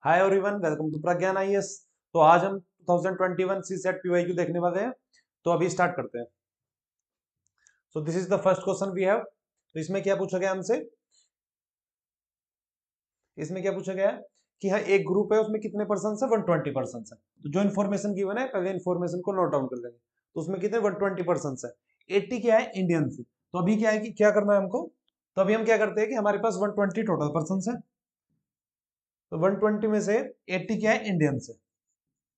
Hi everyone, welcome to Pragyan IAS. तो आज हम 2021 सीसेट पीवाईक्यू देखने वाले हैं। तो अभी स्टार्ट करते हैं। So this is the first question we have. तो इसमें क्या पूछा गया हमसे? इसमें क्या पूछा गया है कि हाँ, एक ग्रुप है, उसमें कितने पर्सन है? 120 पर्सन है। तो जो इन्फॉर्मेशन गिवन है, पहले इन्फॉर्मेशन को नोट डाउन कर लेंगे। तो उसमें कितने 120 पर्सन है। 80 क्या है? इंडियन है। तो अभी क्या है कि क्या करना है हमको? तो अभी हम क्या करते हैं कि हमारे पास 120 टोटल पर्सन है। तो 120 में से 80 क्या है? इंडियंस है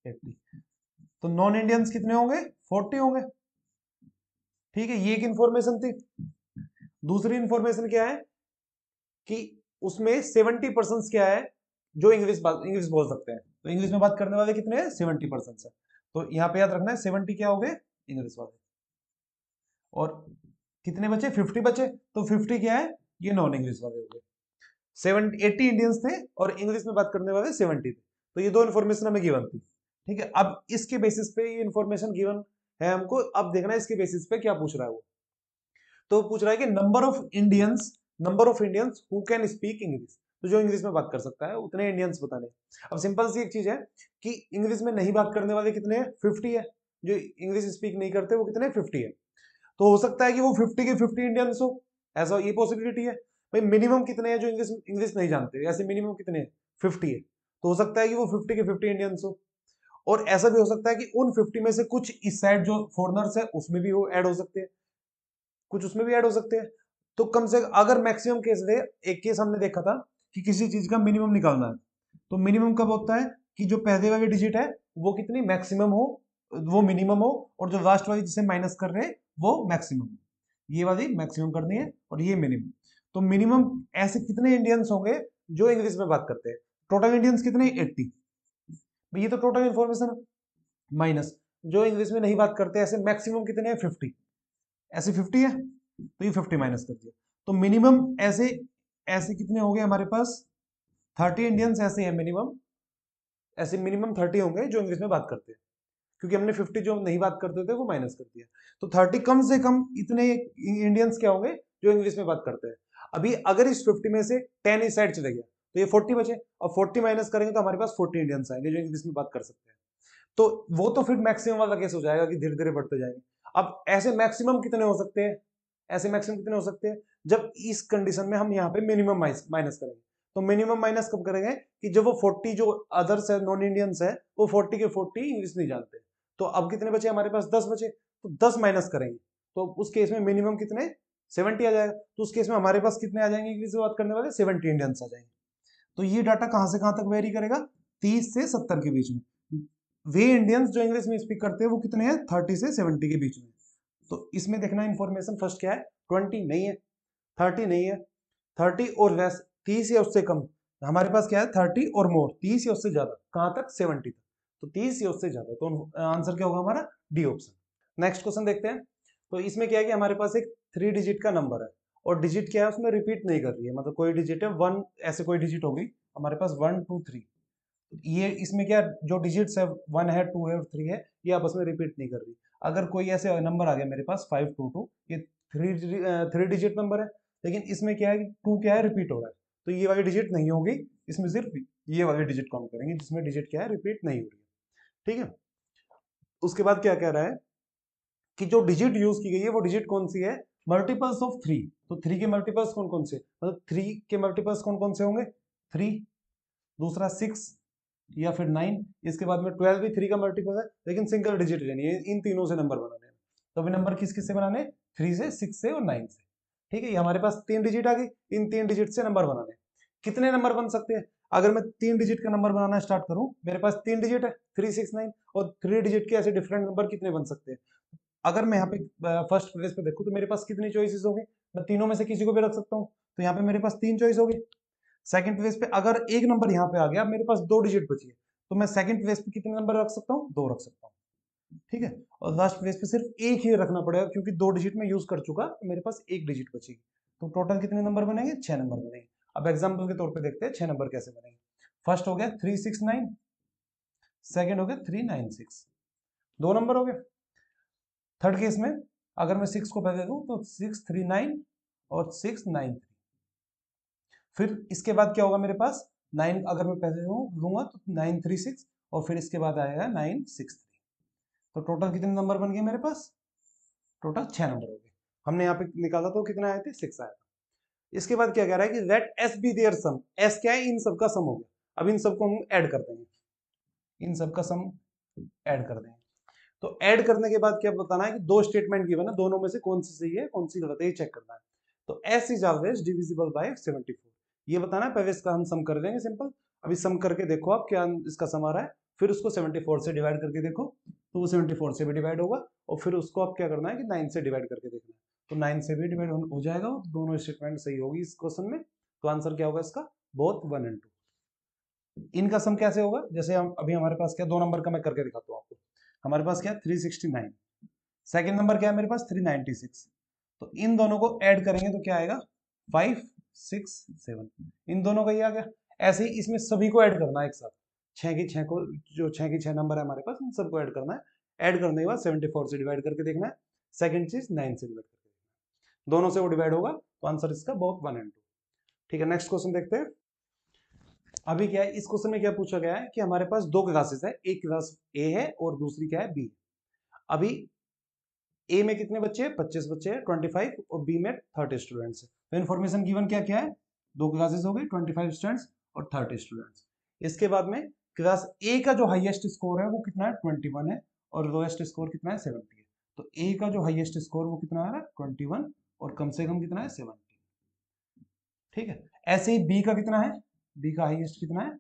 80। तो नॉन इंडियंस कितने होंगे? 40 होंगे। ठीक है, ये एक इंफॉर्मेशन थी। दूसरी इंफॉर्मेशन क्या है कि उसमें 70 पर्सन क्या है जो इंग्लिश बोल सकते हैं। तो इंग्लिश में बात करने वाले कितने हैं? 70 पर्सन है। तो यहाँ पे याद रखना है 70 क्या हो गए? इंग्लिश वाले। और कितने बचे? 50 बचे। तो 50 क्या है? ये नॉन इंग्लिश वाले हो गए। 80 इंडियंस थे और इंग्लिश में बात करने वाले 70 थे। तो ये दो इन्फॉर्मेशन हमें गिवन थी। ठीक है, अब इसके बेसिस पे ये इन्फॉर्मेशन गिवन है हमको। अब देखना है इसके बेसिस पे क्या पूछ रहा है वो। तो पूछ रहा है कि number of Indians who can speak English. तो जो इंग्लिश में बात कर सकता है उतने इंडियंस बताने। अब सिंपल सी एक चीज है कि इंग्लिश में नहीं बात करने वाले कितने हैं? 50 है। जो इंग्लिश स्पीक नहीं करते वो कितने? 50 है। तो हो सकता है कि वो 50 के 50 इंडियंस हो। ऐसा ये पॉसिबिलिटी है। भाई मिनिमम कितने हैं जो इंग्लिश इंग्लिश नहीं जानते? ऐसे मिनिमम कितने हैं? 50 है। तो हो सकता है कि वो 50 के 50 इंडियंस हो। और ऐसा भी हो सकता है कि उन 50 में से कुछ इस साइड जो फॉरनर्स है उसमें भी वो ऐड हो सकते हैं, कुछ उसमें भी ऐड हो सकते हैं। तो कम से अगर मैक्सिमम केस दे, एक केस हमने देखा था कि किसी चीज का मिनिमम निकालना है। तो मिनिमम कब होता है कि जो पहले वाली डिजिट है वो कितनी मैक्सिमम हो, वो मिनिमम हो, और जो लास्ट वाली जिसे माइनस कर रहे हैं वो मैक्सिमम। ये वाली मैक्सिमम करनी है और ये मिनिमम। तो मिनिमम ऐसे कितने इंडियंस होंगे जो इंग्लिश में बात करते हैं? टोटल इंडियंस कितने? 80। ये तो टोटल इंफॉर्मेशन है। माइनस जो इंग्लिश में नहीं बात करते ऐसे मैक्सिमम कितने हैं? 50। ऐसे 50 है तो ये 50 माइनस कर दिया। तो मिनिमम ऐसे ऐसे कितने हो गए हमारे पास? 30 इंडियंस ऐसे हैं मिनिमम। ऐसे मिनिमम 30 होंगे जो इंग्लिश में बात करते हैं, क्योंकि हमने 50 जो नहीं बात करते थे वो माइनस कर दिया। तो 30 कम से कम इतने इंडियंस क्या होंगे जो इंग्लिश में बात करते हैं। अभी अगर इस 50 में से 10 इस साइड चले गया तो ये 40 बचे, और 40 माइनस करेंगे तो हमारे पास 40 इंडियंस आएंगे जो इंग्लिश में बात कर सकते हैं। तो वो तो फिर मैक्सिमम वाला केस हो जाएगा कि धीरे धीरे बढ़ते जाएंगे। अब ऐसे मैक्सिमम कितने हो सकते हैं? ऐसे मैक्सिमम कितने हो सकते हैं जब इस कंडीशन में हम यहाँ पे मिनिमम माइनस करेंगे। तो मिनिमम माइनस कब करेंगे कि जब वो 40 जो अदर्स है, नॉन इंडियंस है, वो 40 के 40 इंग्लिश नहीं जानते। तो अब कितने बचे हमारे पास? 10 बचे। तो 10 माइनस करेंगे तो उस केस में मिनिमम कितने? 70 आ जाएगा। तो उस केस में हमारे पास कितने आ जाएंगे इंग्लिश में बात करने वाले? 70 इंडियंस आ जाएंगे। तो ये डाटा कहां से कहां तक वेरी करेगा? 30 से 70 के बीच में। वे इंडियंस जो इंग्लिश में स्पीक करते हैं वो कितने हैं? 30 से 70 के बीच में। तो इसमें देखना इंफॉर्मेशन फर्स्ट क्या है? 20 नहीं है, 30 नहीं है, 30 और लेस, 30 या उससे कम। हमारे पास क्या है? 30 और मोर, 30 या उससे ज्यादा। कहां तक? 70 तक। तो 30 या उससे ज्यादा। तो आंसर क्या होगा हमारा? D option. नेक्स्ट क्वेश्चन देखते हैं। तो इसमें क्या है कि हमारे पास एक 3 डिजिट का नंबर है, और डिजिट क्या है उसमें? रिपीट नहीं कर रही है। मतलब कोई डिजिट है 1, ऐसे कोई डिजिट होगी हमारे पास 1 2 3। ये इसमें क्या जो डिजिट्स है 1 है, 2 है और 3 है, ये आपस में रिपीट नहीं कर रही। अगर कोई ऐसे नंबर आ गया मेरे पास 522, ये 3 डिजिट नंबर है, लेकिन इसमें क्या है कि 2 क्या है? रिपीट हो रहा है। तो ये वाली डिजिट नहीं होगी, इसमें सिर्फ ये वाली डिजिट काउंट करेंगे जिसमें डिजिट क्या है? रिपीट नहीं हो रही है। ठीक है, उसके बाद क्या कह रहा है कि जो डिजिट यूज की गई है वो डिजिट कौन सी है? Multiples of 3। तो 3 के मल्टीपल्स कौन कौन से? मतलब 3 के मल्टीपल्स कौन कौन से होंगे? 3, दूसरा 6, या फिर 9। इसके बाद में 12 भी 3 का मल्टीपल है, लेकिन सिंगल डिजिट लेनी है। इन तीनों से नंबर बनाने हैं। तो अभी नंबर किस किस से बनाने? 3 से, 6 से और 9 से। ठीक है, ये हमारे पास 3 डिजिट आ गई। इन 3 डिजिट से नंबर बनाने हैं। कितने नंबर बन सकते हैं? अगर मैं 3 डिजिट का नंबर बनाना स्टार्ट करूं, मेरे पास 3 डिजिट है 3 6 9, और 3 डिजिट के ऐसे डिफरेंट नंबर कितने बन सकते हैं? अगर मैं यहाँ पे फर्स्ट प्लेस पे देखूं तो मेरे पास कितनी चॉइसेस होंगी? मैं तीनों में से किसी को भी रख सकता हूँ। तो यहाँ पे मेरे पास 3 चॉइस होगी। सेकंड प्लेस पे अगर एक नंबर यहाँ पे आ गया, मेरे पास 2 डिजिट बची है, तो मैं सेकंड प्लेस पे कितने नंबर रख सकता हूँ? 2 रख सकता हूँ। ठीक है, और लास्ट प्लेस पे सिर्फ एक ही रखना पड़ेगा, क्योंकि 2 डिजिट में यूज कर चुका, तो मेरे पास एक डिजिट बचेगी। तो टोटल कितने नंबर बनेंगे? 6 नंबर बनेंगे। अब एग्जाम्पल के तौर पे देखते हैं 6 नंबर कैसे बनेंगे। फर्स्ट हो गया 369, सेकेंड हो गया 396, 2 नंबर हो गए। थर्ड केस में अगर मैं 6 को पहले दूं तो 639 और 693। फिर इसके बाद क्या होगा मेरे पास? 9 अगर मैं पहले दूंगा तो 936 और फिर इसके बाद आएगा 963। तो टोटल कितने नंबर बन गए मेरे पास? टोटल 6 नंबर हो गए। हमने यहाँ पे निकाला तो कितना आए थे? 6 आया था। इसके बाद क्या कह रहा है कि let S be their sum. S क्या है? इन सब का सम हो गया। अब इन सबको हम ऐड कर देंगे, इन सब का सम ऐड कर देंगे। तो ऐड करने के बाद क्या बताना है कि दो स्टेटमेंट गिवन है, दोनों में से कौन सी सही है कौन सी गलत है ये चेक करना है। तो S is always divisible by 74, ये बताना है। पहले इसका हम सम कर देंगे सिंपल। अभी सम करके देखो आप क्या इसका सम आ रहा है, फिर उसको 74 से डिवाइड करके देखो तो वो 74 से भी डिवाइड होगा, और फिर उसको आप क्या करना है कि 9 से डिवाइड करके देखना है, तो 9 से भी डिवाइड हो जाएगा। दोनों स्टेटमेंट सही होगी इस क्वेश्चन में। तो आंसर क्या होगा इसका? Both 1 and 2। इनका सम कैसे होगा? जैसे हम अभी हमारे पास क्या 2 नंबर का मैं करके दिखाता हूँ आपको। हमारे पास क्या 369, सेकंड नंबर क्या है मेरे पास 396। तो इन दोनों को ऐड करेंगे तो क्या आएगा 5 6 7, इन दोनों का ये आ गया। ऐसे ही इसमें सभी को ऐड करना है एक साथ, 6 की 6 को, जो 6 की 6 नंबर है हमारे पास इन सबको ऐड करना है। ऐड करने के बाद 74 से डिवाइड करके देखना है, सेकंड चीज 9 से डिवाइड करके देखना है, दोनों से वो डिवाइड होगा तो आंसर इसका बोथ 1 एंड 2। ठीक है, नेक्स्ट क्वेश्चन देखते हैं। अभी क्या है इस क्वेश्चन में क्या पूछा गया है कि हमारे पास दो क्लासेस है, एक क्लास ए है और दूसरी क्या है बी। अभी ए में कितने बच्चे हैं? 25 बच्चे हैं, 25, और बी में 30 स्टूडेंट्स है। तो इन्फॉर्मेशन गिवन क्या क्या है? दो क्लासेस हो गई, 25 स्टूडेंट्स और 30 स्टूडेंट्स। इसके बाद में क्लास ए का जो हाईएस्ट स्कोर है वो कितना है? 21 है, और लोएस्ट स्कोर कितना है? 70 है। तो ए का जो हाईएस्ट स्कोर वो कितना आ रहा है? 21, और कम से कम कितना है? 70। ठीक है, ऐसे ही बी का कितना है? बी का हाईएस्ट कितना है?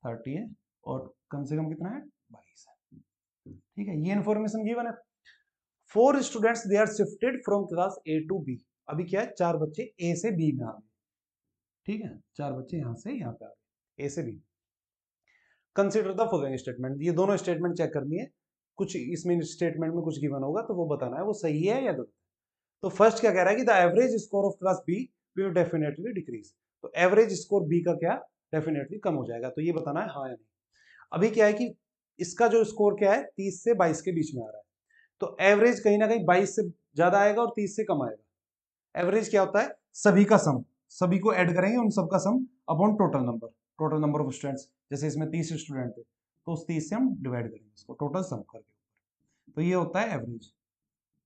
30 है, और कम से कम कितना है? 22 है। ठीक है, ये इन्फॉर्मेशन गिवन है। 4 students they are shifted from class A to B. अभी क्या है 4 बच्चे ए से बी में आ गए। ठीक है, 4 बच्चे यहां से यहां पे आ गए, ए से B. Consider the following statement, ये दोनों स्टेटमेंट चेक करनी है। कुछ इसमें स्टेटमेंट में कुछ गिवन होगा तो वो बताना है वो सही है या गलत। तो फर्स्ट क्या कह रहा है कि the average score of class B will definitely decrease. तो एवरेज स्कोर बी का क्या डेफिनेटली कम हो जाएगा, तो ये बताना है हाँ या नहीं। अभी क्या है कि इसका जो स्कोर क्या है 30 से 22 के बीच में आ रहा है, तो एवरेज कहीं ना कहीं 22 से ज्यादा आएगा और 30 से कम आएगा। एवरेज क्या होता है? सभी का सम, सभी को ऐड करेंगे उन सबका सम upon total number of students. जैसे इसमें 30 स्टूडेंट थे तो उस 30 से हम डिवाइड करेंगे इसको टोटल सम करके, तो ये होता है एवरेज।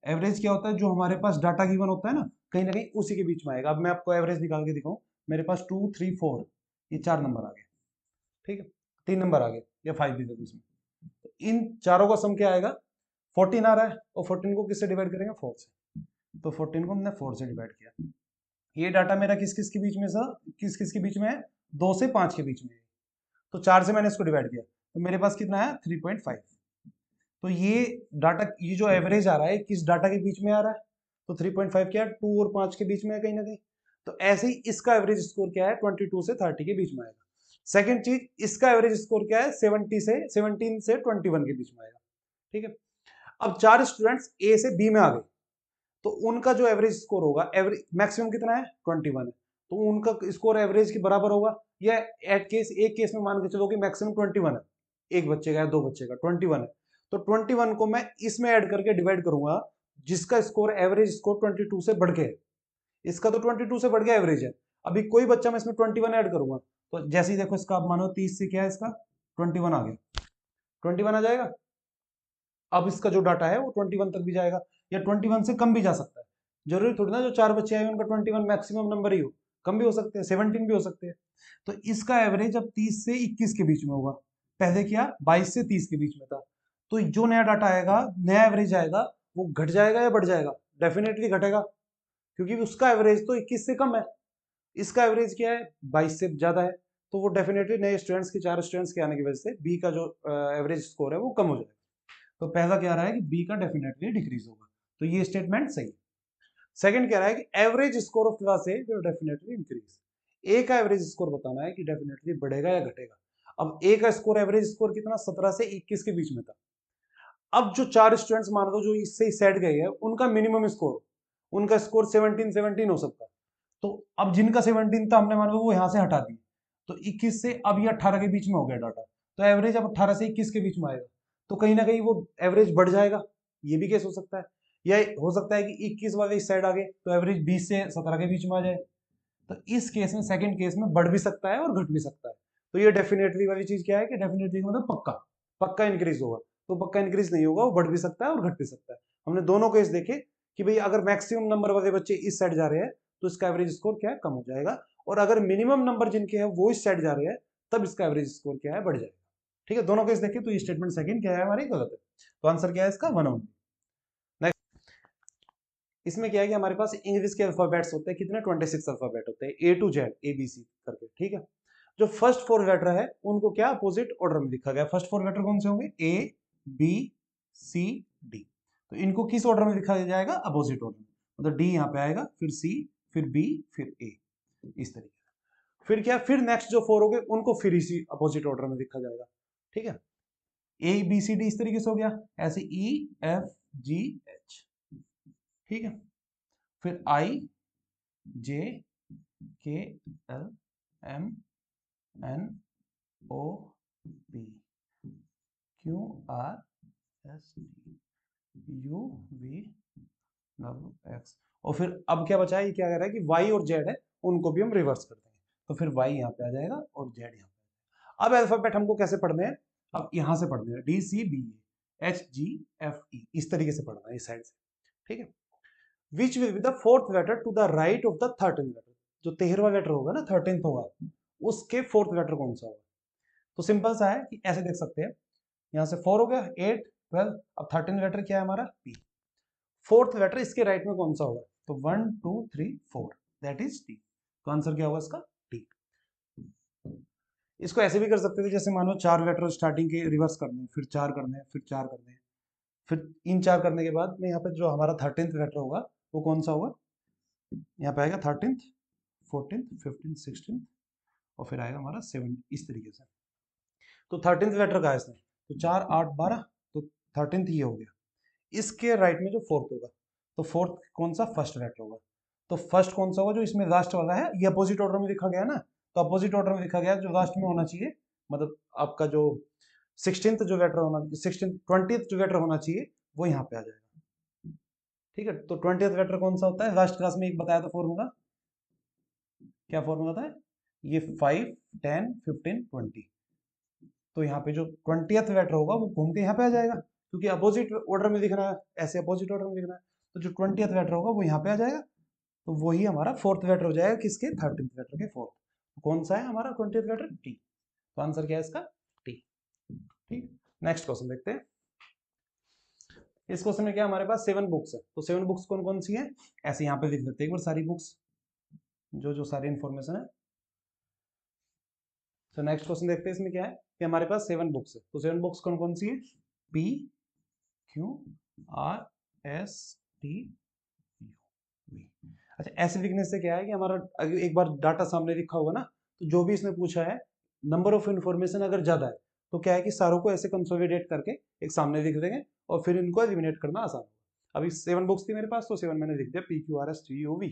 एवरेज क्या होता है? जो हमारे पास डाटा गिवन होता है ना कहीं उसी के बीच में आएगा। अब मैं आपको एवरेज निकाल के दिखाऊं, मेरे पास 2 3 4 ये 4 नंबर आ गए। ठीक है, 3 नंबर आ गए या 5 भी थे उसमें, तो इन चारों का सम क्या आएगा? 14 आ रहा है, और 14 को किससे डिवाइड करेंगे? 4 से। तो 14 को हमने 4 से डिवाइड किया। ये डाटा मेरा किस किस के बीच में था? किस किस के बीच में है? 2 से 5 के बीच में है। तो 4 से मैंने इसको डिवाइड किया तो मेरे पास कितना है? 3.5। तो ये डाटा, ये जो एवरेज आ रहा है किस डाटा के बीच में आ रहा है? तो 3.5 क्या है? 2 और 5 के बीच में है कहीं ना कहीं। तो ऐसे ही इसका एवरेज स्कोर क्या है? 22 से 30 के बीच में आएगा। सेकंड चीज, इसका एवरेज स्कोर क्या है? 17 से 21 के बीच में आएगा। ठीक है, अब 4 स्टूडेंट्स ए से बी में आ गए तो उनका जो एवरेज स्कोर होगा, एवरेज मैक्सिमम कितना है? 21 है, तो उनका स्कोर एवरेज के बराबर होगा। या एट केस, एक केस में मान के चलो कि मैक्सिमम 21 है, एक बच्चे का या दो बच्चे का 21 है, तो 21 को मैं इसमें ऐड करके डिवाइड करूंगा जिसका स्कोर एवरेज स्कोर 22 से बढ़ के है। इसका तो 22 से बढ़ के एवरेज है। अभी कोई बच्चा मैं इसमें 21 ऐड करूंगा तो जैसे ही देखो इसका, आप मानो 30 से क्या है इसका 21 आ गया, 21 आ जाएगा। अब इसका जो डाटा है वो 21 तक भी जाएगा, या 21 से कम भी जा सकता है। जरूरी थोड़ी ना जो 4 बच्चे आए उनका 21 मैक्सिमम नंबर ही हो, कम भी हो सकते हैं, 17 भी हो सकते हैं। तो इसका एवरेज अब 30 से 21 के बीच में होगा। पहले क्या 22 से 30 के बीच में था। तो जो नया डाटा आएगा, नया एवरेज आएगा, वो घट जाएगा या बढ़ जाएगा? डेफिनेटली घटेगा, क्योंकि उसका एवरेज तो 21 से कम है। इसका एवरेज क्या है? 22 से ज्यादा है, तो वो डेफिनेटली नए स्टूडेंट्स के, 4 स्टूडेंट्स के आने की वजह से बी का जो एवरेज स्कोर है वो कम हो जाएगा। तो पहला क्या रहा है कि बी का डेफिनेटली डिक्रीज होगा, तो ये स्टेटमेंट सही है। सेकंड क्या रहा है कि average score of class A will definitely increase. A का एवरेज स्कोर बताना है कि डेफिनेटली बढ़ेगा या घटेगा। अब ए का स्कोर, एवरेज स्कोर कितना? 17 से 21 के बीच में था। अब जो 4 स्टूडेंट्स मान लो जो इससे सेट गए हैं, उनका मिनिमम स्कोर, उनका स्कोर 17 हो सकता है। तो अब जिनका 17 था हमने मान लो वो यहां से हटा दी, तो 21 से अब ये 18 के बीच में हो गया डाटा, तो एवरेज अब 18 से 21 के बीच में आएगा। तो कहीं ना कहीं वो एवरेज बढ़ जाएगा, ये भी केस हो सकता है। या हो सकता है कि 21 वाले इस साइड आ गए तो एवरेज 20 से 17 के बीच में आ जाए। तो इस केस में, सेकंड केस में बढ़ भी सकता है और घट भी सकता है। तो ये डेफिनेटली वाली चीज क्या है कि डेफिनेटली मतलब पक्का पक्का इंक्रीज होगा। तो पक्का इंक्रीज नहीं होगा, वो बढ़ भी सकता है और घट भी सकता है। हमने दोनों केस देखे कि भाई अगर मैक्सिमम नंबर वाले बच्चे इस साइड जा रहे हैं तो इसका एवरेज स्कोर क्या है, कम हो जाएगा, और अगर मिनिमम नंबर जिनके हैं वो इस साइड जा रहे हैं तब इसका एवरेज स्कोर क्या है, बढ़ जाएगा। ठीक है, दोनों केस देखे तो ये स्टेटमेंट सेकंड क्या है हमारी, गलत है। तो आंसर क्या है इसका, 1 ओनली। इसमें क्या है कि हमारे पास इंग्लिश के अल्फाबेट्स होते हैं कितने, 26 अल्फाबेट होते हैं, A to Z ABC करके। ठीक है, जो फर्स्ट फोर लेटर है उनको क्या अपोजिट ऑर्डर में लिखा गया। फर्स्ट फोर लेटर कौन से होंगे, A B C D। तो इनको किस ऑर्डर में लिखा जाएगा, अपोजिट ऑर्डर में। मतलब D यहाँ पे आएगा, फिर C, फिर B, फिर A, इस तरीके से। फिर क्या, फिर नेक्स्ट जो फोर हो गए उनको फिर इसी अपोजिट ऑर्डर में लिखा जाएगा। ठीक है, ABCD इस तरीके से हो गया, ऐसे EFGH। ठीक है, फिर IJKLMNOP, QRSTUVWX। और फिर अब क्या बचा है, ये क्या कह रहा है कि Y और Z है उनको भी हम रिवर्स कर देंगे। तो फिर Y यहाँ पे आ जाएगा और Z यहाँ पे। अब अल्फाबेट हमको कैसे पढ़ने हैं, अब यहां से पढ़ने हैं, DCBAHGFE, इस तरीके से पढ़ना है इस साइड से। ठीक है, which will be the fourth letter to the right of the 13th letter. जो 13वां लेटर होगा ना, 13th होगा, उसके फोर्थ लेटर कौन सा होगा। तो सिंपल सा है कि ऐसे देख सकते हैं, यहां से 4 हो गया, 8 12, अब 13th लेटर क्या है हमारा, P। फोर्थ लेटर इसके राइट में कौन सा होगा, तो 1 2 3 4, दैट इज T। तो आंसर क्या होगा इसका, T। इसको ऐसे भी कर सकते थे, जैसे मानो 4 लेटर स्टार्टिंग के रिवर्स करने हैं, फिर 4 करने हैं, फिर 4 करने हैं, फिर इन 4 करने के बाद में यहाँ पे जो हमारा 13th लेटर होगा वो कौन सा होगा, यहाँ पे आएगा 13th 14th 15th 16th, और फिर आएगा हमारा 7, इस तरीके से। तो 13th लेटर का है इसमें, तो 4 8 12, तो 13th ये हो गया। इसके राइट में जो फोर्थ होगा, तो फोर्थ कौन सा, फर्स्ट लेटर होगा। तो फर्स्ट कौन सा होगा, जो इसमें लास्ट वाला है, ये अपोजिट ऑर्डर में लिखा गया ना, तो अपोजिट ऑर्डर में लिखा गया, जो लास्ट में होना चाहिए, मतलब आपका जो 16th जो लेटर होना, 16th 20th जो लेटर होना चाहिए वो यहाँ पे आ जाएगा। ठीक है, तो 20th लेटर कौन सा होता है, लास्ट क्लास में एक बताया था फॉर्मूला, क्या फॉर्मूला था ये, 5 10 15 20। तो यहाँ पे जो 20th लेटर होगा वो घूम के यहाँ पे आ जाएगा, क्योंकि अपोजिट ऑर्डर में लिखना है, ऐसे अपोजिट ऑर्डर में लिखना है। तो जो 20th लेटर होगा वो यहाँ पे आ जाएगा, तो वही हमारा फोर्थ लेटर हो जाएगा, किसके, 13th लेटर के फोर्थ। तो कौन सा है हमारा 20th लेटर, टी। तो आंसर क्या है इसका, टी। ठीक, नेक्स्ट क्वेश्चन देखते हैं। इस क्वेश्चन में क्या हमारे पास 7 बुक्स है, तो 7 बुक्स कौन कौन सी है, ऐसे यहाँ पे लिख देते हैं एक बार सारी बुक्स, जो जो सारी इंफॉर्मेशन है। तो नेक्स्ट क्वेश्चन देखते हैं, इसमें क्या है कि हमारे पास 7 बुक्स है, तो 7 बुक्स कौन कौन सी है, P Q R S T U V। अच्छा, ऐसे लिखने से क्या है कि हमारा एक बार डाटा सामने लिखा होगा ना, तो जो भी इसने पूछा है, नंबर ऑफ इंफॉर्मेशन अगर ज्यादा है तो क्या है कि सारों को ऐसे कंसोलिडेट करके एक सामने लिख देंगे और फिर इनको एलिमिनेट करना आसान होगा। अभी 7 बुक्स थी मेरे पास, तो 7 मैंने लिख दिया, PQRSTUV।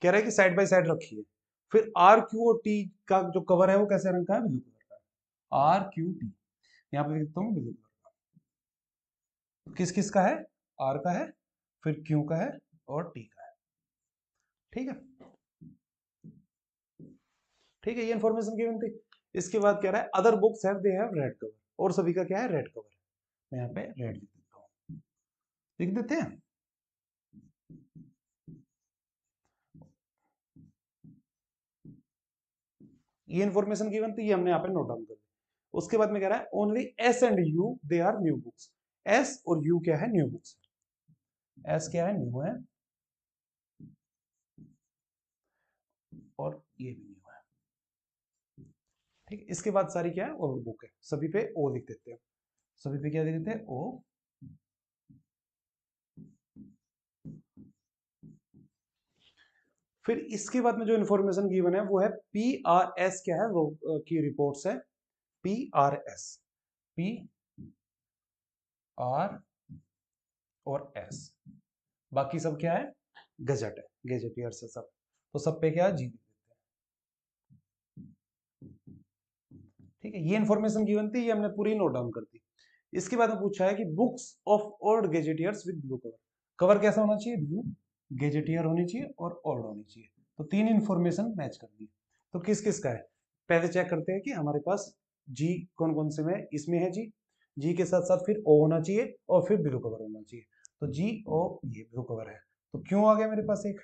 कह रहा है कि साइड बाय साइड रखिए। फिर RQ और T का जो कवर है वो कैसे रंग का है, ब्लू कलर का है, RQT, यहाँ पे लिखता हूँ ब्लू कलर का। किस किस का है, R का है, फिर Q का है और T का है। ठीक है, ठीक है, ये इन्फॉर्मेशन गिवन थी। इसके बाद कह रहा है other books have they have read cover, और सभी का क्या है, रेड कवर है। मैं यहाँ पे रेड लिख देता हूँ, लिख देते हैं। ये इन्फॉर्मेशन गिवन थी, ये हमने यहाँ पे नोट डाउन कर दिया। उसके बाद में कह रहा है only S and U they are new books. S और U क्या है, न्यू बुक्स। S क्या है, न्यू है, और ये भी न्यू है। ठीक है, इसके बाद सारी क्या है, ओल्ड बुक है। सभी पे O लिख देते हैं, सभी पे क्या लिख देते हैं, O। फिर इसके बाद में जो इन्फॉर्मेशन गिवन है वो है PRS, क्या है वो की रिपोर्ट्स है, PRS, PR और S। बाकी सब क्या है, गजट है, गैजेटियर से सब, तो सब पे क्या जी देते हैं। ठीक है, ये इन्फॉर्मेशन गिवन थी, ये हमने पूरी नोट डाउन कर दी। इसके बाद में पूछा है कि books of old gazetteers with blue cover. Cover कैसा होना चाहिए, ब्लू, गैजेटियर होनी चाहिए और ओल्ड होनी चाहिए। तो 3 इन्फॉर्मेशन मैच कर दी। तो किस किस का है, पहले चेक करते हैं कि हमारे पास जी कौन कौन से में, इसमें है जी के साथ साथ फिर ओ होना चाहिए और फिर ब्लू कवर होना चाहिए। तो जी ओ ये ब्लू कवर है, तो क्यों आ गया मेरे पास एक,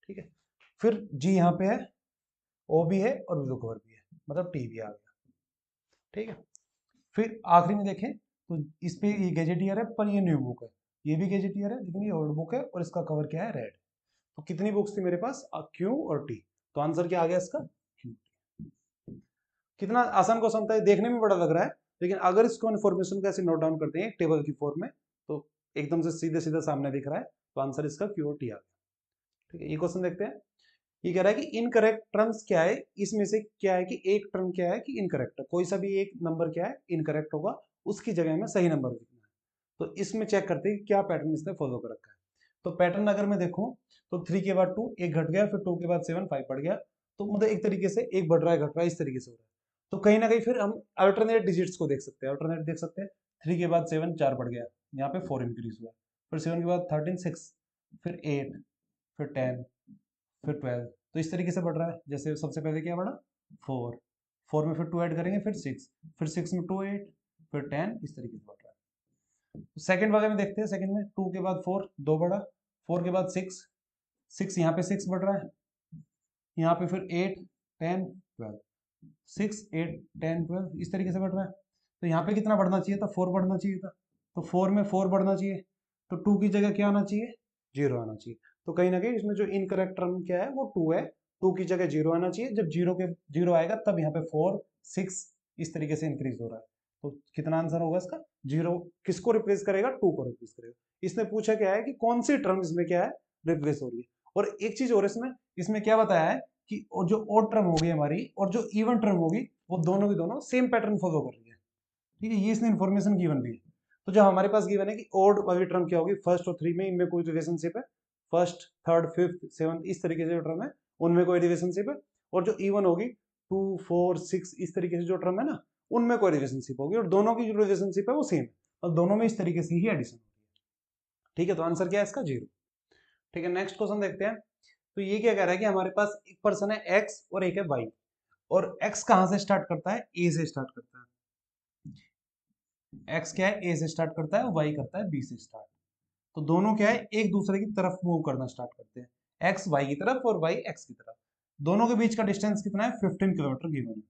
ठीक है। फिर जी यहाँ पे है, ओ भी है और ब्लू कवर भी है, मतलब टी भी आ गया, ठीक है। फिर आखिरी में देखें तो इस पे ये गैजेट ईयर है पर ये न्यू बुक है, ये भी गैजेट ईयर है लेकिन ये ओल्ड बुक है और इसका कवर क्या है, रेड। तो कितनी बुक्स थी मेरे पास, क्यू और टी। तो आंसर क्या आ गया इसका, क्यू। कितना आसान क्वेश्चन था, देखने में बड़ा लग रहा है, लेकिन अगर इसको इन्फॉर्मेशन को ऐसे नोट डाउन करते हैं टेबल की फॉर्म में तो एकदम से सीधे सीधे सामने दिख रहा है। तो आंसर इसका क्यू और टी आ गया, ठीक है। ये क्वेश्चन देखते हैं, ये कह रहा है कि इनकरेक्ट टर्म्स क्या है, इसमें से क्या है कि एक टर्म क्या है कि इनकरेक्ट है, कोई सा भी एक नंबर क्या है इनकरेक्ट होगा, उसकी जगह में सही नंबर लिखना है। तो इसमें चेक करते हैं कि क्या पैटर्न इसने फॉलो कर रखा है। तो पैटर्न अगर मैं देखूं तो 3 के बाद 2 एक घट गया, फिर 2 के बाद 7 5 बढ़ गया, तो मतलब एक तरीके से एक बढ़ रहा है घट रहा है, इस तरीके से हो रहा है। तो कहीं ना कहीं फिर हम अल्टरनेट डिजिट्स को देख सकते हैं, अल्टरनेट देख सकते हैं। 3 के बाद 7 4 बढ़ गया, यहाँ पे 4 इंक्रीज हुआ, फिर 7 के बाद 13 6, फिर 8, फिर 10, फिर 12, तो इस तरीके से बढ़ रहा है। जैसे सबसे पहले क्या बढ़ा, 4, 4 में फिर 2 ऐड करेंगे, फिर 6, फिर 6 में 2 8, फिर 10, इस तरीके से बढ़ रहा है। तो सेकंड वाले में देखते हैं, सेकंड में 2 के बाद 4 2 बढ़ा, 4 के बाद 6 6, यहाँ पे 6 बढ़ रहा है, यहाँ पे फिर 8 10 12, 6 8 10 12 इस तरीके से बढ़ रहा है। तो यहाँ पे कितना बढ़ना चाहिए था, 4 बढ़ना चाहिए था, तो 4 में 4 बढ़ना चाहिए, तो 2 की जगह क्या आना चाहिए, 0 आना चाहिए। तो कहीं ना कहीं इसमें जो इनकरेक्ट टर्म क्या है वो 2 है, 2 की जगह 0 आना चाहिए, जब 0 आएगा तब यहाँ पे 4 6 इस तरीके से इंक्रीज हो रहा है। तो कितना आंसर होगा इसका, 0 किसको रिप्लेस करेगा, 2 को रिप्लेस करेगा। इसने पूछा क्या है कि कौन सी टर्म इसमें क्या है रिप्लेस हो रही है। और एक चीज और इसमें क्या बताया है कि जो ऑड टर्म होगी हमारी और जो इवन टर्म होगी वो दोनों की दोनों सेम पैटर्न फॉलो कर रही है, ठीक है। ये इसने इन्फॉर्मेशन गिवन भी है। तो जो हमारे पास गिवन है कि ऑड वाली टर्म क्या होगी, फर्स्ट और 3 में इनमें कोई रिलेशनशिप है, फर्स्ट थर्ड फिफ्थ सेवंथ इस तरीके से जो टर्म है उनमें कोई रिलेशनशिप है, और जो इवन होगी 2 4 6 इस तरीके से जो टर्म है ना उनमें कोई रिलेशनशिप होगी, और दोनों की जो रिलेशनशिप है वो सेम है, और दोनों में इस तरीके से ही एडिशन होती है, ठीक है। तो आंसर क्या है इसका, 0, ठीक है। नेक्स्ट क्वेश्चन देखते हैं। तो ये क्या कह रहा है कि हमारे पास एक पर्सन है एक्स और एक है वाई, और एक्स कहां से स्टार्ट करता है, ए से स्टार्ट करता है। एक्स क्या है, ए से स्टार्ट करता है, वाई करता है बी से स्टार्ट। तो दोनों क्या है, एक दूसरे की तरफ मूव करना स्टार्ट करते हैं, एक्स वाई की तरफ और वाई एक्स की तरफ। दोनों के बीच का डिस्टेंस कितना है, 15 किलोमीटर गिवन है।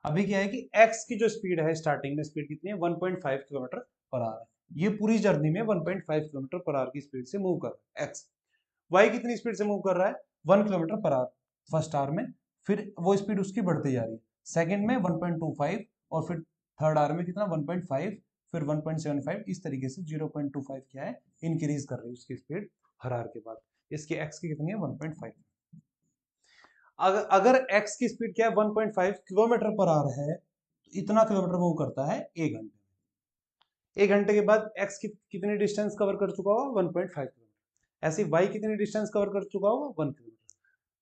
अभी क्या है कि एक्स की जो स्पीड है स्टार्टिंग में, स्पीड कितनी है, 1.5 किलोमीटर पर आवर है। ये पूरी जर्नी में 1.5 किलोमीटर पर आवर की स्पीड से मूव कर रहा है एक्स। वाई कितनी स्पीड से मूव कर रहा है, 1 kilometre per hour first hour में, फिर वो स्पीड उसकी बढ़ती जा रही है, सेकंड में 1.25, और फिर थर्ड आवर में कितना 1.5, फिर 1.75, इस तरीके से 0.25 क्या है इंक्रीज कर रही है उसकी स्पीड हर आवर के बाद। इसकी एक्स की कितनी है 1.5। अगर एक्स की स्पीड क्या है 1.5 किलोमीटर पर आवर है, तो इतना किलोमीटर मूव करता है 1 घंटे में। 1 घंटे के बाद एक्स कितनी डिस्टेंस कवर कर चुका होगा 1.5 किलोमीटर। ऐसे वाई कितनी डिस्टेंस कवर कर चुका होगा 1 किलोमीटर।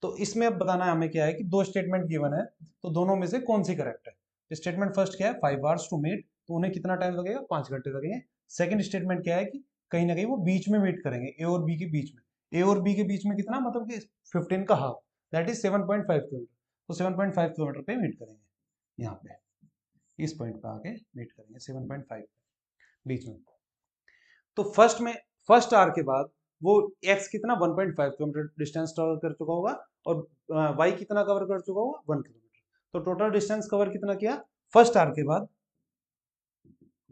तो इसमें अब बताना है हमें क्या है कि दो स्टेटमेंट गिवन है, तो दोनों में से कौन सी करेक्ट है। स्टेटमेंट फर्स्ट क्या है 5 आवर्स टू मीट, तो उन्हें कितना टाइम लगेगा 5 घंटे लगेंगे। सेकंड स्टेटमेंट क्या है कि कहीं ना कहीं वो बीच में मीट करेंगे, ए और बी के बीच में। ए और बी के बीच में कितना, मतलब कि 15 का हाफ, दैट इज 7.5 किलोमीटर। तो 7.5 किलोमीटर पे मीट करेंगे, यहाँ पे इस पॉइंट पे आके मीट करेंगे 7.5 बीच में। तो फर्स्ट आवर के बाद वो एक्स कितना 1.5 किलोमीटर डिस्टेंस कवर कर चुका होगा, और वाई कितना कवर कर चुका होगा 1 किलोमीटर। तो टोटल डिस्टेंस कवर कितना किया फर्स्ट आवर के बाद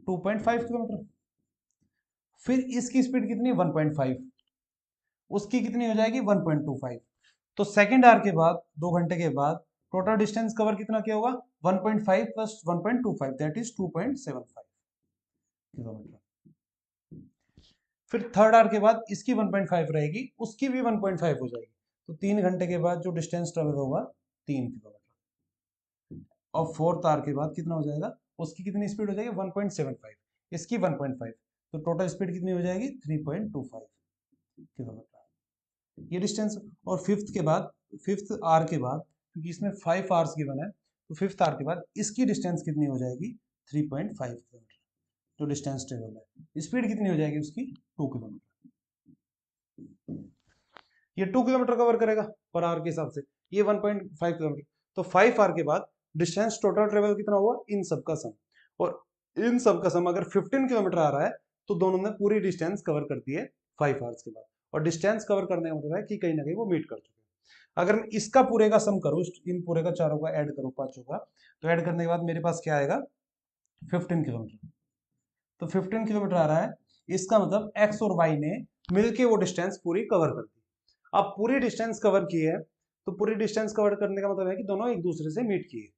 2.5 किलोमीटर। फिर इसकी स्पीड कितनी 1.5, उसकी कितनी हो जाएगी 1.25। तो सेकेंड आवर के बाद 2 घंटे के बाद टोटल डिस्टेंस कवर कितना किया होगा 1.5 प्लस 1.25 दैट इज 2.75 किलोमीटर। फिर थर्ड आवर के बाद इसकी 1.5 रहेगी, उसकी भी 1.5 हो जाएगी। तो 3 घंटे के बाद जो डिस्टेंस ट्रेवल होगा 3 किलोमीटर। और फोर्थ आवर के बाद कितना हो जाएगा, उसकी कितनी स्पीड हो जाएगी 1.75, इसकी 1.5, तो टोटल स्पीड कितनी हो जाएगी 3.25 किलोमीटर, ये डिस्टेंस। और फिफ्थ आवर के बाद, क्योंकि इसमें 5 आवर्स गिवन है, तो फिफ्थ आवर के बाद इसकी डिस्टेंस कितनी हो जाएगी 3.5 किलोमीटर, जो डिस्टेंस ट्रेवल है। स्पीड कितनी हो जाएगी उसकी 2 किलोमीटर। ये 2 किलोमीटर कवर करेगा पर आवर के हिसाब से, ये 1.5 किलोमीटर। तो 5 आवर के बाद डिस्टेंस टोटल ट्रेवल कितना हुआ, इन सब का सम, और इन सब का सम अगर 15 किलोमीटर आ रहा है तो दोनों ने पूरी डिस्टेंस कवर कर दी है 5 आवर्स के बाद। और डिस्टेंस कवर करने का मतलब है कि कहीं ना कहीं वो मीट कर चुके हैं। अगर मैं इसका पूरे का सम करूँ, इन पूरे का चारों का ऐड करूँ, पांचों का, तो ऐड करने के बाद मेरे पास क्या आएगा, 15 किलोमीटर। तो 15 किलोमीटर आ रहा है, इसका मतलब एक्स और वाई ने मिलके वो डिस्टेंस पूरी कवर कर दी। अब पूरी डिस्टेंस कवर की है, तो पूरी डिस्टेंस कवर करने का मतलब है कि दोनों एक दूसरे से मीट किए।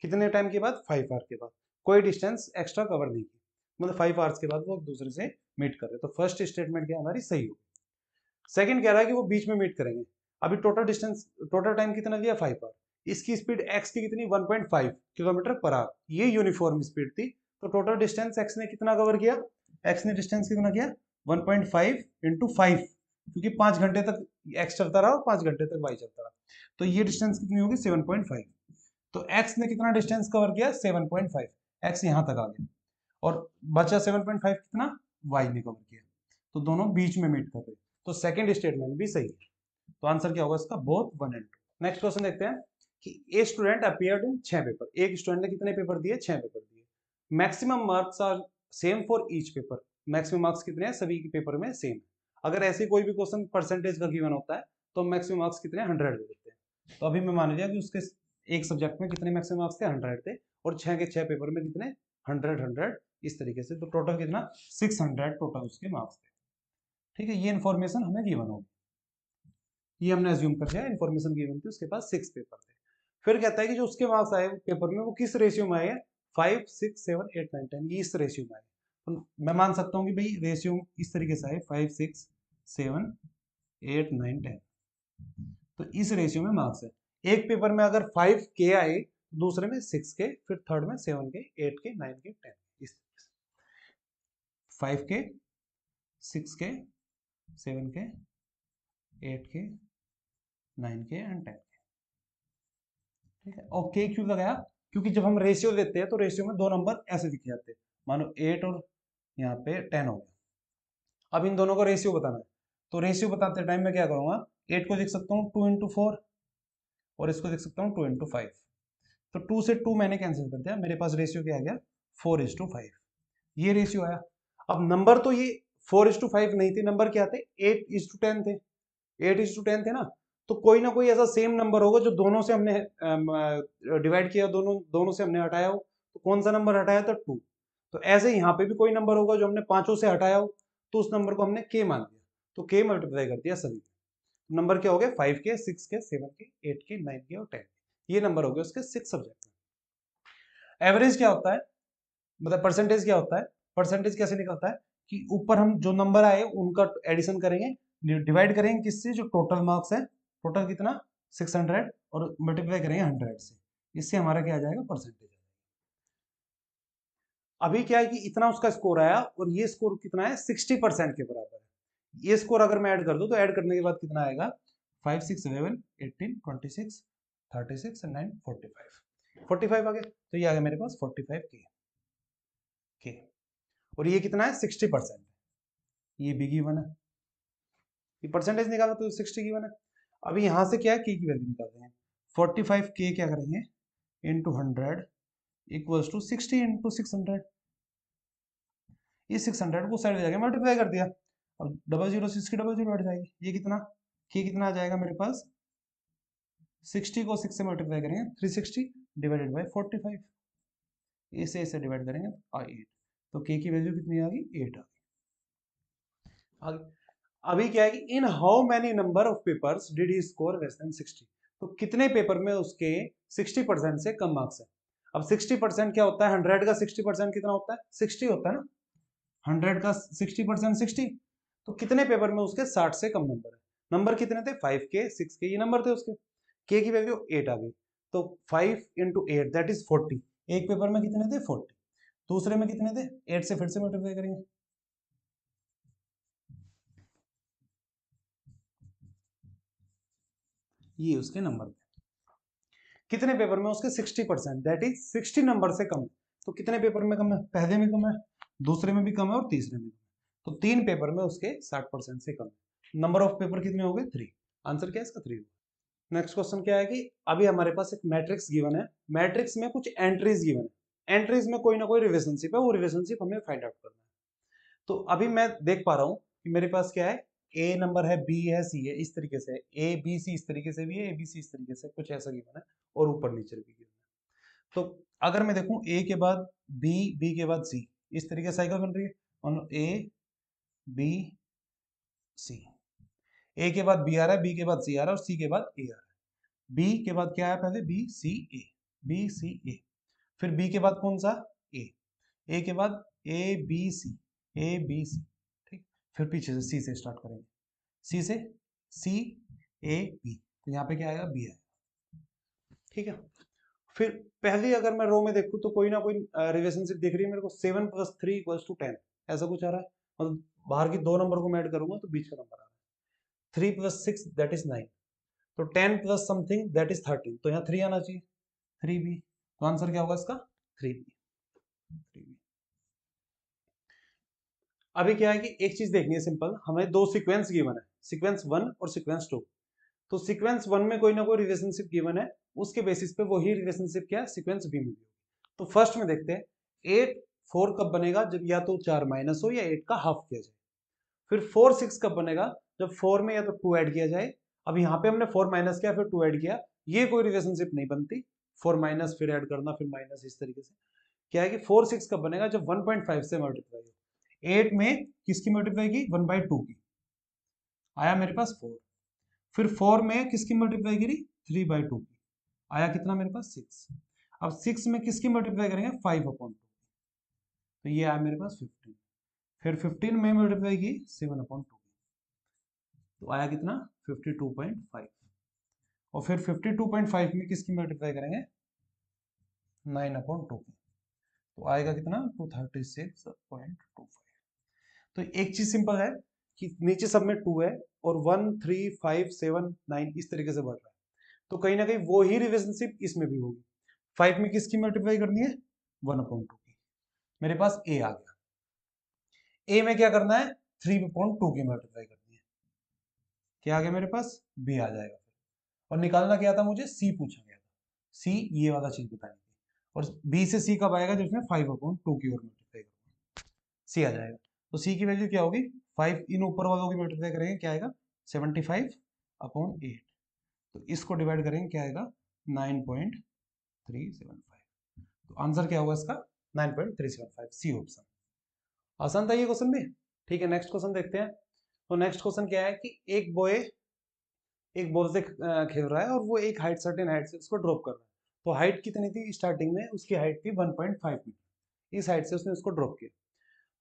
कितने टाइम के बाद, 5 आवर के बाद। कोई डिस्टेंस एक्स्ट्रा कवर नहीं की, मतलब 5 आवर्स के बाद वो एक दूसरे से मीट कर रहे। तो फर्स्ट स्टेटमेंट क्या हमारी सही होगी। सेकंड कह रहा है कि वो बीच में मीट करेंगे। अभी टोटल डिस्टेंस, टोटल टाइम कितना दिया, 5 आवर। इसकी स्पीड एक्स की कितनी, 1.5 किलोमीटर पर आवर, ये यूनिफॉर्म स्पीड थी। तो टोटल डिस्टेंस एक्स ने कितना कवर किया, एक्स ने डिस्टेंस कितना किया, 1.5 इंटू 5, क्योंकि 5 घंटे तक एक्स चलता रहा और 5 घंटे तक वाई चलता रहा। तो ये डिस्टेंस कितनी होगी, 7.5। तो एक्स ने कितना डिस्टेंस कवर किया, 7.5। एक्स यहां तक आ गया और बचा 7.5 कितना, वाई ने कवर किया। तो दोनों बीच में मीट कर रहे। तो सेकंड स्टेटमेंट भी सही है। तो आंसर क्या होगा इसका, बोथ 1 and 2। नेक्स्ट क्वेश्चन देखते हैं कि a student appeared in 6 paper. एक स्टूडेंट ने कितने पेपर दिए, 6 पेपर दिए। Maximum marks are same for each paper. Maximum marks कितने हैं, सभी के पेपर में सेम। अगर ऐसे कोई भी क्वेश्चन परसेंटेज का गिवन होता है तो मैक्सिमम मार्क्स कितने, 100 दे देते हैं। तो अभी मैं मान लिया कि उसके एक सब्जेक्ट में कितने मैक्सिमम मार्क्स थे, 100 थे, और 6 के 6 पेपर में कितने, 100 इस तरीके से। तो टोटल कितना, 600 टोटल उसके मार्क्स थे। ठीक है, ये इन्फॉर्मेशन हमें गिवन होगी, ये हमने अज्यूम कर लिया, इन्फॉर्मेशन गिवन थी, उसके पास 6 पेपर थे। फिर कहता है कि जो उसके मार्क्स आए पेपर में वो किस रेशियो में आए, 5, 6, 7, 8, 9, 10, ये इस रेशियो में आए। तो मैं मान सकता हूँ कि भाई रेशियो इस तरीके से आए, 5, 6, 7, 8, 9, 10। तो इस रेशियो में मार्क्स है। एक पेपर में अगर 5 के आए, दूसरे में 6 के, फिर थर्ड में 7 के, 8 के, 9 के, 10, इस 5 के, 6 के, 7 के, 8 के, 9 के एंड 10 के। ठीक है, और के क्यों लगाया, क्योंकि जब हम रेशियो लेते हैं तो रेशियो में दो नंबर ऐसे दिख जाते हैं, मानो 8 और यहाँ पे 10 हो गया। अब इन दोनों का रेशियो बताना है, तो रेशियो बताते टाइम मैं क्या करूंगा, 8 को लिख सकता हूँ 2 into 4, और इसको लिख सकता हूँ 2 into 5। तो 2 से 2 मैंने कैंसिल कर दिया, मेरे पास रेशियो क्या आ गया, 4:5। ये रेशियो आया। अब नंबर तो ये 4:5 नहीं थे, नंबर क्या थे, 8:10 थे। 8:10 थे ना, तो कोई ना कोई ऐसा सेम नंबर होगा जो दोनों से हमने डिवाइड किया, दोनों से हमने हटाया हो। तो कौन सा नंबर हटाया था, 2। तो ऐसे यहाँ पे भी कोई नंबर होगा जो हमने पांचों से हटाया हो, तो उस नंबर को हमने के मान दिया, तो के मल्टीप्लाई कर दिया सभी। नंबर क्या हो गए, 5 के, 6 के, 7 के, 8 के, 9 के और 10 के। ये नंबर हो गए उसके 6 सब्जेक्ट में। एवरेज क्या होता है, मतलब परसेंटेज क्या होता है, परसेंटेज कैसे निकलता है कि ऊपर हम जो नंबर आए उनका एडिशन करेंगे, डिवाइड करेंगे किससे, जो टोटल मार्क्स है, टोटल कितना 600, और मल्टीप्लाई करेंगे 100 से। इससे हमारा क्या आ जाएगा, परसेंटेज। अभी क्या है कि इतना उसका स्कोर आया और ये स्कोर कितना है, 60% के बराबर है। ये स्कोर अगर मैं ऐड कर दूं तो ऐड करने के बाद कितना आएगा, 5, 6, 11, 18, 26, 36 एंड 9, 45 आ गया। तो ये आ गया मेरे पास 45 के। और ये कितना है, 60%। ये भी गिवन है, ये परसेंटेज निकाला तो 60 गिवन है। अभी यहां से क्या है, की वैल्यू निकालते हैं। 45 के क्या करेंगे, इंटू 100 इक्वल्स टू 60 इंटू 600। इस 600 को साइड जाके मल्टीप्लाई कर दिया। अब 00 से इसकी 00 हट जाएगी। ये कितना, के कितना आ जाएगा मेरे पास, 60 को 6 से मल्टीप्लाई करेंगे 360 डिवाइडेड बाय 45। इसे इसे डिवाइड करेंगे तो 8। तो के की वैल्यू कितनी आ गई, 8 आ गई। अभी क्या है कि इन how many number of papers did he score less than 60। तो कितने पेपर में उसके 60% से कम मार्क्स है। अब 60% क्या होता है, 100 का 60% कितना होता है, 60 होता है ना। 100 का 60% 60। तो कितने पेपर में उसके 60 से कम नंबर है। नंबर कितने थे, 5 के, 6 के, ये नंबर थे उसके। के की वैल्यू 8 आ गई। तो 5 इंटू 8 दैट इज 40। एक पेपर में कितने थे, 40। दूसरे में कितने थे, 8 से फिर से मल्टीप्लाई करेंगे। ये उसके नंबर थे। कितने पेपर में उसके 60%, दैट इज 60 नंबर से कम। तो कितने पेपर में कम है, पहले में कम है, दूसरे में भी कम है और तीसरे में कम है। तो 3 पेपर में उसके 60% से कम है। नंबर ऑफ पेपर कितने हो गए, 3। आंसर क्या है इसका, 3। नेक्स्ट क्वेश्चन क्या है कि अभी हमारे पास एक मैट्रिक्स गिवन है, मैट्रिक्स में कुछ एंट्रीज गिवन है, एंट्रीज में कोई ना कोई रिलेशनशिप है, वो रिलेशनशिप हमें फाइंड आउट करना है। तो अभी मैं देख पा रहा हूँ कि मेरे पास क्या है, ए नंबर है, बी है, सी है, इस तरीके से ए बी सी इस तरीके से भी है, ए बी सी इस तरीके से कुछ ऐसा गिवन है, और ऊपर नीचे भी गिवन है। तो अगर मैं देखूं ए के बाद बी, बी के बाद सी, इस तरीके से साइकिल बन रही है, ए बी सी, ए के बाद बी आ रहा है, बी के बाद सी आ रहा है, और सी के बाद ए आ रहा है। बी के बाद क्या है, पहले बी सी ए, बी सी ए, फिर बी के बाद कौन सा, ए के बाद A B C, A B C, ठीक। फिर पीछे से सी से स्टार्ट करेंगे, सी से सी ए बी, तो यहाँ पे क्या आएगा, बी आएगा, ठीक है। फिर पहली अगर मैं रो में देखूं तो कोई ना कोई रिलेशनशिप दिख रही है मेरे को, 7 + 3 = 10, ऐसा कुछ आ रहा है, मतलब बाहर की दो नंबर को मैं ऐड करूंगा तो बीच का नंबर आ रहा है। 3 + 6 दैट इज 9, तो 10 + समथिंग दैट इज 13, तो यहाँ 3 आना चाहिए, 3b, तो आंसर क्या होगा इसका, 3b। अभी क्या है कि एक चीज देखनी है सिंपल, हमें दो सीक्वेंस गिवन है, सीक्वेंस 1 और सीक्वेंस 2। तो सीक्वेंस 1 में कोई ना कोई रिलेशनशिप गिवन है, उसके बेसिस पे वही रिलेशनशिप क्या है सीक्वेंस बी में भी होगी। तो फर्स्ट में देखते हैं 8 4 कब बनेगा, जब या तो 4 माइनस हो या 8 का हाफ किया जाए। फिर 4 6 कब बनेगा, जब 4 में या तो 2 ऐड किया जाए। अब यहाँ पे हमने 4 माइनस किया फिर 2 ऐड किया, ये कोई रिलेशनशिप नहीं बनती, 4 माइनस फिर ऐड करना फिर माइनस, इस तरीके से क्या है कि 4 6 कब बनेगा, जब 1.5 से मल्टीप्लाई हो। 8 में किसकी मल्टीप्लाई की, 1/2 की, आया मेरे पास 4। फिर 4 में किसकी मल्टीप्लाई करी, 3/2 की, आया कितना मेरे पास 6। अब 6 में किसकी मल्टीप्लाई करेंगे, 5/2, तो ये आया मेरे पास 15। फिर 15 में मल्टीप्लाई की 7/2 की, तो आया कितना 52.5। और फिर 52.5 में किसकी मल्टीप्लाई करेंगे, 9/2 की, तो आएगा कितना 236.25। तो एक चीज सिंपल है कि नीचे सब में 2 है और 1 3 5 7 9 इस तरीके से बढ़ रहा है, तो कहीं ना कहीं वो ही रिलेशनशिप इसमें भी होगी। 5 में किसकी मल्टीप्लाई करनी है, 1/2 की, मेरे पास ए आ गया। ए में क्या करना है, 3/2 की मल्टीप्लाई करनी है, क्या आ गया मेरे पास, बी आ जाएगा। और निकालना क्या था मुझे, सी पूछा गया था, सी ये वाला चीज बतानी थी। और बी से सी कब आएगा, जिसमें 5/2 की ओर मल्टीप्लाई करूंगा, सी आ जाएगा। तो सी की वैल्यू क्या होगी, 5 इन ऊपर वालों की मल्टीप्लाई करेंगे क्या आएगा, 75/8, तो इसको डिवाइड करेंगे क्या आएगा, 9.375। तो आंसर क्या होगा इसका, 9.375, सी ऑप्शन। आसान था ये क्वेश्चन भी, ठीक है। नेक्स्ट क्वेश्चन देखते हैं। तो नेक्स्ट क्वेश्चन क्या है कि एक बॉय एक बॉल से खेल रहा है और वो एक हाइट, सर्टेन हाइट से उसको ड्रॉप कर रहा है। तो हाइट कितनी थी स्टार्टिंग में, उसकी हाइट थी 1.5 मीटर, इस हाइट से उसने उसको ड्रॉप किया।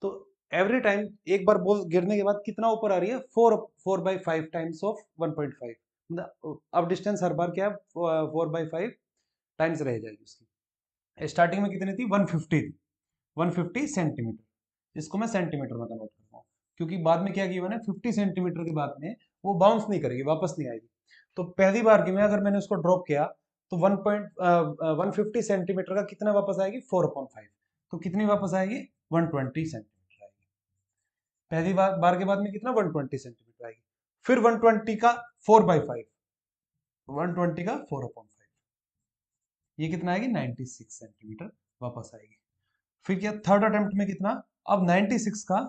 तो एवरी टाइम एक बार बॉल गिरने के बाद कितना ऊपर आ रही है, 4/5 टाइम्स ऑफ 1.5, मतलब अब डिस्टेंस हर बार क्या है, 4/5 टाइम्स रह जाएगी उसकी। स्टार्टिंग में कितनी थी, 150 थी, 150 सेंटीमीटर, इसको मैं सेंटीमीटर में कन्वर्ट करता हूँ, क्योंकि बाद में क्या गिवन है, 50 सेंटीमीटर के बाद में वो बाउंस नहीं करेगी, वापस नहीं आएगी। तो पहली बार की में अगर मैंने उसको ड्रॉप किया तो 150 सेंटीमीटर का कितना वापस आएगी, 4/5, तो कितनी वापस आएगी, 120 सेंटीमीटर आएगी। पहली बार के बाद में कितना, 120 सेंटीमीटर आएगी। फिर 120 का 4/5, 120 का 4/5, ये कितना आएगी, 96 सेंटीमीटर वापस आएगी। फिर क्या, थर्ड अटेम्प्ट में कितना, अब 96 का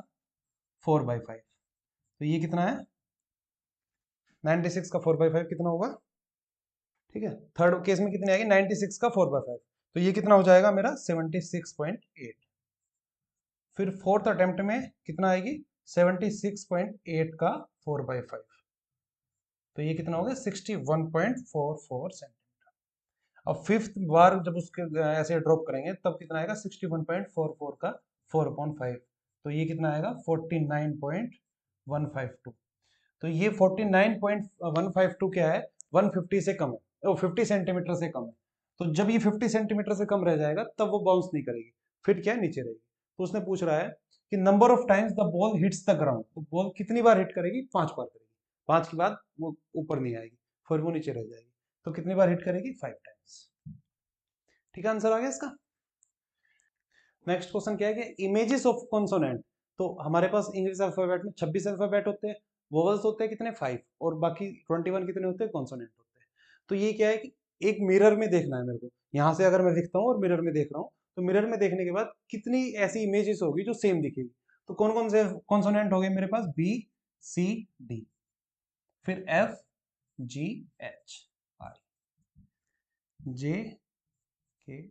4/5, तो ये कितना है, 96 का 4/5 कितना होगा, ठीक है। थर्ड केस में कितनी आएगी, 96 का 4/5, तो ये कितना हो जाएगा मेरा 76.8। फिर फोर्थ अटेम्प्ट में कितना आएगी, 76.8 का 4/5, तो ये कितना हो गया 61.44 सेंटीमीटर। अब फिफ्थ बार जब उसके ऐसे ड्रॉप करेंगे तब कितना आएगा, 61.44 का 4/5, तो ये कितना आएगा 49.152। तो ये 49.152 क्या है, 150 से कम है, 50 सेंटीमीटर से कम है। तो जब ये 50 सेंटीमीटर से कम रह जाएगा तब वो बाउंस नहीं करेगी, फिर क्या है, नीचे रहेगी। तो उसने पूछ रहा है कि number of times the ball hits the ground, तो बॉल कितनी बार हिट करेगी, 5 बार करेगी, 5 के बाद वो ऊपर नहीं आएगी, फिर वो नीचे रह जाएगी। तो कितनी बार हिट करेगी, 5 टाइम्स, ठीक है। आंसर आ गया इसका। नेक्स्ट क्वेश्चन क्या है कि इमेजेस ऑफ कॉन्सोनेंट, तो हमारे पास इंग्लिश अल्फाबेट में 26 अल्फाबेट होते हैं, वोवल्स होते हैं कितने, 5, और बाकी 21 कितने होते हैं, कॉन्सोनेंट होते हैं। तो ये क्या है कि एक मिरर में देखना है मेरे को, यहाँ से अगर मैं दिखता हूँ और मिरर में देख रहा हूँ, तो मिरर में देखने के बाद कितनी ऐसी इमेजेस होगी जो सेम दिखेगी। तो कौन कौन से कॉन्सोनेंट हो गए मेरे पास, बी सी डी, फिर एफ जी एच आई जे के,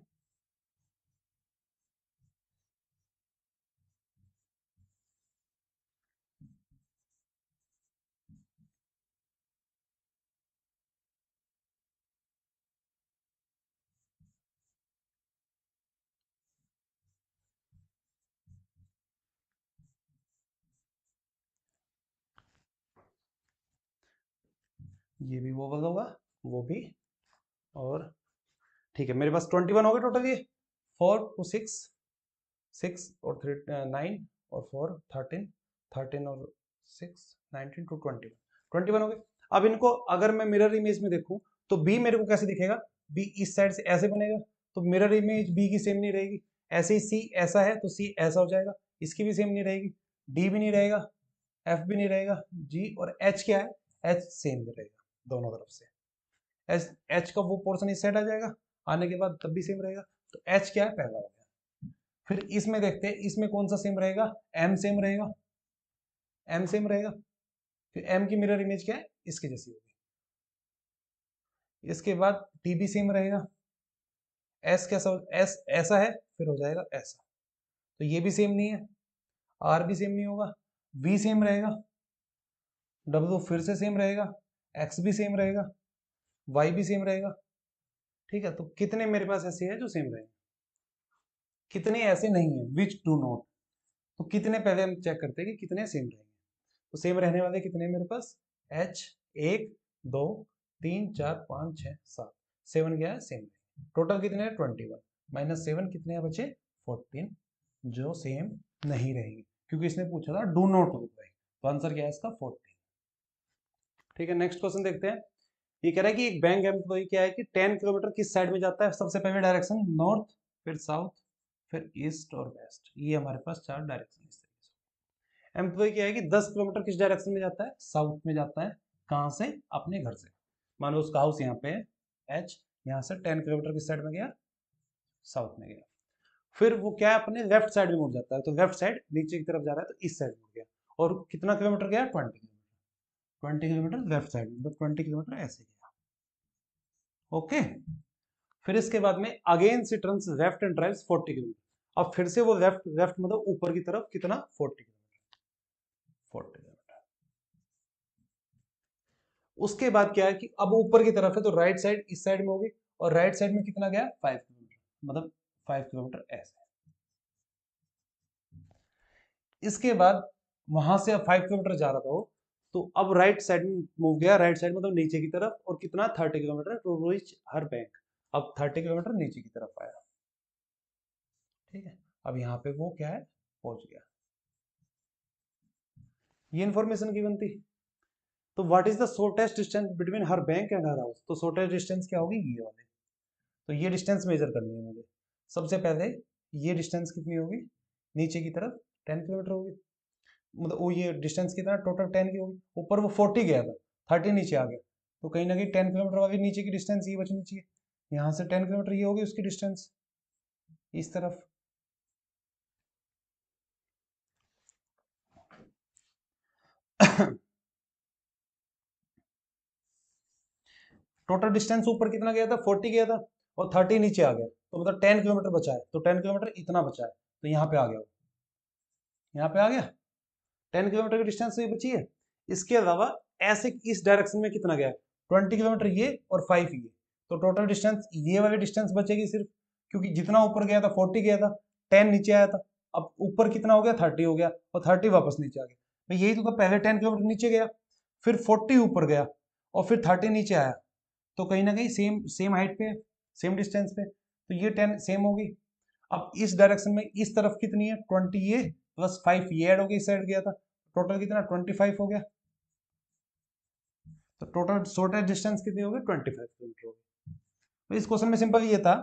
ये भी वोवल होगा, वो भी, और ठीक है मेरे पास 21 हो गए टोटल, ये 4 टू 6, 6 और 3 9 और 4 13, 13 और 6 19 टू 21, 21 हो गए। अब इनको अगर मैं मिरर इमेज में देखूं तो बी मेरे को कैसे दिखेगा, बी इस साइड से ऐसे बनेगा, तो मिरर इमेज बी की सेम नहीं रहेगी। ऐसे ही सी ऐसा है तो सी ऐसा हो जाएगा, इसकी भी सेम नहीं रहेगी, डी भी नहीं रहेगा, एफ भी नहीं रहेगा, जी और एच क्या है, एच सेम रहेगा दोनों तरफ से। एच एच का वो पोर्शन इस साइड आ जाएगा, आने के बाद तब भी सेम रहेगा। तो एच क्या है, पहला हो गया। फिर इसमें देखते हैं इसमें कौन सा सेम रहेगा, एम सेम रहेगा, एम सेम रहेगा। फिर एम की मिरर इमेज क्या है, इसके जैसी होगी। इसके बाद टी भी सेम रहेगा, एस कैसा, एस ऐसा है फिर हो जाएगा ऐसा, तो ये भी सेम नहीं है। आर भी सेम नहीं होगा, वी सेम रहेगा, डब्ल्यू फिर से सेम रहेगा, एक्स भी सेम रहेगा, वाई भी सेम रहेगा। ठीक है, तो कितने मेरे पास ऐसे हैं जो सेम रहेंगे, कितने ऐसे नहीं है विच डू नॉट। तो कितने पहले हम चेक करते हैं कि कितने सेम रहेंगे। तो सेम रहने वाले कितने हैं मेरे पास, एच 1 2 3 4 5 6 7, 7 क्या है सेम, टोटल कितने हैं 21 माइनस 7 कितने हैं बचे 14, जो सेम नहीं रहेंगे, क्योंकि इसने पूछा था डू नॉट लुक लाइक, तो आंसर क्या है इसका 14। ठीक है, नेक्स्ट क्वेश्चन देखते हैं। ये कह रहा है कि एक बैंक एम्प्लॉय क्या है कि 10 किलोमीटर किस साइड में जाता है, सबसे पहले डायरेक्शन नॉर्थ, फिर साउथ, फिर ईस्ट और वेस्ट, ये हमारे पास 4 डायरेक्शन इस तरीके से। एम्प्लॉय क्या है कि 10 किलोमीटर किस डायरेक्शन में जाता है, साउथ में जाता है। कहाँ से, अपने घर से। मान लो उसका हाउस यहाँ पे है एच, यहाँ से 10 किलोमीटर किस साइड में गया, साउथ में गया। फिर वो क्या है, अपने लेफ्ट साइड में मुड़ जाता है, तो लेफ्ट साइड नीचे की तरफ जा रहा है तो इस साइड मुड़ गया, और कितना किलोमीटर गया 20 किलोमीटर, 20 किलोमीटर लेफ्ट साइड में, मतलब 20 किलोमीटर ऐसे गया। ओके, फिर इसके बाद में अगेन से turns left and drives 40 kilometre. अब फिर से वो लेफ्ट लेफ्ट मतलब ऊपर की तरफ कितना 40 किलोमीटर, 40 किलोमीटर। उसके बाद क्या है कि अब ऊपर की तरफ है तो राइट साइड इस साइड में होगी, और राइट साइड में कितना गया 5 किलोमीटर, मतलब 5 किलोमीटर ऐसे। इसके बाद वहां से अब 5 किलोमीटर जा रहा था वो, तो अब राइट साइड में मूव गया, राइट साइड मतलब नीचे की तरफ, और कितना 30 kilometre to reach her bank. अब 30 किलोमीटर नीचे की तरफ आया। ठीक है, अब यहाँ पे वो क्या है, पहुंच गया। ये इन्फॉर्मेशन गिवन थी। तो what is the shortest distance between her bank and her house, तो शॉर्टेस्ट डिस्टेंस क्या होगी, ये वाले। तो ये डिस्टेंस मेजर करनी है मुझे। सबसे पहले ये डिस्टेंस कितनी होगी, नीचे की तरफ 10 किलोमीटर होगी, मतलब वो ये डिस्टेंस कितना टोटल 10 की होगी। ऊपर वो 40 गया था, 30 नीचे आ गया, तो कहीं ना कहीं 10 किलोमीटर वाली नीचे की डिस्टेंस ये बचनी चाहिए। यहाँ से 10 किलोमीटर ये होगी उसकी डिस्टेंस इस तरफ। टोटल डिस्टेंस ऊपर कितना गया था 40 गया था, और 30 नीचे आ गया, तो मतलब 10 किलोमीटर बचा है, तो 10 किलोमीटर इतना बचा है, तो यहाँ पे आ गया, यहाँ पे आ गया 10 किलोमीटर की डिस्टेंस ये बची है। इसके अलावा ऐसे इस डायरेक्शन में कितना गया 20 किलोमीटर ये और 5 ये, तो टोटल डिस्टेंस ये वाली डिस्टेंस बचेगी सिर्फ, क्योंकि जितना ऊपर गया था 40 गया था, 10 नीचे आया था, अब ऊपर कितना हो गया 30 हो गया, और 30 वापस नीचे आ गया। तो यही तो पहले 10 किलोमीटर नीचे गया, फिर 40 ऊपर गया, और फिर 30 नीचे आया, तो कहीं ना कहीं सेम सेम हाइट पे, सेम डिस्टेंस पे, तो ये 10 सेम होगी। अब इस डायरेक्शन में इस तरफ कितनी है 20 ये प्लस 5 ये ऐड हो गया, इस साइड गया था, टोटल कितना 25 हो गया, तो टोटल शॉर्टेस्ट डिस्टेंस कितनी होगी 25 किलोमीटर होगी। तो इस क्वेश्चन में सिंपल ये था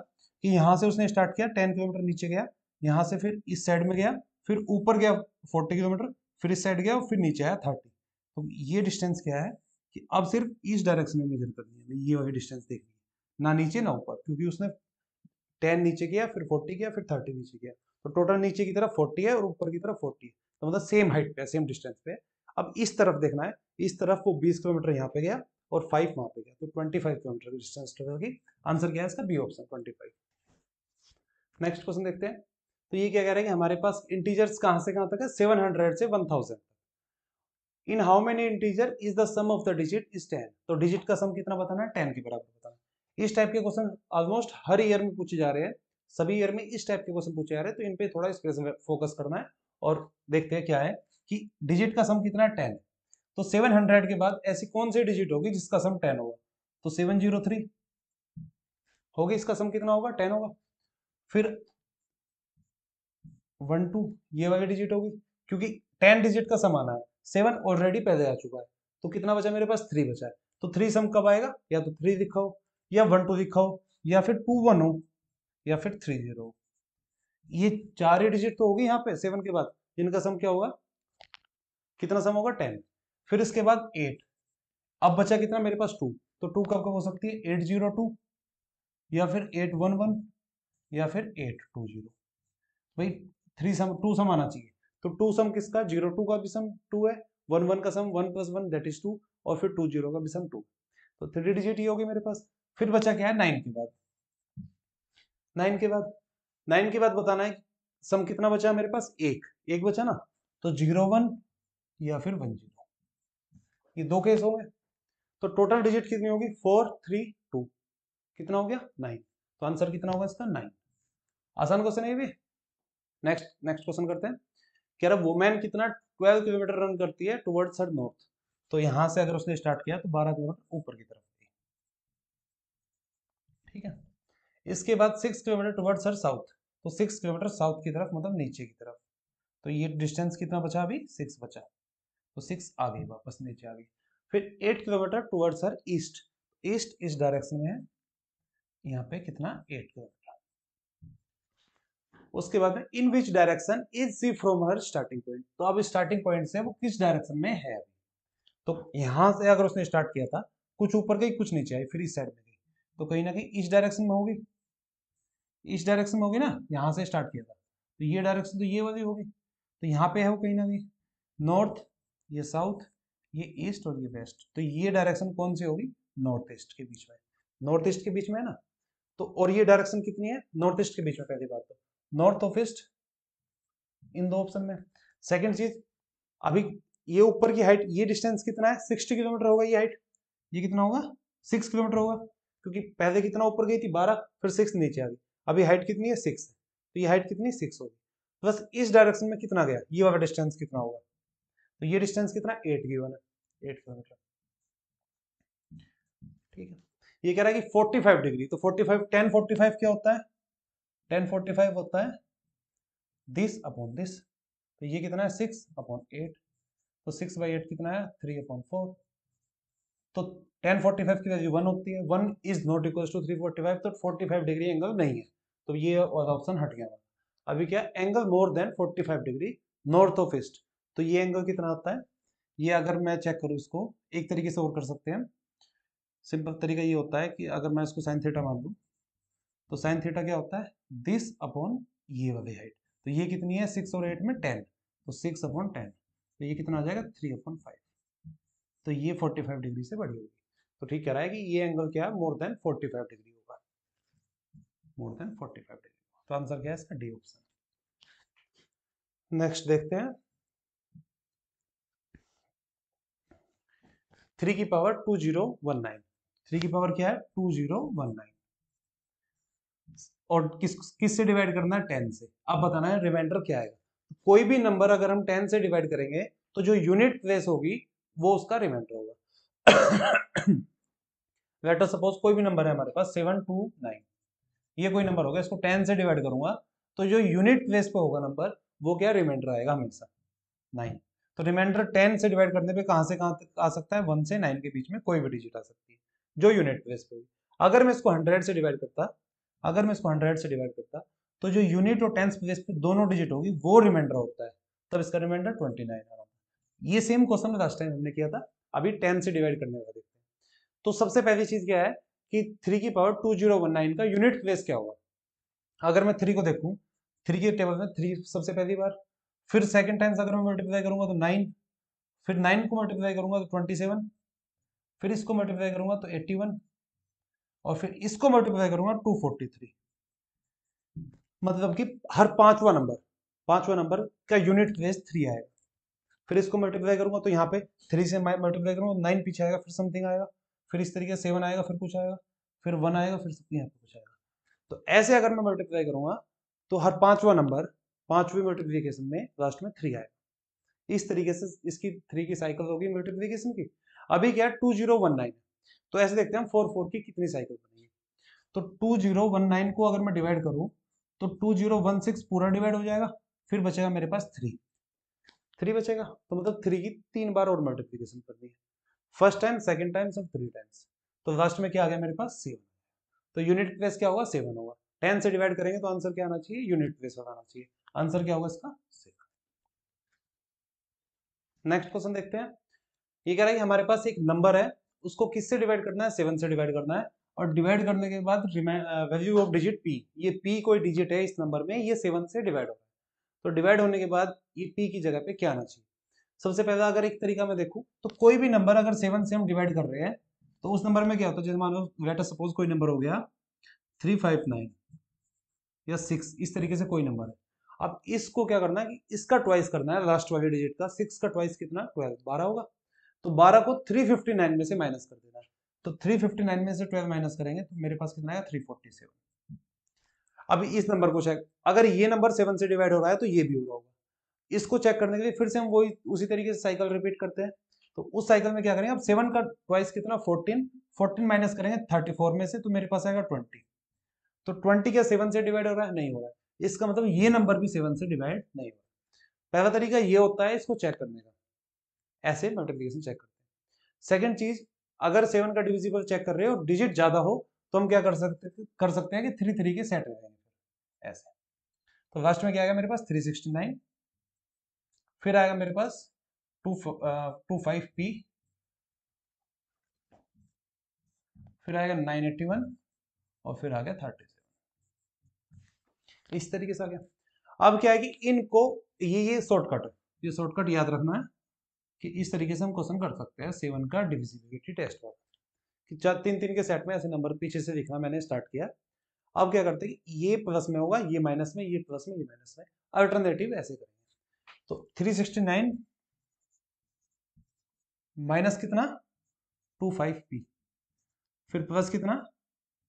कि यहाँ से उसने स्टार्ट किया 10 किलोमीटर नीचे गया, यहाँ से फिर इस साइड में गया, फिर ऊपर गया 40 किलोमीटर, फिर इस साइड गया और फिर नीचे आया 30। तो ये डिस्टेंस क्या है कि अब सिर्फ इस डायरेक्शन में मेजर करनी है, ये वाली डिस्टेंस देखनी है, ना नीचे ना ऊपर, क्योंकि उसने 10 नीचे किया, फिर 40 किया, फिर 30 नीचे किया, तो टोटल नीचे की तरफ 40 है और ऊपर की तरफ 40 है, तो मतलब सेम हाइट पे, सेम डिस्टेंस पे। अब इस तरफ देखना है, इस तरफ वो 20 किलोमीटर यहाँ पे गया और 5 वहां पे गया, तो 25 किलोमीटर की डिस्टेंस ट्रेवल की। आंसर क्या है इसका? B option 25। नेक्स्ट क्वेश्चन देखते हैं। तो ये क्या कह रहा है कि हमारे पास इंटीजर्स कहां से कहां तक है? 700 से 1000। In how many integer is the sum of the digit is 10। तो डिजिट का सम कितना बताना है? 10 के बराबर बताना है। इस टाइप के क्वेश्चन ऑलमोस्ट हर ईयर में पूछे जा रहे हैं, सभी ईयर में इस टाइप के क्वेश्चन पूछे जा रहे हैं, तो इन पे थोड़ा फोकस करना है। और देखते हैं क्या है कि डिजिट का सम कितना है? 10। तो 700 के बाद ऐसी कौन सी डिजिट होगी जिसका सम 10 होगा? तो 703 होगी, इसका सम कितना होगा? 10 होगा। फिर 12 ये वाली डिजिट होगी, क्योंकि 10 डिजिट का सम आना है, 7 ऑलरेडी पहले आ चुका है, तो कितना बचा मेरे पास? 3 बचा है। तो 3 सम कब आएगा? या तो 3 दिखाओ, या 12 दिखाओ, या फिर 21 हो, या फिर 30 हो। ये 4 ही डिजिट तो होगी यहाँ पे 7 के बाद, इनका सम क्या होगा? कितना सम होगा? 10। फिर इसके बाद 8। अब बचा कितना मेरे पास? 2। तो 2 कब कब हो सकती है? 802, या फिर 811, या फिर 820। भाई 3 सम, 2 सम आना चाहिए, तो 2 सम किसका? 02 का भी सम 2 है, 11 का सम 1 + 1 दैट इज 2, और फिर 20 का भी सम 2। तो 3 डिजिट ये होगी मेरे पास। फिर बचा क्या है? 9 के बाद। 9 के बाद, 9 के बाद बताना है सम कितना बचा मेरे पास? एक बचा ना, तो 01 या फिर 10। ये 2 केस हो गए, तो टोटल डिजिट कितनी होगी? 4 3 2। कितना हो गया? 9। तो आंसर कितना होगा इसका? 9। आसान क्वेश्चन है ये भी। नेक्स्ट क्वेश्चन करते हैं। कह रहा वुमेन कितना 12 किलोमीटर रन करती है टुवर्ड्स हर नॉर्थ। तो यहां से अगर उसने स्टार्ट किया तो 12 किलोमीटर ऊपर की तरफ, ठीक है। इसके बाद 6 किलोमीटर टुवर्ड्स हर साउथ, तो 6 किलोमीटर साउथ की तरफ, मतलब नीचे की तरफ। तो ये डिस्टेंस कितना बचा? अभी 6 बचा, तो 6 आ गई, वापस नीचे आ गई। फिर 8 किलोमीटर टुवर्ड्स हर ईस्ट, ईस्ट इस डायरेक्शन में है, यहाँ पे कितना? 8 किलोमीटर। उसके बाद में in which direction is she from her starting point. तो अब स्टार्टिंग पॉइंट से वो किस डायरेक्शन में है? तो यहां से अगर उसने स्टार्ट किया था, कुछ ऊपर गई कुछ नीचे आई, फिर इस साइड में गई, तो कहीं ना कहीं इस डायरेक्शन में होगी, इस डायरेक्शन में होगी ना, यहां से स्टार्ट किया था, तो ये डायरेक्शन तो ये वाली होगी, तो यहाँ पे है वो कहीं ना कहीं नॉर्थ, ये साउथ, ये ईस्ट और ये वेस्ट, तो ये डायरेक्शन कौन सी होगी? नॉर्थ ईस्ट के बीच में, नॉर्थ ईस्ट के बीच में है ना। तो और ये डायरेक्शन कितनी है? नॉर्थ ईस्ट के बीच में, पहली बात तो नॉर्थ ऑफ ईस्ट इन दो ऑप्शन में। सेकंड चीज, अभी ये ऊपर की हाइट, ये डिस्टेंस कितना है? 60 किलोमीटर होगा ये हाइट, ये कितना होगा? 6 किलोमीटर होगा, क्योंकि पहले कितना ऊपर गई थी? 12, फिर 6 नीचे आ गई, अभी हाइट कितनी है? 6 है, तो ये हाइट कितनी? 6 होगी। प्लस इस डायरेक्शन में कितना गया? ये वाला डिस्टेंस कितना होगा? तो ये डिस्टेंस कितना? 8 गिवन है, 8 किलोमीटर, ठीक है। ये कह रहा है कि 45 डिग्री, तो 45 10 45 क्या होता है? 10 45 होता है दिस अपॉन दिस, तो ये कितना है? 6/8, तो 6/8 कितना है? 3/4। तो 10 45 की वैल्यू 1 होती है, 1 इज नॉट इक्वल टू 345, तो 45 डिग्री एंगल नहीं है, तो ये वाला ऑप्शन हट गया। अभी क्या? Angle more than 45 degree north of east, तो ये एंगल कितना होता है? ये अगर मैं चेक करूँ इसको एक तरीके से और कर सकते हैं। सिंपल तरीका ये होता है कि अगर मैं इसको साइन थीटा मान लूँ, तो साइन थीटा क्या होता है? दिस अपॉन ये वाली हाइट, तो ये कितनी है? 6 और 8 में 10, तो 6/10, तो ये कितना आ जाएगा? 3/5, तो ये 45 डिग्री से बड़ी होगी। तो ठीक कह रहा है कि ये एंगल क्या है? मोर देन 45 डिग्री होगा, मोर देन 45 डिग्री। तो आंसर क्या है इसका? D option. नेक्स्ट देखते हैं, 3 की पावर 2019, 3 की पावर क्या है? 2019, और किस से डिवाइड करना है? 10 से। अब बताना है रिमाइंडर क्या आएगा। कोई भी नंबर अगर हम 10 से डिवाइड करेंगे, तो जो यूनिट प्लेस होगी वो उसका रिमाइंडर होगा। लेट अस सपोज कोई भी नंबर है हमारे पास 729, ये कोई नंबर होगा, इसको 10 से डिवाइड करूंगा, तो जो यूनिट प्लेस पे होगा नंबर, वो क्या? रिमाइंडर आएगा हमेशा 9। तो रिमाइंडर 10 से डिवाइड करने पे कहां से कहां तक आ सकता है? 1 से 9 के बीच में कोई भी डिजिट आ सकती है, जो यूनिट प्लेस पे होगी। अगर मैं इसको 100 से डिवाइड करता, अगर मैं इसको 100 से डिवाइड करता, तो जो यूनिट और टेंस प्लेस पे दोनों डिजिट होगी वो रिमाइंडर होता है, तब इसका रिमाइंडर 29 आ रहा था। ये सेम क्वेश्चन लास्ट टाइम हमने किया था, अभी 10 से डिवाइड करने वाला देखते हैं। तो सबसे पहली चीज क्या है कि 3 की पावर 2019 का यूनिट प्लेस क्या होगा। अगर मैं 3 को देखूं, 3 के टेबल में 3 सबसे पहली बार, फिर सेकंड टाइम्स अगर मैं मल्टीप्लाई करूंगा तो 9, फिर 9 को मल्टीप्लाई करूंगा तो 27, फिर इसको मल्टीप्लाई करूंगा तो 81, और फिर इसको मल्टीप्लाई करूंगा 243। मतलब कि हर पांचवा नंबर का यूनिट प्लेस 3 आएगा। फिर इसको मल्टीप्लाई करूंगा तो यहाँ पे 3 से मल्टीप्लाई करूंगा 9 पीछे आएगा, फिर समथिंग आएगा, फिर इस तरीके से 7 आएगा, फिर कुछ आएगा, फिर 1 आएगा, फिर यहाँ पे कुछ आएगा। तो ऐसे अगर मैं मल्टीप्लाई करूंगा तो हर पांचवा नंबर पांचवी मल्टीप्लीकेशन में लास्ट में 3 आएगा। इस तरीके से इसकी 3 की साइकिल होगी मल्टीप्लीकेशन की। अभी क्या है 2019, तो ऐसे देखते हैं हम 4 4 की कितनी साइकिल बनेगी। तो 2019 को अगर मैं डिवाइड करूं तो 2016 पूरा डिवाइड हो जाएगा, फिर बचेगा मेरे पास 3 बचेगा। तो मतलब 3 की 3 बार और मल्टीप्लीकेशन करनी है, फर्स्ट टाइम, सेकंड टाइम, और 3 टाइम्स। तो लास्ट में क्या आ गया मेरे पास 7। तो यूनिट प्लेस क्या होगा 7 होगा। 10 से डिवाइड करेंगे तो आंसर क्या आना चाहिए, यूनिट प्लेस आना चाहिए। आंसर क्या होगा इसका 7। नेक्स्ट क्वेश्चन देखते हैं। ये कह रहा है कि हमारे पास एक नंबर है, उसको किससे डिवाइड करना है, 7 से डिवाइड करना है, और डिवाइड करने के बाद वैल्यू ऑफ डिजिट p, ये p कोई डिजिट है इस नंबर में, ये 7 से डिवाइड होगा। तो डिवाइड होने के बाद ये p की जगह पे क्या आना चाहिए। सबसे पहला अगर एक तरीका मैं देखूं तो कोई भी नंबर अगर 7 से हम डिवाइड कर रहे हैं तो उस नंबर में क्या होता है, जैसे मान लो लेट अस सपोज कोई नंबर हो गया 359 या 6, इस तरीके से कोई नंबर है। अब इसको क्या करना है कि इसका ट्वाइस करना है, लास्ट वाले डिजिट का। 6 का ट्वाइस कितना, 12, 12 होगा। तो 12 को 359 में से माइनस कर देना है। तो 359 में से 12 माइनस करेंगे तो मेरे पास कितना है 347। अब इस नंबर को चेक, अगर ये नंबर 7 से डिवाइड हो रहा है तो ये भी हो रहा होगा। इसको चेक करने के लिए फिर से हम वही उसी तरीके से साइकिल रिपीट करते हैं। तो उस साइकिल में क्या करेंगे, अब 7 का ट्वाइस कितना 14, 14 माइनस करेंगे 34 में से, तो मेरे पास आएगा 20। तो 20 क्या 7 से डिवाइड हो रहा है, नहीं हो रहा है। इसका मतलब ये नंबर भी 7 से डिवाइड नहीं हो रहा। पहला तरीका ये होता है इसको चेक करने का, ऐसे मल्टीप्लिकेशन चेक करते हैं। सेकंड चीज, अगर 7 का डिविजिबल चेक कर रहे हो और डिजिट ज्यादा हो तो हम क्या कर सकते हैं कि 3 3 के सेट रहेंगे ऐसे। तो लास्ट में क्या आएगा मेरे पास 369, फिर आएगा मेरे पास 25p, फिर आएगा 981, और फिर आ गया 37। इस तरीके से आ गया। अब क्या है कि इनको ये शॉर्टकट है, ये शॉर्टकट याद रखना है कि इस तरीके से हम क्वेश्चन कर सकते हैं 7 का डिविजिबिलिटी टेस्ट वाला, कि 3 3 के सेट में ऐसे नंबर पीछे से लिखना मैंने स्टार्ट किया। अब क्या करते हैं कि ये प्लस में होगा, ये माइनस में, ये प्लस में, ये माइनस में, अल्टरनेटिव ऐसे करेंगे। तो 369 माइनस कितना 25p, फिर प्लस कितना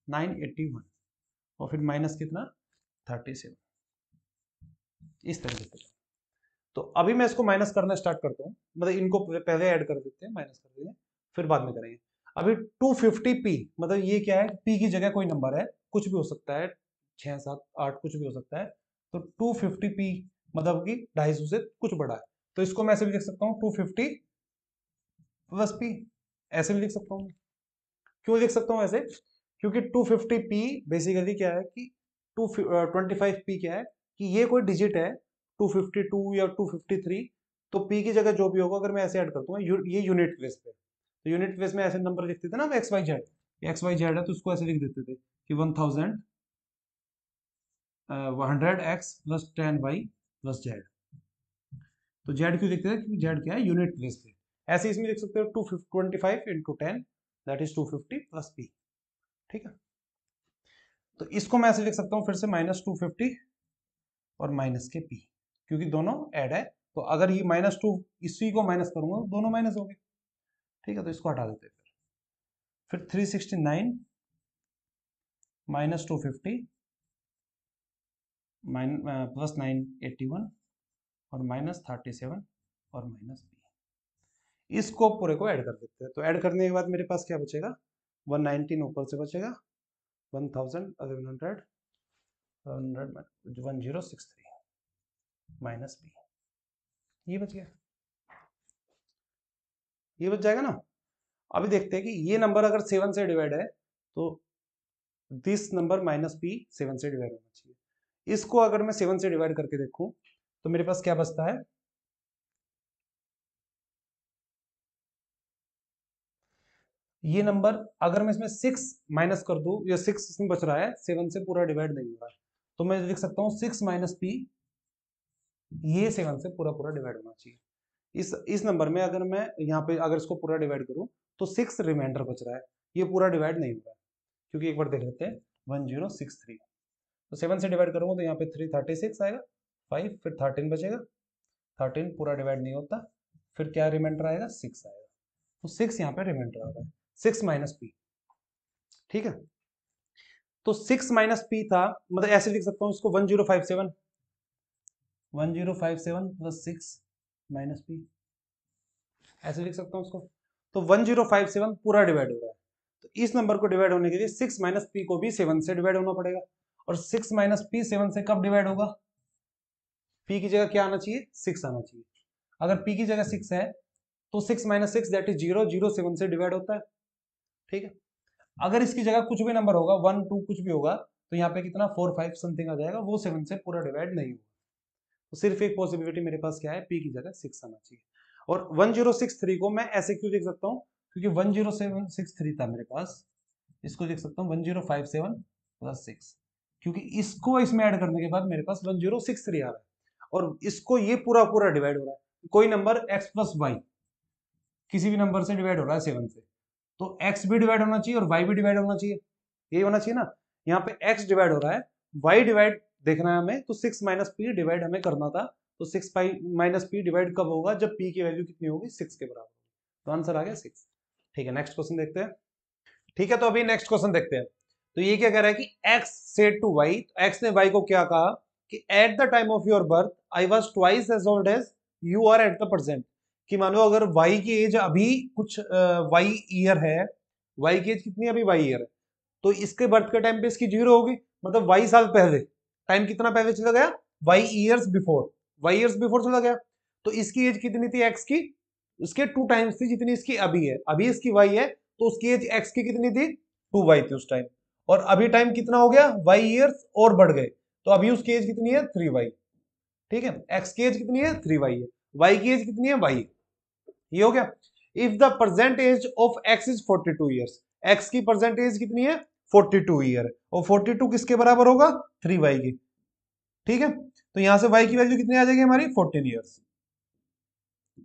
981, और फिर माइनस कितना 37। इस तरीके से। तो अभी मैं इसको माइनस करना स्टार्ट करता हूँ, मतलब इनको पहले ऐड कर देते हैं, माइनस कर देंगे, फिर बाद में करेंगे। अभी 250p, मतलब ये क्या है, p की जगह कोई नंबर है, कुछ भी हो सकता है, 6 7 8 कुछ भी हो सकता है। तो 250p मतलब कि 250 से कुछ बड़ा है। तो इसको मैं ऐसे भी लिख सकता हूँ 250 प्लस p, ऐसे भी लिख सकता हूँ। क्यों लिख सकता हूँ ऐसे, क्योंकि 250p बेसिकली क्या है कि 25p क्या है कि ये कोई डिजिट है 252 या 253, तो p की जगह जो भी होगा अगर मैं ऐसे ऐड करता हूँ ये यूनिट प्लेस पे। तो यूनिट प्लेस में ऐसे नंबर लिखते थे ना X Y Z, X Y Z है तो उसको ऐसे लिख देते थे कि 1000 100x plus 10y plus Z. तो जेड क्यों लिखते थे, क्योंकि जेड क्या है यूनिट प्लेस पे। ऐसे इसमें लिख सकते हो 225 into 10 that is 250 plus p। ठीक है, तो इसको मैं ऐसे लिख सकता हूँ फिर से -250 और माइनस के p, क्योंकि दोनों ऐड है। तो अगर ये -2 इसी को माइनस करूंगा तो दोनों माइनस हो गए। ठीक है, तो इसको हटा देते हैं। फिर 369 -250 प्लस 981 और -37 और माइनस p, इसको पूरे को ऐड कर देते हैं। तो ऐड करने के बाद मेरे पास क्या बचेगा 119 ऊपर से बचेगा 1000 1100 1063 माइनस p, ये बच गया, ये बच जाएगा ना। अभी देखते हैं कि ये नंबर अगर 7 से डिवाइड है तो दिस नंबर -p 7 से डिवाइड होना चाहिए। इसको अगर मैं 7 से डिवाइड करके देखूं तो मेरे पास क्या बचता है ये नंबर अगर मैं इसमें 6 माइनस कर दूं, या 6 इसमें बच रहा है, 7 से पूरा डिवाइड नहीं हो रहा, तो मैं लिख सकता हूँ 6 माइनस पी, ये 7 से पूरा पूरा डिवाइड होना चाहिए। इस नंबर में अगर मैं यहाँ पे अगर इसको पूरा डिवाइड करूँ तो 6 रिमाइंडर बच रहा है, ये पूरा डिवाइड नहीं हो रहा है, क्योंकि एक बार देख लेते हैं 1063, तो 7 से डिवाइड करूंगा तो यहाँ पे 336 आएगा, 5 फिर 13 बचेगा, 13 पूरा डिवाइड नहीं होता, फिर क्या रिमाइंडर आएगा, 6 आएगा, तो 6 यहाँ पे रिमाइंडर आ रहा है, 6 माइनस पी। ठीक है, तो 6 माइनस पी था, मतलब ऐसे लिख सकता हूँ इसको 1057 प्लस 6 माइनस पी, ऐसे लिख सकता हूँ उसको। तो 1057 पूरा डिवाइड हो रहा है, तो इस नंबर को डिवाइड होने के लिए 6 माइनस पी को भी 7 से डिवाइड होना पड़ेगा, और 6 माइनस पी 7 से कब डिवाइड होगा, पी की जगह क्या आना चाहिए, 6 आना चाहिए। अगर पी की जगह 6 है तो 6 माइनस 6 दैट इज 0, 0 7 से डिवाइड होता है। ठीक है, अगर इसकी जगह कुछ भी नंबर होगा, 1 2 कुछ भी होगा, तो यहाँ पे कितना 4 5 समथिंग आ जाएगा, वो 7 से पूरा डिवाइड नहीं होगा। तो सिर्फ एक पॉसिबिलिटी मेरे पास क्या है, पी की जगह 6 आना चाहिए। और 1063 को मैं ऐसे क्यों लिख सकता हूँ, क्योंकि 10763 था मेरे पास, इसको लिख सकता हूँ 1057 प्लस 6, क्योंकि इसको इसमें ऐड करने के बाद मेरे पास 1063 आ रहा है, और इसको ये पूरा पूरा डिवाइड हो रहा है, कोई नंबर x प्लस वाई किसी भी नंबर से डिवाइड हो रहा है 7 से, तो x भी डिवाइड होना चाहिए और y भी डिवाइड होना चाहिए, यही होना चाहिए ना। यहाँ पे x डिवाइड हो रहा है, y डिवाइड देखना है हमें, तो 6 माइनस पी डिवाइड हमें करना था, तो 6 माइनस पी डिवाइड कब होगा, जब p की वैल्यू कितनी होगी, 6 के बराबर, तो आंसर आ गया 6। ठीक है, नेक्स्ट क्वेश्चन देखते हैं। ठीक है, तो अभी नेक्स्ट क्वेश्चन देखते हैं। तो ये क्या कह रहा है कि x सेड टू y, तो x ने y को क्या कहा कि at the time of your birth I was twice as old as you are at the present, कि मानो अगर y की एज अभी कुछ y ईयर है, y की एज कितनी है अभी, y ईयर है, तो इसके बर्थ के टाइम पे इसकी 0 होगी, मतलब y साल पहले, टाइम कितना पहले चला गया, y years before, y years before चला गया, तो इसकी एज कितनी थी x की, उसके 2 टाइम्स थी जितनी इसकी अभी है, अभी इसकी y है, तो उसकी एज x की कितनी थी, 2y थी उस टाइम, और अभी टाइम कितना हो गया, y ईयर्स और बढ़ गए, तो अभी उसकी एज कितनी है, 3y। ठीक है, x की एज कितनी है, 3y है, y की एज कितनी है, y, ये हो गया। If the present age of x is 42 years, x की प्रेजेंट एज कितनी है, 42 ईयर, और 42 किसके बराबर होगा, 3y की। ठीक है, तो यहां से y की वैल्यू कितनी आ जाएगी हमारी, 14 ईयर्स,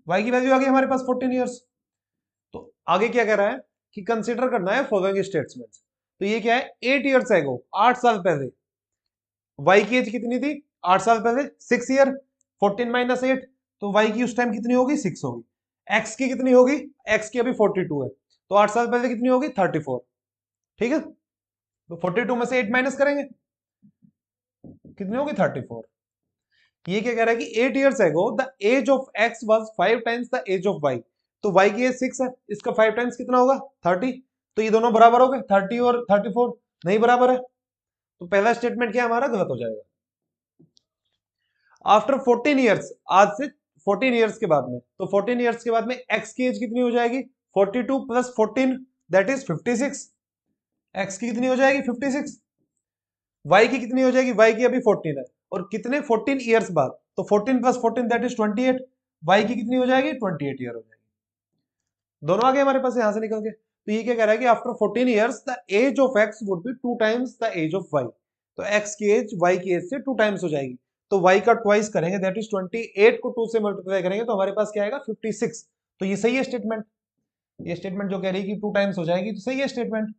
y की वैल्यू आ गई हमारे पास 14 ईयर्स। तो आगे क्या कह रहा है कि कंसीडर करना है फॉलोइंग स्टेटमेंट्स, तो ये क्या है, 8 ईयर्स एगो, 8 साल पहले y की एज कितनी थी, 8 साल पहले 6 ईयर, 14 माइनस 8, तो y की उस टाइम कितनी होगी, 6 होगी। x की कितनी होगी, x की अभी 42 है, तो 8 साल पहले कितनी होगी, 34। ठीक है, तो 42 में से 8 माइनस करेंगे, कितनी होगी, 34। ये क्या कह रहा है कि 8 years ago the age of x was 5 times the age of y, तो y की एज 6 है, इसका 5 टाइम्स कितना होगा, 30, तो ये दोनों बराबर हो गए, 30 और 34 नहीं बराबर है, तो पहला स्टेटमेंट क्या हमारा गलत हो जाएगा। आफ्टर 14 ईयर्स, आज से 14 ईयर्स के बाद में, तो 14 ईयर्स के बाद में x की एज कितनी हो जाएगी, 42 प्लस 14 दैट इज 56, x की कितनी हो जाएगी, 56, y की कितनी हो जाएगी, y की अभी 14 है, और कितने 14 ईयर्स बाद, तो 14 प्लस 14 दैट इज 28, y की कितनी हो जाएगी, 28 ईयर हो जाएगी, दोनों आ गए हमारे पास यहां से निकल के। तो ये क्या कह रहा है कि after 14 years the age of x would be 2 times the age of y, तो x की एज y की एज से 2 टाइम्स हो जाएगी, तो y का ट्वाइस करेंगे दैट इज 28 को 2 से मल्टीप्लाई करेंगे तो हमारे पास क्या आएगा, 56। तो ये सही है स्टेटमेंट, ये स्टेटमेंट जो कह रही है कि 2 टाइम्स हो जाएगी, तो सही है स्टेटमेंट।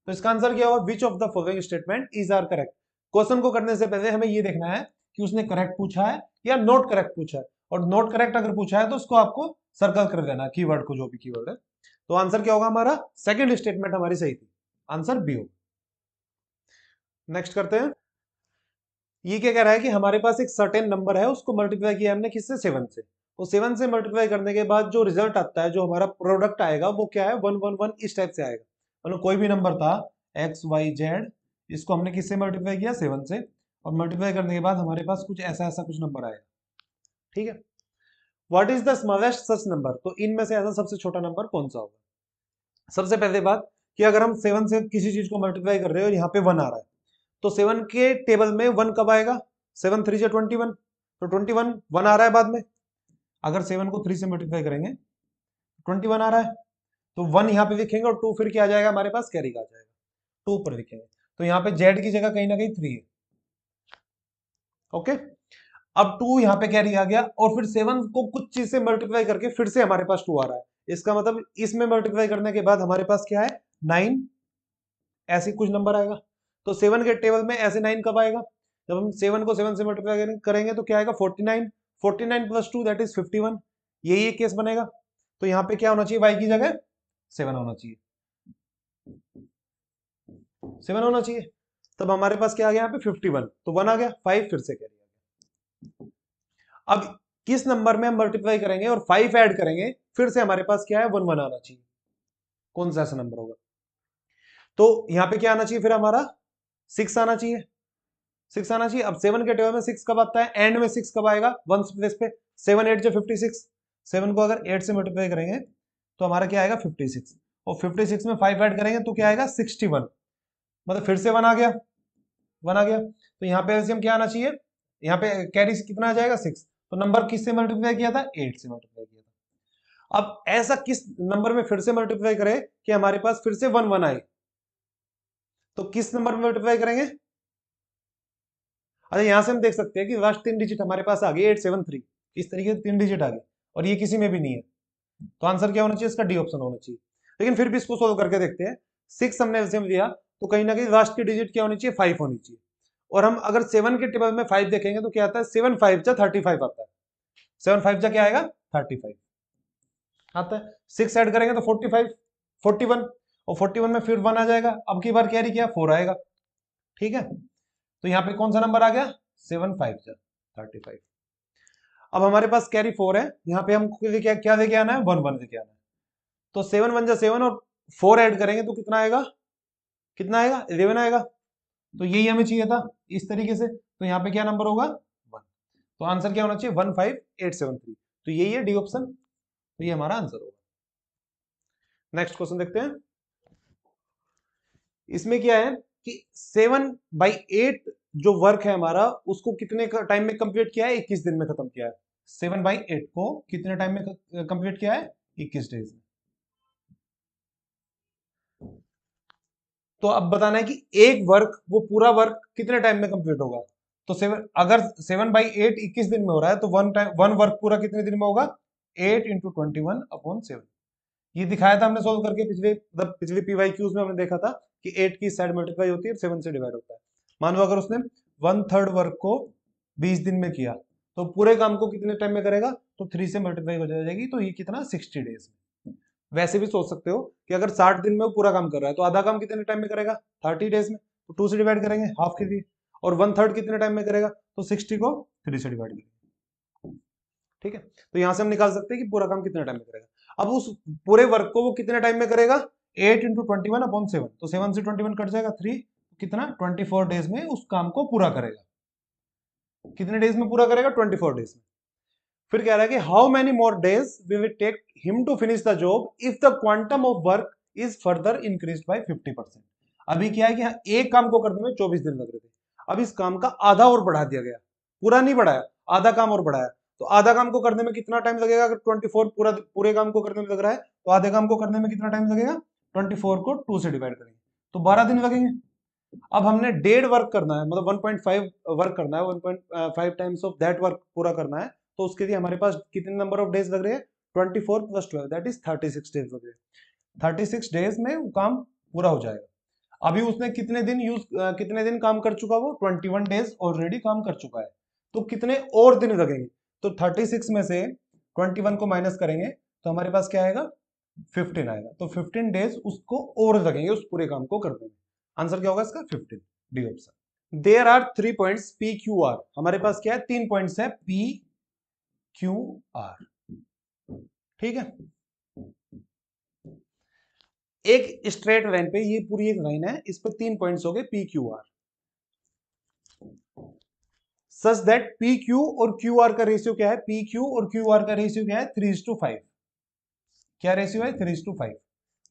तो इसका आंसर क्या होगा, which of the following statement is are correct. Question को करने से पहले हमें ये देखना है कि उसने करेक्ट पूछा है या नॉट करेक्ट पूछा है, और नॉट करेक्ट अगर पूछा है तो उसको आपको सर्कल कर देना कीवर्ड को, जो भी कीवर्ड है। तो आंसर क्या होगा हमारा, सेकंड स्टेटमेंट हमारी सही थी, आंसर बी होगा। नेक्स्ट करते हैं। ये क्या कह रहा है कि हमारे पास एक सर्टेन नंबर है, उसको मल्टीप्लाई किया हमने किससे, 7 से, तो 7 से मल्टीप्लाई करने के बाद जो रिजल्ट आता है, जो हमारा प्रोडक्ट आएगा वो क्या है, 111 इस टाइप से आएगा, मतलब कोई भी नंबर था एक्स वाई जेड, इसको हमने किससे मल्टीप्लाई किया, 7 से, और मल्टीप्लाई करने के बाद हमारे पास कुछ ऐसा ऐसा कुछ नंबर आएगा। ठीक है, what is the smallest such number, तो इनमें से ऐसा सबसे छोटा नंबर कौन सा होगा। सबसे पहले बात कि अगर हम 7 से किसी चीज को मल्टीप्लाई कर रहे हो और यहाँ पे 1 आ रहा है, तो 7 के टेबल में 1 कब आएगा, 7 3 जा 21, तो 21 1 आ रहा है बाद में, अगर 7 को 3 से मल्टीप्लाई करेंगे 21 आ रहा है, तो 1 यहाँ पे लिखेंगे और 2 फिर क्या आ जाएगा हमारे पास, कैरी का आ जाएगा, 2 पर लिखेंगे। तो यहाँ पे जेड की जगह कहीं ना कहीं 3 है। ओके, अब 2 यहाँ पे कैरी आ गया और फिर 7 को कुछ चीज से मल्टीप्लाई करके फिर से हमारे पास 2 आ रहा है। इसका मतलब इसमें मल्टीप्लाई करने के बाद हमारे पास क्या है, 9 ऐसे कुछ नंबर आएगा। तो 7 के टेबल में ऐसे 9 कब आएगा, जब हम 7 को 7 से मल्टीप्लाई करेंगे तो क्या आएगा 49, 49 प्लस 2 दैट इज 51, यही एक केस बनेगा। तो यहाँ पे क्या होना चाहिए, y की जगह 7 होना चाहिए, 7 होना चाहिए। तब हमारे पास क्या आ गया यहाँ पे 51, तो 1 आ गया, 5 फिर से कैरी आ गया। अब किस नंबर में हम मल्टीप्लाई करेंगे और 5 ऐड करेंगे, फिर से हमारे पास क्या है 1 1 आना चाहिए। कौन सा ऐसा नंबर होगा, तो यहाँ पे क्या आना चाहिए फिर हमारा 6 आना चाहिए, 6 आना चाहिए। अब 7 के टेबल में 6 कब आता है, एंड में 6 कब आएगा, 1 प्लेस पे। 7 8 जो 56, 7 को अगर 8 से मल्टीप्लाई करेंगे तो हमारा क्या आएगा 56, और 56 में 5 ऐड करेंगे तो क्या आएगा 61, मतलब फिर से 1 आ गया, 1 आ गया। तो यहाँ पे एलसीएम क्या आना चाहिए, यहाँ पे कैरी कितना आ जाएगा 6, तो नंबर किससे मल्टीप्लाई किया था, 8 से मल्टीप्लाई किया था। अब ऐसा किस नंबर में फिर से मल्टीप्लाई करें कि हमारे पास फिर से 1 1 आए, तो किस नंबर में मल्टीप्लाई करेंगे। अच्छा, यहां से हम देख सकते हैं कि लास्ट 3 डिजिट हमारे पास आ गई 873, इस तरीके से 3 डिजिट आ गई और ये किसी में भी नहीं है, तो आंसर क्या होना चाहिए, इसका डी ऑप्शन होना चाहिए। लेकिन फिर भी इसको सोल्व करके देखते हैं। 6 हमने एलसीएम लिया तो कहीं ना कहीं लास्ट की डिजिट क्या होनी चाहिए, 5 होनी चाहिए। और हम अगर 7 के टेबल में 5 देखेंगे तो क्या आता है, 7 5 जा 35 आता है, 7 5 जा क्या आएगा 35 आता है। 6 ऐड करेंगे तो 45 41, और 41 में फिर 1 आ जाएगा, अब की बार कैरी किया 4 आएगा, ठीक है। तो यहाँ पे कौन सा नंबर आ गया, 7 5 जा 35। अब हमारे पास कैरी 4 है, यहाँ पे हमको क्या क्या लेके आना है, 1 1 लेके आना है। तो 7 1 जा 7 और 4 ऐड करेंगे तो कितना आएगा, कितना आएगा 11 आएगा। तो यही हमें चाहिए था इस तरीके से, तो यहाँ पे क्या नंबर होगा 1, तो आंसर क्या होना चाहिए 15873, तो यही है डी ऑप्शन, तो ये हमारा आंसर होगा। नेक्स्ट क्वेश्चन देखते हैं। इसमें क्या है कि 7/8 जो वर्क है हमारा, उसको कितने टाइम में कंप्लीट किया है, 21 दिन में खत्म किया है। 7/8 को कितने टाइम में कंप्लीट किया है, 21 डेज में। तो अब बताना है कि एक वर्क, वो पूरा वर्क कितने टाइम में कंप्लीट होगा। तो 7, अगर 7/8 21 दिन में हो रहा है तो वन वर्क पूरा कितने दिन में होगा, 8 × 21/7। ये दिखाया था हमने सोल्व करके पिछले, मतलब पिछले पीवाईक्यूज में हमने देखा था कि 8 की साइड मल्टीप्लाई होती है, 7 से डिवाइड होता है। मान लो अगर उसने 1/3 वर्क को 20 दिन में किया तो पूरे काम को कितने टाइम में करेगा, तो 3 से मल्टीप्लाई हो जाएगी, तो ये कितना 60 डेज में। वैसे भी सोच सकते हो कि अगर 60 दिन में वो पूरा काम कर रहा है तो आधा काम कितने टाइम में करेगा, 30 डेज में, तो 2 से डिवाइड करेंगे हाफ के लिए। और 1/3 कितने टाइम में करेगा, तो 60 को 3 से डिवाइड करेंगे, ठीक है। तो यहां से हम निकाल सकते हैं कि पूरा काम कितने टाइम में करेगा। अब उस पूरे वर्क को वो कितने टाइम में करेगा, 8 × 21/7, तो 7 से 21 कट जाएगा 3, कितना 24 डेज में उस काम को पूरा करेगा। कितने डेज में पूरा करेगा, 24 डेज में। फिर कह रहा है कि how many more days will it take him to finish the job if the quantum of work is further increased by 50%। अभी क्या है कि एक काम को करने में 24 दिन लग रहे थे, अब इस काम का आधा और बढ़ा दिया गया, पूरा नहीं बढ़ाया, आधा काम और बढ़ाया। तो आधा काम को करने में कितना टाइम लगेगा, अगर 24 पूरे काम को करने में लग रहा है तो आधे काम को करने में कितना टाइम लगेगा, 24 को 2 से डिवाइड करेंगे तो 12 दिन लगेंगे। अब हमने 1.5 वर्क करना है, मतलब 1.5 वर्क करना है, 1.5 टाइम्स ऑफ दैट वर्क पूरा करना है, तो उसके लिए हमारे पास कितने नंबर ऑफ डेज लग रहे हैं, 24 + 12 दैट इज 36 डेज लग रहे हैं। 36 डेज में वो काम पूरा हो जाएगा। अभी उसने कितने दिन काम कर चुका, वो 21 डेज ऑलरेडी काम कर चुका है, तो कितने और दिन लगेंगे, तो 36 में से 21 को माइनस करेंगे तो हमारे पास क्या आएगा 15 आएगा, तो 15 डेज उसको और लगेंगे उस पूरे काम को करने में। आंसर क्या होगा इसका 15, D option. There are 3 points P Q R, हमारे पास क्या है 3 पॉइंट्स है पी क्यू आर, ठीक है। एक स्ट्रेट लाइन पे, ये पूरी एक लाइन है, इस पे 3 पॉइंट्स हो गए P Q are, such that P Q और क्यू आर का रेशियो क्या है, पी क्यू और क्यू आर का रेशियो क्या है 3:5। क्या रेशियो है 3:5,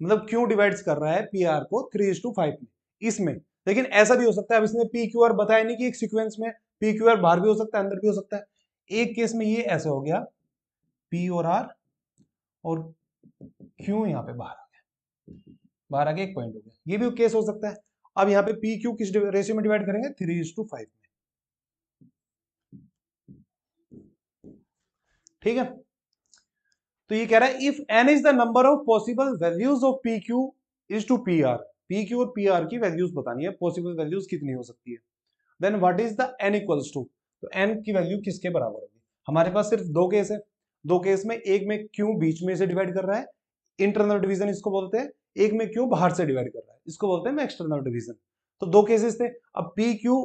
मतलब क्यू डिवाइड्स कर रहा है पी आर को 3:5 में इसमें। लेकिन ऐसा भी हो सकता है, अब इसने पी क्यू आर बताया नहीं कि एक सीक्वेंस में पी क्यू आर बाहर भी हो सकता है अंदर भी हो सकता है। एक केस में ये ऐसे हो गया पी और आर और क्यू यहाँ पे बाहर आ गया, बाहर आके 1 पॉइंट हो गया, ये भी केस हो सकता है। अब यहाँ पे पी क्यू किस रेशियो में डिवाइड करेंगे, 3:5 में। ठीक है, तो ये कह रहा है if n is the number of possible values of P Q is to P R, P Q और पी आर की वैल्यूज बतानी है, पॉसिबल वैल्यूज कितनी हो सकती है। Then what is the n equals to, तो n की वैल्यू किसके बराबर होगी। हमारे पास सिर्फ दो केस है, दो केस में एक में क्यू बीच में से डिवाइड कर रहा है, इंटरनल डिवीजन इसको बोलते हैं, एक में क्यू बाहर से डिवाइड कर रहा है, इसको बोलते हैं एक्सटर्नल डिवीजन। तो दो केसेस थे। अब पी क्यू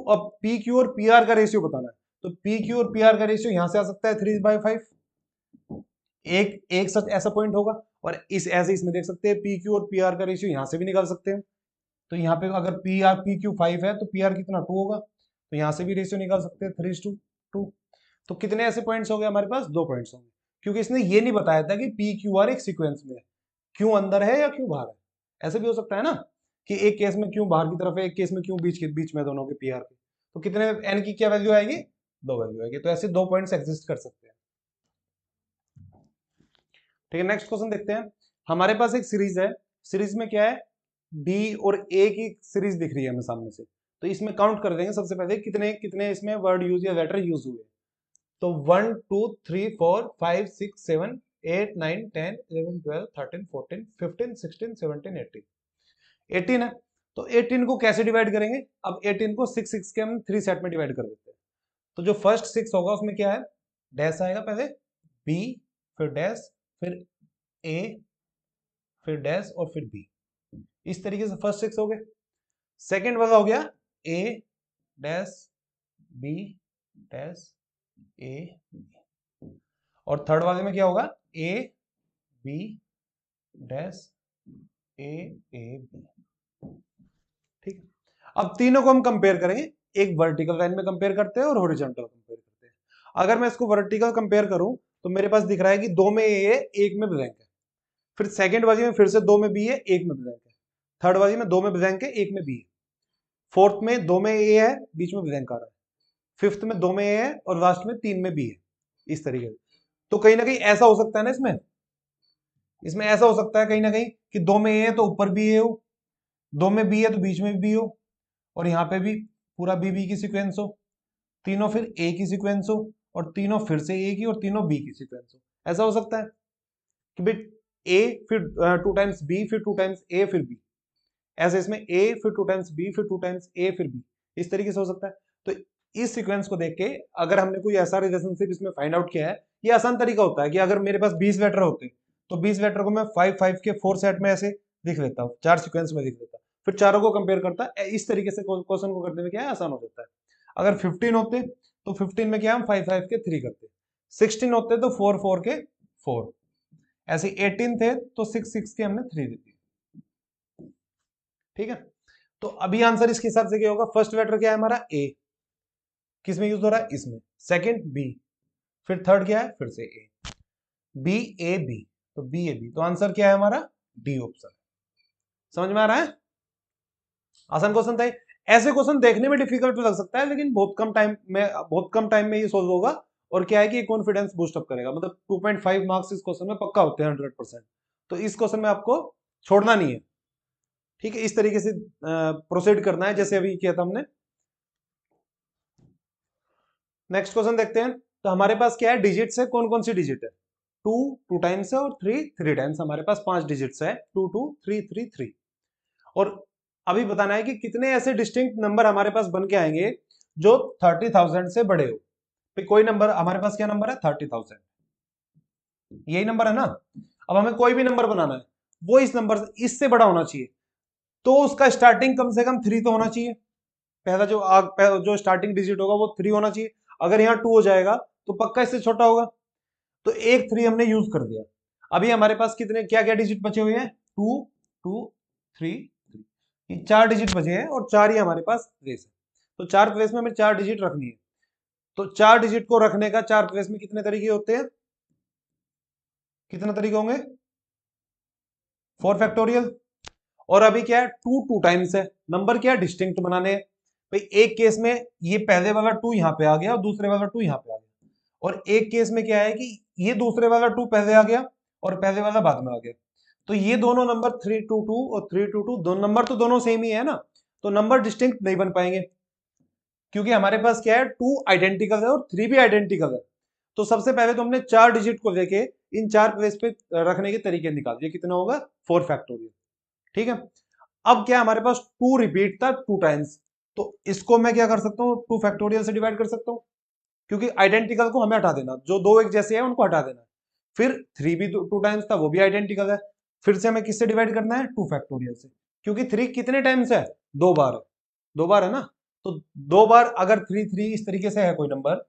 और पी आर का रेशियो बताना है, तो पी क्यू और पी आर का रेशियो यहां से आ सकता है 3/5, एक एक सच ऐसा पॉइंट होगा, और इस ऐसे इसमें देख सकते हैं पी क्यू और पी आर का रेशियो यहां से भी निकाल सकते हैं। तो यहाँ पे अगर पी क्यू 5 है तो पी आर कितना 2 होगा, तो यहां से भी रेशियो निकाल सकते हैं 3:2। तो कितने ऐसे पॉइंट्स हो गए हमारे पास, 2 पॉइंट्स होंगे, क्योंकि इसने ये नहीं बताया था कि पी क्यू आर एक सीक्वेंस में है, क्यों अंदर है या क्यों बाहर है। ऐसे भी हो सकता है ना कि एक केस में क्यों बाहर की तरफ है, एक केस में क्यों बीच में दोनों के पी आर के। तो कितने एन की क्या वैल्यू आएगी, 2 वैल्यू आएगी। तो ऐसे 2 पॉइंट्स एग्जिस्ट कर सकते हैं। ठीक है, नेक्स्ट क्वेश्चन देखते हैं। हमारे पास एक सीरीज है, सीरीज में क्या है, बी और ए की सीरीज दिख रही है हमें सामने से। तो इसमें काउंट कर देंगे सबसे पहले कितने कितने इसमें वर्ड यूज या लेटर यूज हुए। तो 1 2 3 4 5 6 7 8 9 10 11 12 13 14 15 16 17 18 18 है। तो 18 को कैसे डिवाइड करेंगे, अब 18 को 6 6 के हम 3 सेट में डिवाइड कर देते हैं। तो जो फर्स्ट 6 होगा उसमें क्या है, डैश आएगा पहले, बी फिर डैश फिर ए फिर डैश और फिर बी। इस तरीके से फर्स्ट 6 हो गए। सेकेंड वाला हो गया A dash B dash A B, और थर्ड वाले में क्या होगा, A B dash A B. ठीक है, अब तीनों को हम कंपेयर करेंगे, एक वर्टिकल लाइन में कंपेयर करते हैं और हॉरिजॉन्टल कंपेयर करते हैं। अगर मैं इसको वर्टिकल कंपेयर करूं तो मेरे पास दिख रहा है कि 2 में ए है, एक में ब्लैंक है। फिर सेकंड बाजी में फिर से 2 में बी है, एक में ब्लैंक है। थर्ड बाजी में 2 में ब्लैंक है, एक में बी है। फोर्थ में 2 में ए है, बीच में ब्लैंक आ रहा है। फिफ्थ में 2 में ए है और लास्ट में 3 में बी है। इस तरीके से तो कहीं ना कहीं ऐसा हो सकता है ना, इसमें ऐसा हो सकता है कहीं ना कहीं कि 2 में ए है तो ऊपर भी ए हो, 2 में बी है तो बीच में बी हो, और यहाँ पे भी पूरा बी बी की सीक्वेंस हो, तीनों फिर ए की सीक्वेंस हो, और तीनों फिर से ए की और तीनों बी की सीक्वेंस हो। ऐसा हो सकता है कि भाई ए फिर 2 टाइम्स बी फिर 2 टाइम्स ए फिर बी, ऐसे इसमें ए फिर 2 टाइम्स बी फिर 2 टाइम्स ए फिर बी, इस तरीके से हो सकता है। तो इस सीक्वेंस को देख के अगर हमने कोई ऐसा रिलेशनशिप इसमें फाइंड आउट किया है, ये आसान तरीका होता है कि अगर मेरे पास 20 लेटर होते तो 20 लेटर को मैं 5 5 के 4 सेट में ऐसे लिख लेता हूँ, 4 सीक्वेंस में लिख लेता, फिर चारों को कंपेयर करता। इस तरीके से क्वेश्चन को करने में क्या है, आसान हो जाता है। अगर 15 होते तो 15 में क्या हम 5 5 के 3 करते, 16 होते तो 4 4 के 4, ऐसे 18 थे तो 6 6 के हमने 3 देती। ठीक है, तो अभी आंसर इसके हिसाब से क्या होगा, फर्स्ट लेटर क्या है हमारा ए, किस में यूज हो रहा है, इसमें। सेकंड बी, फिर थर्ड क्या है, फिर से ए, बी ए बी, तो बी ए बी, तो आंसर क्या है हमारा, डी ऑप्शन। समझ में आ रहा है, आसान क्वेश्चन था। ऐसे क्वेश्चन देखने में डिफिकल्ट लग सकता है, लेकिन बहुत कम टाइम में ये सोल्व होगा, और क्या है कि कॉन्फिडेंस बूस्ट अप करेगा। मतलब 2.5 मार्क्स इस क्वेश्चन में पक्का होते हैं 100%। तो इस क्वेश्चन में आपको छोड़ना नहीं है। ठीक है, इस तरीके से प्रोसीड करना है जैसे अभी किया था हमने। नेक्स्ट क्वेश्चन देखते हैं। तो हमारे पास क्या है, डिजिट्स है, कौन कौन सी डिजिट है, 2 2 टाइम्स है और 3 3 टाइम्स। हमारे पास 5 डिजिट्स है, 2 2 3 3 3। और अभी बताना है कि कितने ऐसे डिस्टिंक्ट नंबर हमारे पास बन के आएंगे जो 30,000 से बड़े हो। तो कोई नंबर हमारे पास, क्या नंबर है, 30,000, यही नंबर है ना। अब हमें कोई भी नंबर बनाना है, वो इस नंबर से इससे बड़ा होना चाहिए, तो उसका स्टार्टिंग कम से कम 3 तो होना चाहिए। पहला जो स्टार्टिंग डिजिट होगा वो 3 होना चाहिए। अगर यहाँ 2 हो जाएगा तो पक्का इससे छोटा होगा, तो एक 3 हमने यूज कर दिया। अभी हमारे पास कितने क्या क्या डिजिट बचे हुए हैं, 2 2 3 3, ये 4 डिजिट बचे हैं, और 4 ही हमारे पास प्लेस है। तो 4 प्लेस में हमें 4 डिजिट रखनी है। तो 4 डिजिट को रखने का 4 प्लेस में कितने तरीके होते हैं, कितने तरीके होंगे, 4 फैक्टोरियल। और अभी क्या है, 2 2 टाइम्स है, नंबर क्या है, डिस्टिंक्ट बनाने हैं। भाई एक केस में ये पहले वाला 2 यहाँ पे आ गया और दूसरे वाला 2 यहाँ पे आ गया, और एक केस में क्या है कि ये दूसरे वाला 2 पहले आ गया और पहले वाला बाद में आ गया। तो ये दोनों नंबर 322 और 322 दोनों नंबर तो दोनों सेम ही है ना, तो नंबर डिस्टिंक्ट नहीं बन पाएंगे, क्योंकि हमारे पास क्या है, 2 आइडेंटिकल है और 3 भी आइडेंटिकल है। तो सबसे पहले तो हमने 4 डिजिट को लेके इन 4 प्लेस पे रखने के तरीके निकाल दिए, कितना होगा 4 फैक्टोरियल। ठीक है, अब क्या हमारे पास 2 रिपीट था 2 टाइम्स, तो इसको मैं क्या कर सकता हूँ, 2 फैक्टोरियल से डिवाइड कर सकता हूँ, क्योंकि आइडेंटिकल को हमें हटा देना, जो दो एक जैसे हैं उनको हटा देना। फिर 3 भी 2 टाइम्स था, वो भी आइडेंटिकल है, फिर से हमें किससे डिवाइड करना है, 2 फैक्टोरियल से, क्योंकि 3 कितने टाइम्स है, 2 बार है, 2 बार है ना। तो 2 बार अगर 3 इस तरीके से है कोई नंबर,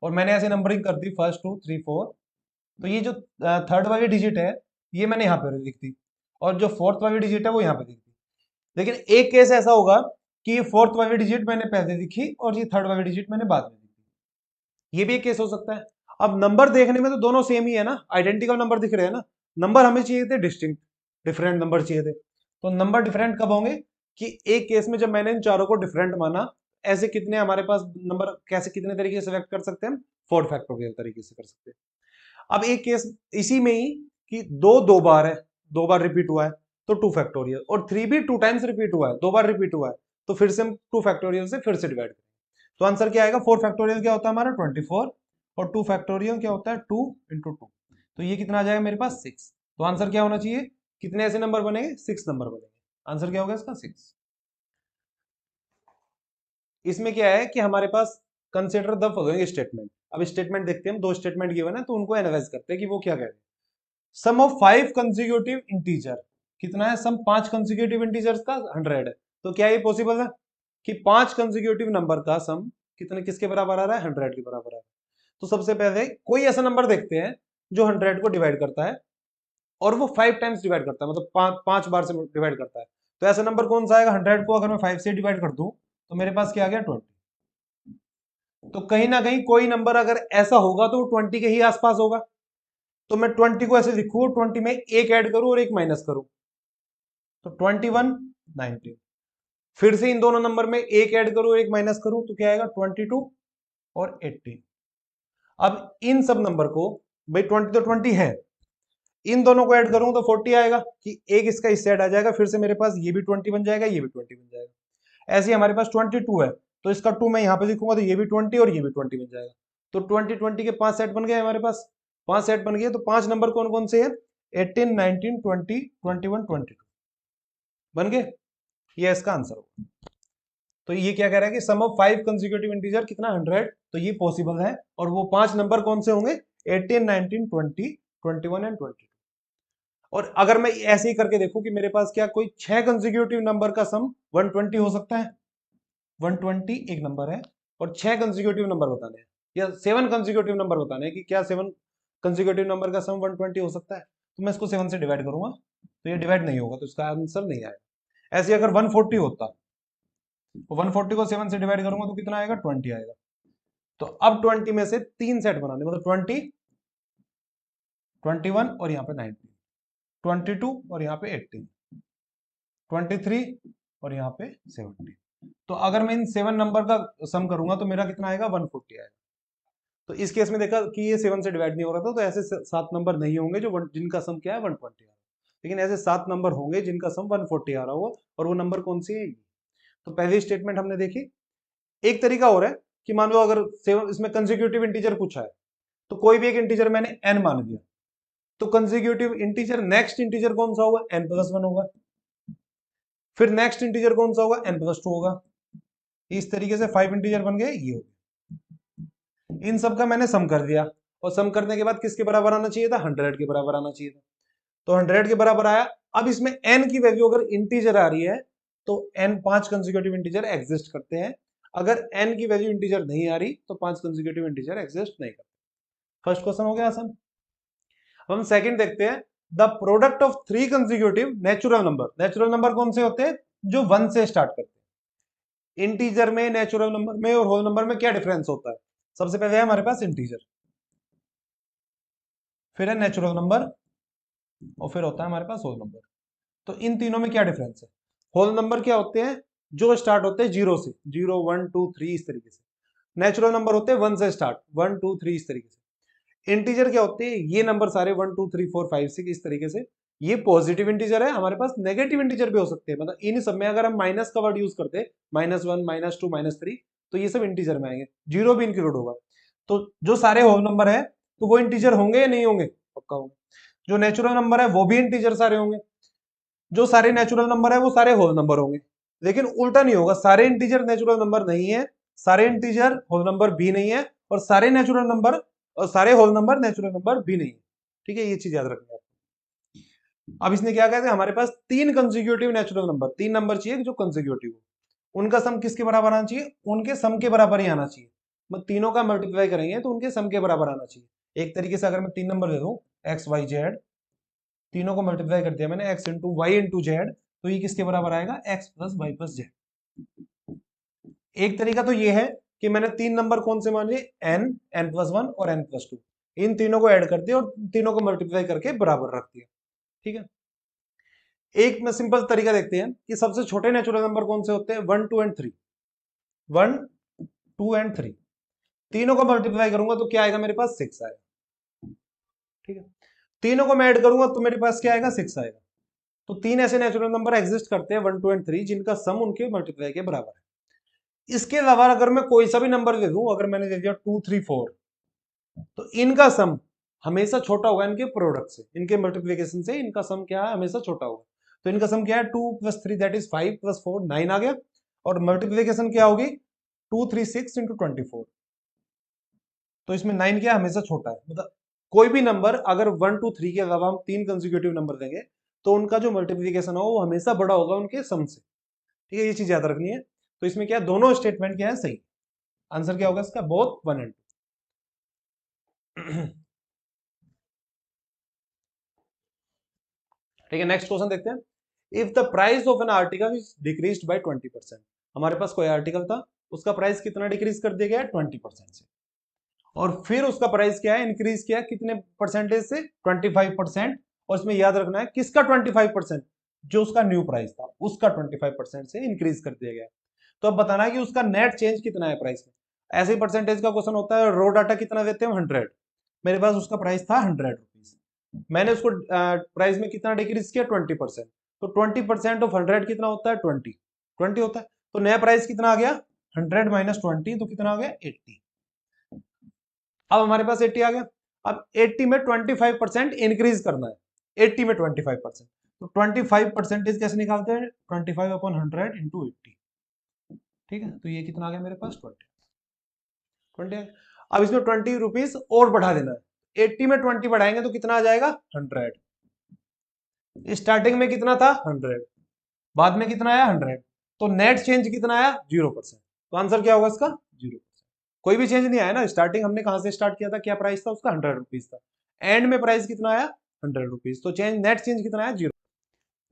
और मैंने ऐसे नंबरिंग कर दी 1 2 3 4, तो ये जो थर्ड वाली डिजिट है ये मैंने यहाँ पे लिख दी, और जो फोर्थ वाली डिजिट है वो यहाँ पे लिख दी। लेकिन एक केस ऐसा होगा कि ये फोर्थ वाली डिजिट मैंने पहले लिखी और ये थर्ड वाली डिजिट मैंने बाद में लिखी, ये भी एक केस हो सकता है। अब नंबर देखने में तो दोनों सेम ही है ना, आइडेंटिकल नंबर दिख रहे हैं ना, नंबर हमें चाहिए थे डिस्टिंक्ट, डिफरेंट नंबर चाहिए थे। तो नंबर डिफरेंट कब होंगे, कि एक केस में जब मैंने इन चारों को डिफरेंट माना, ऐसे कितने हमारे पास नंबर कैसे कितने तरीके से सिलेक्ट कर सकते हैं, 4 फैक्टोरियल तरीके से कर सकते हैं। अब एक केस इसी में ही कि दो बार है, 2 बार रिपीट हुआ है, तो 2 फैक्टोरियल, और 3 भी 2 टाइम्स रिपीट हुआ है, 2 बार रिपीट हुआ है, तो फिर से हम 2 फैक्टोरियल से फिर से डिवाइड करें। तो आंसर क्या आएगा, 4 फैक्टोरियल क्या होता है हमारा 24, और 2 फैक्टोरियल क्या होता है 2 इंटू 2, तो ये कितना आ जाएगा मेरे पास 6। तो आंसर क्या होना चाहिए, कितने ऐसे नंबर बनेंगे, 6 नंबर बनेंगे। आंसर क्या होगा इसका 6। इसमें क्या है कि हमारे पास कंसिडर द फॉलोइंग स्टेटमेंट, अब स्टेटमेंट देखते हैं हम, 2 स्टेटमेंट गिवन है तो उनको एनालाइज करते हैं कि वो क्या कह रहे हैं। सम ऑफ 5 कंसेक्यूटिव इंटीजर, कितना है सम, 5 कंसेक्यूटिव इंटीजर्स का 100 है, तो क्या ये पॉसिबल है कि 5 कंसेक्यूटिव नंबर का सम कितने किसके बराबर आ रहा है, 100 के बराबर आ रहा है। तो सबसे पहले कोई ऐसा नंबर देखते हैं जो 100 को डिवाइड करता है और वो 5 टाइम्स डिवाइड करता है, मतलब 5 बार से डिवाइड करता है। तो ऐसा नंबर कौन सा आएगा, 100 को अगर मैं 5 से डिवाइड कर दूं तो मेरे पास क्या आ गया 20। तो कहीं ना कहीं कोई नंबर अगर ऐसा होगा तो वो 20 के ही आसपास होगा। तो मैं 20 को ऐसे लिखूं, 20 में एक ऐड करूं और एक माइनस करूं, तो 21 19, फिर से इन दोनों नंबर में एक ऐड करूं एक माइनस करूं तो क्या आएगा 22 और 18। अब इन सब नंबर को, भाई 20 तो 20 है, इन दोनों को ऐड करूं तो 40 आएगा, कि एक इसका इससे ऐड आ जाएगा, फिर से मेरे पास ये भी 20 बन जाएगा, ये भी 20 बन जाएगा। ऐसे ही हमारे पास 22 है, तो इसका 2 मैं यहां पे लिखूंगा तो ये भी 20 और ये भी 20 बन जाएगा। तो 20 के 5 सेट बन गए हमारे पास, 5 सेट बन गए, तो 5 नंबर कौन कौन से हैं, 18 19 20 21 22 बन गए, ये इसका आंसर होगा। तो ये क्या कह रहा है कि सम ऑफ 5 कंसेक्यूटिव इंटीजर कितना 100, तो ये पॉसिबल है, और वो 5 नंबर कौन से होंगे, 18 19 20 21 एंड 22। और अगर मैं ऐसे ही करके देखूं कि मेरे पास क्या कोई 6 कंसेक्यूटिव नंबर का सम 120 हो सकता है, 120 एक नंबर है और 6 कंसेक्यूटिव नंबर बताने हैं, या 7 कंसेक्यूटिव नंबर बताने हैं कि क्या 7 कंसेक्यूटिव नंबर का सम 120 हो सकता है, तो मैं इसको 7 से डिवाइड करूंगा तो ये डिवाइड नहीं होगा, तो इसका आंसर नहीं आएगा। ऐसे अगर 140 होता तो 140 को 7 से डिवाइड करूंगा तो कितना आएगा 20 आएगा। तो अब 20 में से 3 सेट बनाने, मतलब 20 21 और यहाँ पे 19, 22 और यहाँ पे 18, 23 और यहाँ पे 17। तो अगर मैं इन 7 नंबर का सम करूंगा तो मेरा कितना आएगा 140 आएगा। तो इस केस में देखा कि ये 7 से डिवाइड नहीं हो रहा था, तो ऐसे 7 नंबर नहीं होंगे जो जिनका सम क्या है 120 आ रहा है, लेकिन ऐसे 7 नंबर होंगे जिनका सम 140 आ रहा होगा, और वो नंबर कौन सी है ये। तो पहली स्टेटमेंट हमने देखी। एक तरीका और है कि मान लो अगर इसमें कंसेक्यूटिव इंटीजर पूछा है, तो कोई भी एक इंटीजर मैंने n मान लिया, तो कंसेक्यूटिव इंटीजर नेक्स्ट इंटीजर कौन सा होगा, n+1 होगा, फिर नेक्स्ट इंटीजर कौन सा होगा, n+2 होगा। इस तरीके से 5 इंटीजर बन गए, ये हो गए। इन सब का मैंने सम कर दिया, और सम करने के बाद किसके बराबर आना चाहिए था, 100 के बराबर आना चाहिए था, तो 100 के बराबर आया। अब इसमें n की वैल्यू अगर इंटीजर आ रही है तो n 5 कंसेक्यूटिव इंटीजर एग्जिस्ट करते हैं, अगर n की वैल्यू इंटीजर नहीं आ रही तो 5 कंसेक्यूटिव इंटीजर एग्जिस्ट नहीं करते। फर्स्ट क्वेश्चन हो गया आसान। अब हम सेकंड देखते हैं, the product of 3 consecutive natural number. Natural number कौन से होते हैं, जो 1 से स्टार्ट करते हैं। इंटीजर में, नेचुरल नंबर में और होल नंबर में क्या डिफरेंस होता है, सबसे पहले है हमारे पास इंटीजर, फिर है नेचुरल नंबर, और फिर होता है हमारे पास होल नंबर। तो इन तीनों में क्या डिफरेंस है, होल नंबर क्या होते हैं, जो स्टार्ट होते हैं 0 से, 0 1 2 3 इस तरीके से। नेचुरल नंबर होते हैं 1 से स्टार्ट, 1 2 3 इस तरीके से। इंटीजर क्या होते हैं, ये नंबर सारे 1 2 3 4 5 6 इस तरीके से, ये पॉजिटिव इंटीजर है, हमारे पास नेगेटिव इंटीजर भी हो सकते हैं, मतलब इन सब में अगर हम माइनस का वर्ड यूज करते -1 -2 -3 तो ये सब इंटीजर में आएंगे, जीरो भी इंक्लूड होगा। तो जो सारे होल नंबर है तो वो इंटीजर होंगे या नहीं होंगे? पक्का होंगे। जो नेचुरल नंबर है वो भी इंटीजर सारे होंगे, जो सारे नेचुरल नंबर है वो सारे होल नंबर होंगे। लेकिन उल्टा नहीं होगा, सारे इंटीजर नेचुरल नंबर नहीं है, सारे इंटीजर होल नंबर भी नहीं है, और सारे नेचुरल नंबर और सारे होल नंबर नेचुरल नंबर भी नहीं है। ठीक है, ये चीज याद रखना है। अब इसने क्या कहा कि हमारे पास तीन कंसेक्यूटिव नेचुरल नंबर, तीन नंबर चाहिए जो कंसेक्यूटिव हो, उनका सम किसके बराबर आना चाहिए? उनके सम के बराबर ही आना चाहिए। मतलब तीनों का मल्टीप्लाई करेंगे तो उनके सम के बराबर आना चाहिए। एक तरीके से अगर मैं तीन नंबर दे दूं एक्स वाई जेड, तीनों को मल्टीप्लाई कर दिया मैंने X into Y into Z, तो ये किसके बराबर आएगा? X plus Y plus Z. एक तरीका तो ये है कि मैंने तीन नंबर कौन से मान लिए? एन, एन प्लस वन और एन प्लस टू, इन तीनों को ऐड कर दिया और तीनों को मल्टीप्लाई करके बराबर रख दिया। ठीक है, एक में सिंपल तरीका देखते हैं कि सबसे छोटे नेचुरल नंबर कौन से होते हैं? 1 2 एंड 3, 1 2 एंड 3, तीनों को मल्टीप्लाई करूंगा तो क्या आएगा मेरे पास? 6 आएगा। ठीक है, तीनों को मैं ऐड करूंगा तो मेरे पास क्या आएगा? 6 आएगा। तो तीन ऐसे नेचुरल नंबर एग्जिस्ट करते हैं 1 2 एंड 3 जिनका सम उनके मल्टीप्लाई के बराबर है। इसके अलावा अगर मैं कोई सा भी नंबर दे दूं, अगर मैंने दे दिया 2 3 4, तो इनका सम हमेशा छोटा होगा इनके प्रोडक्ट से, इनके मल्टीप्लीकेशन से इनका सम क्या है? हमेशा छोटा होगा। तो इनका सम क्या है? 2 + 3 दैट इज 5 + 4 9 आ गया, और मल्टीप्लीकेशन क्या होगी? 2 3 6 × 24। तो इसमें 9 क्या? हमेशा छोटा है। मतलब कोई भी नंबर अगर 1 2 3 के अलावा हम तीन कंसेक्यूटिव नंबर देंगे तो उनका जो मल्टीप्लीकेशन हो वो हमेशा बड़ा होगा उनके सम से। ठीक है, ये चीज याद रखनी है। तो इसमें क्या, दोनों स्टेटमेंट क्या है? सही। आंसर क्या होगा इसका? Both 1 and 2। ठीक है, नेक्स्ट क्वेश्चन देखते हैं। If the price of an article is decreased bye 20%, हमारे पास कोई आर्टिकल था, उसका प्राइस कितना डिक्रीज कर दिया गया? 20% से, और फिर उसका प्राइस क्या है? इंक्रीज किया कितने परसेंटेज से? 25%। और इसमें याद रखना है किसका 25%? जो उसका न्यू प्राइस था उसका 25% से इंक्रीज कर दिया गया। तो अब बताना है कि उसका नेट चेंज कितना है प्राइस में। ऐसे ही परसेंटेज का क्वेश्चन होता है, रो डाटा कितना देते हैं? 100। मेरे पास उसका प्राइस था 100 रुपीज, मैंने उसको प्राइस में कितना डिक्रीज किया? 20%। तो 20% ऑफ 100 कितना होता है? 20, 20 होता है। तो नया प्राइस कितना आ गया? 100 - 20, तो कितना आ गया? 80। अब हमारे पास 80 आ गया। अब 80 में 25% इंक्रीज करना है, 80 में 25%, तो 25% कैसे निकालते हैं? 25/100 × 80। ठीक है, तो ये कितना आ गया मेरे पास? 20। अब इसमें 20 रुपीज और बढ़ा देना है, 80 में 20 बढ़ाएंगे तो कितना आ जाएगा? 100। स्टार्टिंग में कितना था? 100, बाद में कितना आया? 100, तो नेट चेंज कितना आया? 0%। तो आंसर क्या होगा इसका? 0%। कोई भी चेंज नहीं आया ना। स्टार्टिंग हमने कहां से स्टार्ट किया था? क्या प्राइस था उसका? 100 रुपीज था। एंड में प्राइस कितना आया? 100 रुपीज। तो चेंज, नेट चेंज कितना आया? 0।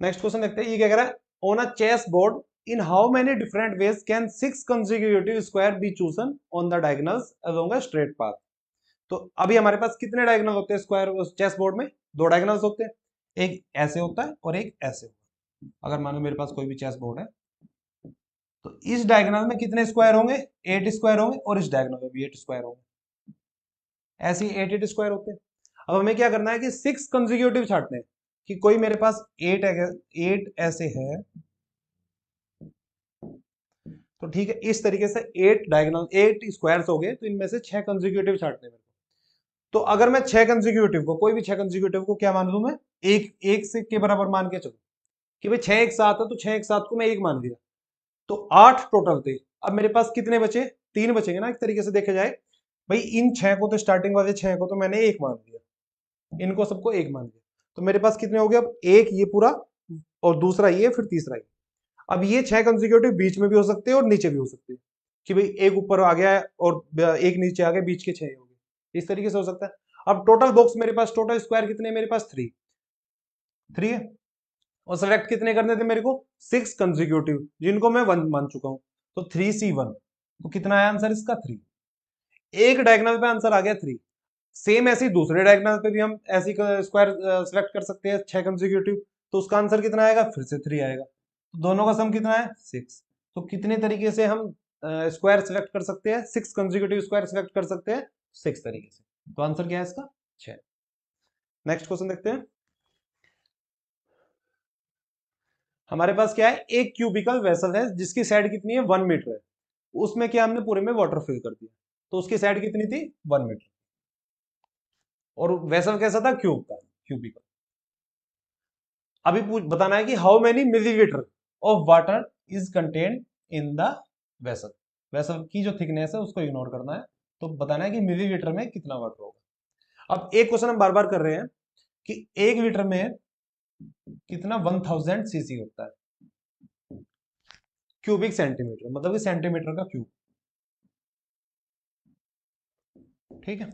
नेक्स्ट क्वेश्चन देखते हैं, ये क्या कह रहा है? On a chess board in how many different ways can 6 consecutive square be chosen on the diagonals along a straight path. तो अभी हमारे पास कितने डायगोनल होते हैं स्क्वायर चेस बोर्ड में? दो डायगोनल्स होते हैं, एक ऐसे होता है और एक ऐसे होता है। अगर मान लो मेरे पास कोई भी चेस बोर्ड है तो इस डायगोनल में कितने स्क्वायर होंगे? 8 स्क्वायर होंगे, और इस डायगोनल में भी 8 स्क्वायर होंगे। ऐसे ही 8 8 स्क्वायर होते हैं। अब हमें क्या करना है कि 6 कंसेक्यूटिव छांटने हैं, कि कोई मेरे पास 8 है, 8 ऐसे है, तो ठीक है, इस तरीके से 8 डायगोनल 8 स्क्वायर्स हो गए, तो इनमें से 6 कंसेक्यूटिव छांटने हैं। तो अगर मैं 6 कंसेक्यूटिव को, कोई भी 6 कंसेक्यूटिव को क्या मान लूं मैं? एक एक से के बराबर मान के चलो कि भाई 6 एक साथ है, तो 6 एक साथ को मैं एक मान लिया, तो 8 टोटल थे। अब मेरे पास कितने बचे? 3 बचेंगे ना, एक तरीके से देखा जाए। भाई इन 6 को तो, स्टार्टिंग वाले 6 को तो मैंने एक मान लिया, इनको सबको एक मान लिया, तो मेरे पास कितने हो गए? अब एक ये पूरा, और दूसरा ये, फिर तीसरा ये। अब ये 6 कंसेक्यूटिव बीच में भी हो सकते हैं और नीचे भी हो सकते हैं, कि भाई एक ऊपर आ गया है और एक नीचे आ गया, बीच के 6 हो गए, इस तरीके से हो सकता है। अब टोटल बॉक्स मेरे पास, टोटल स्क्वायर कितने मेरे पास? 3 है, और सेलेक्ट कितने करने थे मेरे को? 6 कंसेक्यूटिव, जिनको मैं 1 मान चुका हूं, तो 3C1, तो कितना आया आंसर इसका? 3। एक डायगोनल पे आंसर आ गया 3। सेम ऐसे ही दूसरे डायगोनल पे भी हम ऐसी स्क्वायर सेलेक्ट कर सकते हैं 6 कंसेक्यूटिव, तो उसका आंसर कितना आएगा? फिर से 3 आएगा। तो दोनों का सम कितना है? 6। तो कितने तरीके से हम स्क्वायर सेलेक्ट कर सकते हैं? 6 कंसेक्यूटिव स्क्वायर सेलेक्ट कर सकते हैं 6 तरीके से। तो आंसर क्या है इसका? 6। नेक्स्ट क्वेश्चन देखते हैं। हमारे पास क्या है, एक क्यूबिकल वेसल है जिसकी साइड कितनी है 1 मीटर है, उसमें क्या हमने पूरे में वाटर फिल कर दिया, तो उसकी साइड कितनी थी 1 मीटर, और वेसल कैसा था, क्यूब का, क्यूबिकल। अभी बताना है कि how many millilitre of water is contained in the vessel. Vessel की जो थिकनेस है उसको इग्नोर करना है, तो बताना है कि मिलीलीटर में कितना वाटर होगा। अब एक क्वेश्चन हम बार बार कर रहे हैं कि 1 लीटर में कितना 1000 सीसी होता है, क्यूबिक सेंटीमीटर, मतलब कि सेंटीमीटर का क्यूब। ठीक है,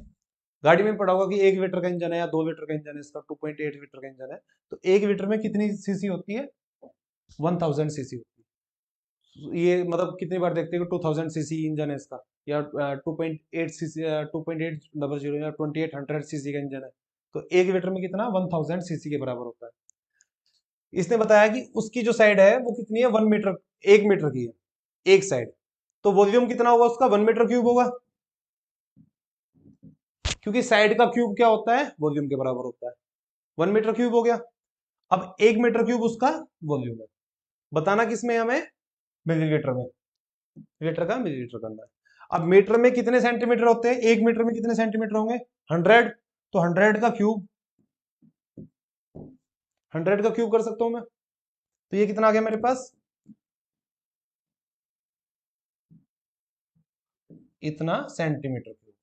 गाड़ी में पढ़ा होगा कि 1 लीटर का इंजन है या 2 लीटर का इंजन है, इसका 2.8 लीटर का इंजन है, तो 1 लीटर में कितनी सीसी होती है, 1000 सीसी होती है। ये मतलब कितनी बार देखते हैं कि 2000 सीसी इंजन है इसका, या 2.8 सीसी, 2.800 या 2800 सीसी का इंजन है, तो 1 लीटर में कितना 1000 सीसी के बराबर होता है। इसने बताया कि उसकी जो साइड है वो कितनी है, 1 मीटर, 1 मीटर की है एक साइड, तो वॉल्यूम कितना होगा उसका, 1 मीटर क्यूब होगा, क्योंकि साइड का क्यूब क्या होता है, वॉल्यूम के बराबर होता है। 1 मीटर क्यूब हो गया। अब 1 मीटर क्यूब उसका वॉल्यूम है, बताना किसमें हमें, मिलीलीटर में, लीटर का मिलीलीटर करना है। अब मीटर में कितने सेंटीमीटर होते हैं, 1 मीटर में कितने सेंटीमीटर होंगे, 100, तो 100 का क्यूब, 100 का क्यूब कर सकता हूं मैं, तो ये कितना आ गया मेरे पास, इतना सेंटीमीटर क्यूब।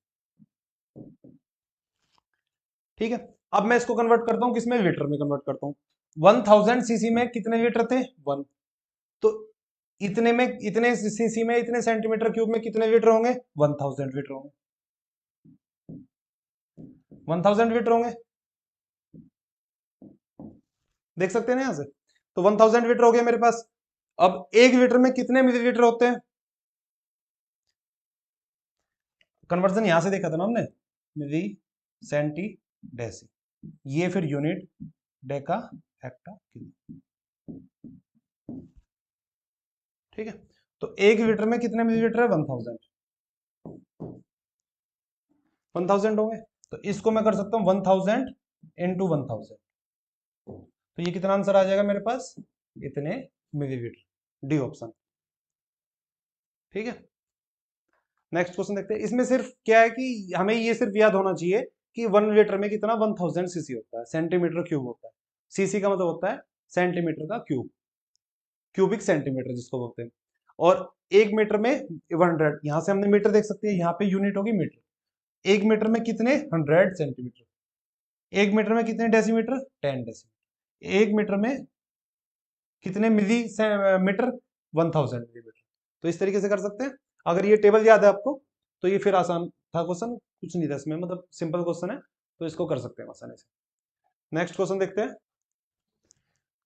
ठीक है, अब मैं इसको कन्वर्ट करता हूं किसमें, लीटर में कन्वर्ट करता हूं। 1000 सीसी में कितने लीटर थे, 1, तो इतने में, इतने सीसी में, इतने सेंटीमीटर क्यूब में कितने लीटर होंगे, 1000 लीटर होंगे, 1000 लीटर होंगे, देख सकते हैं ना यहां से, तो 1000 लीटर हो गया मेरे पास। अब 1 लीटर में कितने मिलीलीटर होते हैं, कन्वर्जन यहां से देखा था ना हमने, मिली, सेंटी, डेसी, ये फिर यूनिट, डेका, हेक्टा, किलो। ठीक है, तो 1 लीटर में कितने मिलीलीटर है, 1000, 1000 होंगे, तो इसको मैं कर सकता हूं 1000 इंटू 1000, तो ये कितना आंसर आ जाएगा मेरे पास, इतने मिलीलीटर, डी ऑप्शन। ठीक है, नेक्स्ट क्वेश्चन देखते हैं। इसमें सिर्फ क्या है कि हमें ये सिर्फ याद होना चाहिए कि 1 लीटर में कितना 1000 सीसी होता है, सेंटीमीटर क्यूब होता है, सीसी का मतलब होता है सेंटीमीटर का क्यूब, क्यूबिक सेंटीमीटर जिसको बोलते हैं, और 1 मीटर में 100, यहां से हमने मीटर देख सकते हैं, यहाँ पे यूनिट होगी मीटर। 1 मीटर में कितने 100 सेंटीमीटर, 1 मीटर में कितने डेसीमीटर, 10 डेसीमीटर, 1 मीटर में कितने मिली मीटर, 1000 मिलीमीटर। तो इस तरीके से कर सकते हैं, अगर ये टेबल याद है आपको तो ये फिर आसान था क्वेश्चन, कुछ नहीं था इसमें, मतलब सिंपल क्वेश्चन है, तो इसको कर सकते हैं आसानी से। नेक्स्ट क्वेश्चन देखते हैं।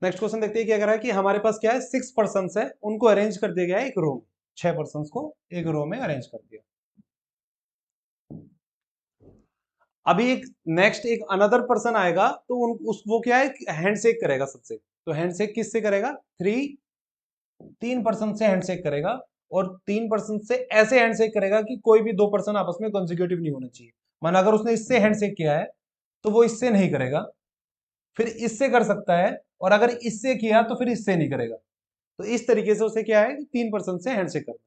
नेक्स्ट क्वेश्चन देखते हैं, क्या कह रहा है कि हमारे पास क्या है, 6 पर्सन है, उनको अरेंज कर दिया गया है एक रो में, 6 पर्सन को एक रो में अरेंज कर दिया। अभी एक नेक्स्ट एक अनदर पर्सन आएगा, तो वो क्या है, हैंडशेक करेगा सबसे, तो हैंडशेक किससे करेगा, 3 पर्सन से हैंडशेक करेगा, और 3 पर्सन से ऐसे हैंडशेक करेगा कि कोई भी 2 पर्सन आपस में कंसेक्यूटिव नहीं होने चाहिए। माना अगर उसने इससे हैंडशेक किया है तो वो इससे नहीं करेगा, फिर इससे कर सकता है, और अगर इससे किया तो फिर इससे नहीं करेगा। तो इस तरीके से उसे क्या है कि 3 पर्सन से हैंडशेक करना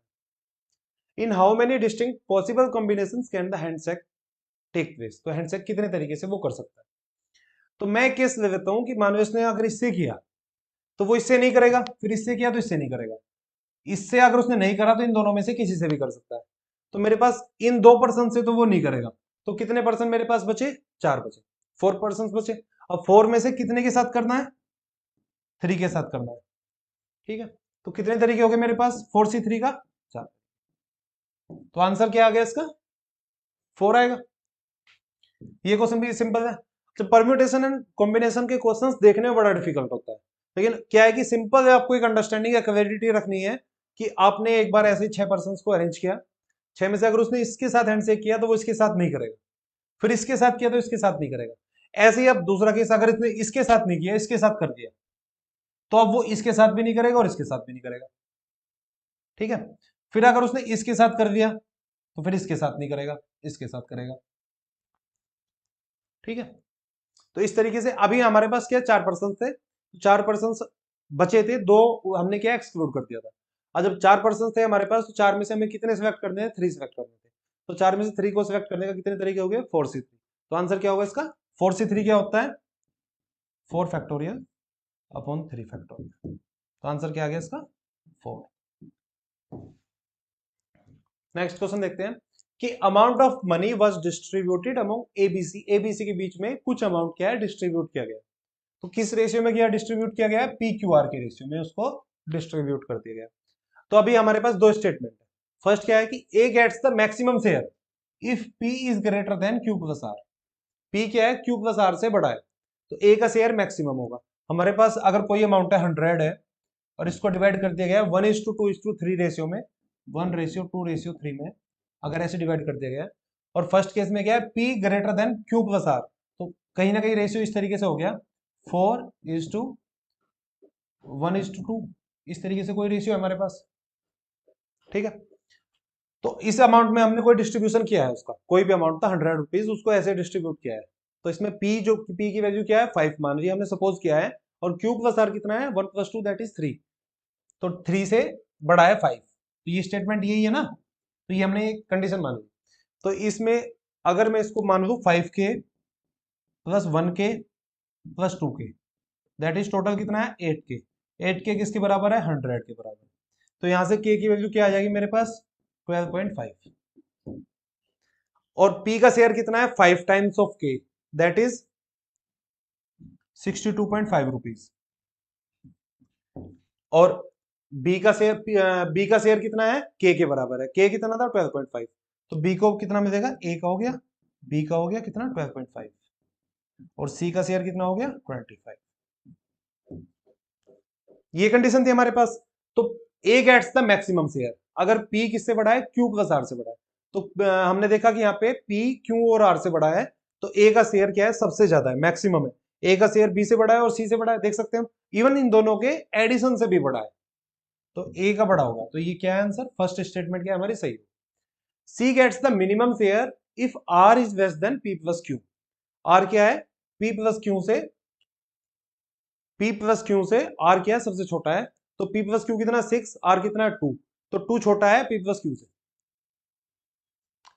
है। In how many distinct possible combination can the handshake take place, तो हैंडशेक कितने तरीके से वो कर सकता है। तो मैं केस ले लेता हूं कि मानो इसने अगर इससे किया तो वो इससे नहीं करेगा, फिर इससे किया तो इससे नहीं करेगा, इससे अगर उसने नहीं करा तो इन दोनों में से किसी से भी कर सकता है। तो मेरे पास इन 2 पर्सन से तो वो नहीं करेगा, तो कितने पर्सन मेरे पास बचे, 4 बचे, 4 पर्सन बचे। अब 4 में से कितने के साथ करना है, 3 के साथ करना है। ठीक है, तो कितने तरीके हो गए मेरे पास, 4C3 का 4, तो आंसर क्या आ गया इसका, 4 आएगा। ये क्वेश्चन भी सिंपल है। तो परम्यूटेशन एंड कॉम्बिनेशन के क्वेश्चंस देखने में बड़ा डिफिकल्ट होता है, लेकिन क्या है कि सिंपल है, आपको एक अंडरस्टैंडिंग या क्लैरिटी रखनी है कि आपने एक बार ऐसे 6 पर्सन को अरेंज किया, 6 में से अगर उसने इसके साथ हैंडशेक किया तो वो इसके साथ नहीं करेगा, फिर इसके साथ किया तो इसके साथ नहीं करेगा। ऐसे ही अब दूसरा केस, अगर इसने इसके साथ नहीं किया, इसके साथ कर दिया, तो अब वो इसके साथ भी नहीं करेगा और इसके साथ भी नहीं करेगा। ठीक है, फिर अगर उसने इसके साथ कर दिया तो फिर इसके साथ नहीं करेगा, इसके साथ करेगा। ठीक है, तो इस तरीके से अभी हमारे पास क्या 4 पर्सन थे, 4 पर्सन बचे थे दो, हमने क्या एक्सक्लूड कर दिया था। और जब 4% थे हमारे पास, तो 4 में से हमें कितने सिलेक्ट करने हैं, 3 सिलेक्ट करने थे। तो 4 में से 3 को सिलेक्ट करने का कितने तरीके हो गए, 4C3। तो आंसर क्या होगा इसका, 4C3 क्या होता है, 4 फैक्टोरियल अपॉन 3 फैक्टोरियल। तो आंसर क्या आ गया इसका, 4। नेक्स्ट क्वेश्चन देखते हैं कि amount of money was distributed among ABC, ABC के बीच में कुछ अमाउंट क्या है, डिस्ट्रीब्यूट किया गया। तो किस रेशियो में क्या डिस्ट्रीब्यूट किया गया है, पी क्यू आर के रेशियो में उसको डिस्ट्रीब्यूट कर दिया गया। तो अभी हमारे पास दो स्टेटमेंट है। फर्स्ट क्या है कि A gets the maximum share if P is greater than Q plus R. P क्या है, क्यू प्लस आर से बड़ा है, तो ए का शेयर मैक्सिमम होगा। हमारे पास अगर कोई अमाउंट है 100 है और इसको डिवाइड कर दिया गया है 1:2:3 रेशियो में, 1:2:3 में, अगर ऐसे डिवाइड कर दिया गया है, और फर्स्ट केस में क्या है, P greater than Q plus R, तो कहीं ना कहीं रेशियो इस तरीके से हो गया 4:1:2, इस तरीके से कोई रेशियो है हमारे पास। ठीक है, तो इस अमाउंट में हमने कोई डिस्ट्रीब्यूशन किया है, उसका कोई भी अमाउंट था 100 रुपीज, उसको ऐसे डिस्ट्रीब्यूट किया है। तो इसमें पी, जो पी की वैल्यू क्या है 5 मान ली हमने, सपोज किया है, और क्यू प्लस आर कितना है 1+2 दैट इज 3, तो 3 से बड़ा है 5। तो ये स्टेटमेंट यही है ना, तो ये हमने एक कंडीशन मान ली। तो इसमें अगर मैं इसको मान लू 5K plus 1K plus 2K, that is total कितना है 8K। 8K किसके बराबर है, 100 के बराबर। तो यहां से K की वैल्यू क्या आ जाएगी मेरे पास, 12.5। और P का शेयर कितना है 5 times of K, that is 62.5 rupees. और बी का शेयर कितना है, K के बराबर है, K कितना था 12.5, तो B को कितना मिलेगा, A का हो गया, B का हो गया कितना 12.5, और C का शेयर कितना हो गया 25। ये कंडीशन थी हमारे पास। तो A gets the maximum share, अगर P किससे बड़ा है, Q प्लस R से बड़ा है, तो हमने देखा कि यहाँ पे P Q और R से बड़ा है, तो A का शेयर क्या है, सबसे ज्यादा है, मैक्सिमम है। A का शेयर B से बड़ा है और C से बड़ा है, देख सकते हैं हम, इवन इन दोनों के एडिशन से भी बड़ा है, तो A का बड़ा होगा। तो ये क्या है आंसर, फर्स्ट स्टेटमेंट क्या है हमारी सही। C gets the minimum share if R is less than P plus Q। R क्या है, P प्लस Q से, P प्लस Q से R क्या है, सबसे छोटा है, तो P प्लस Q कितना 6, R कितना 2, तो 2 छोटा है P प्लस Q से।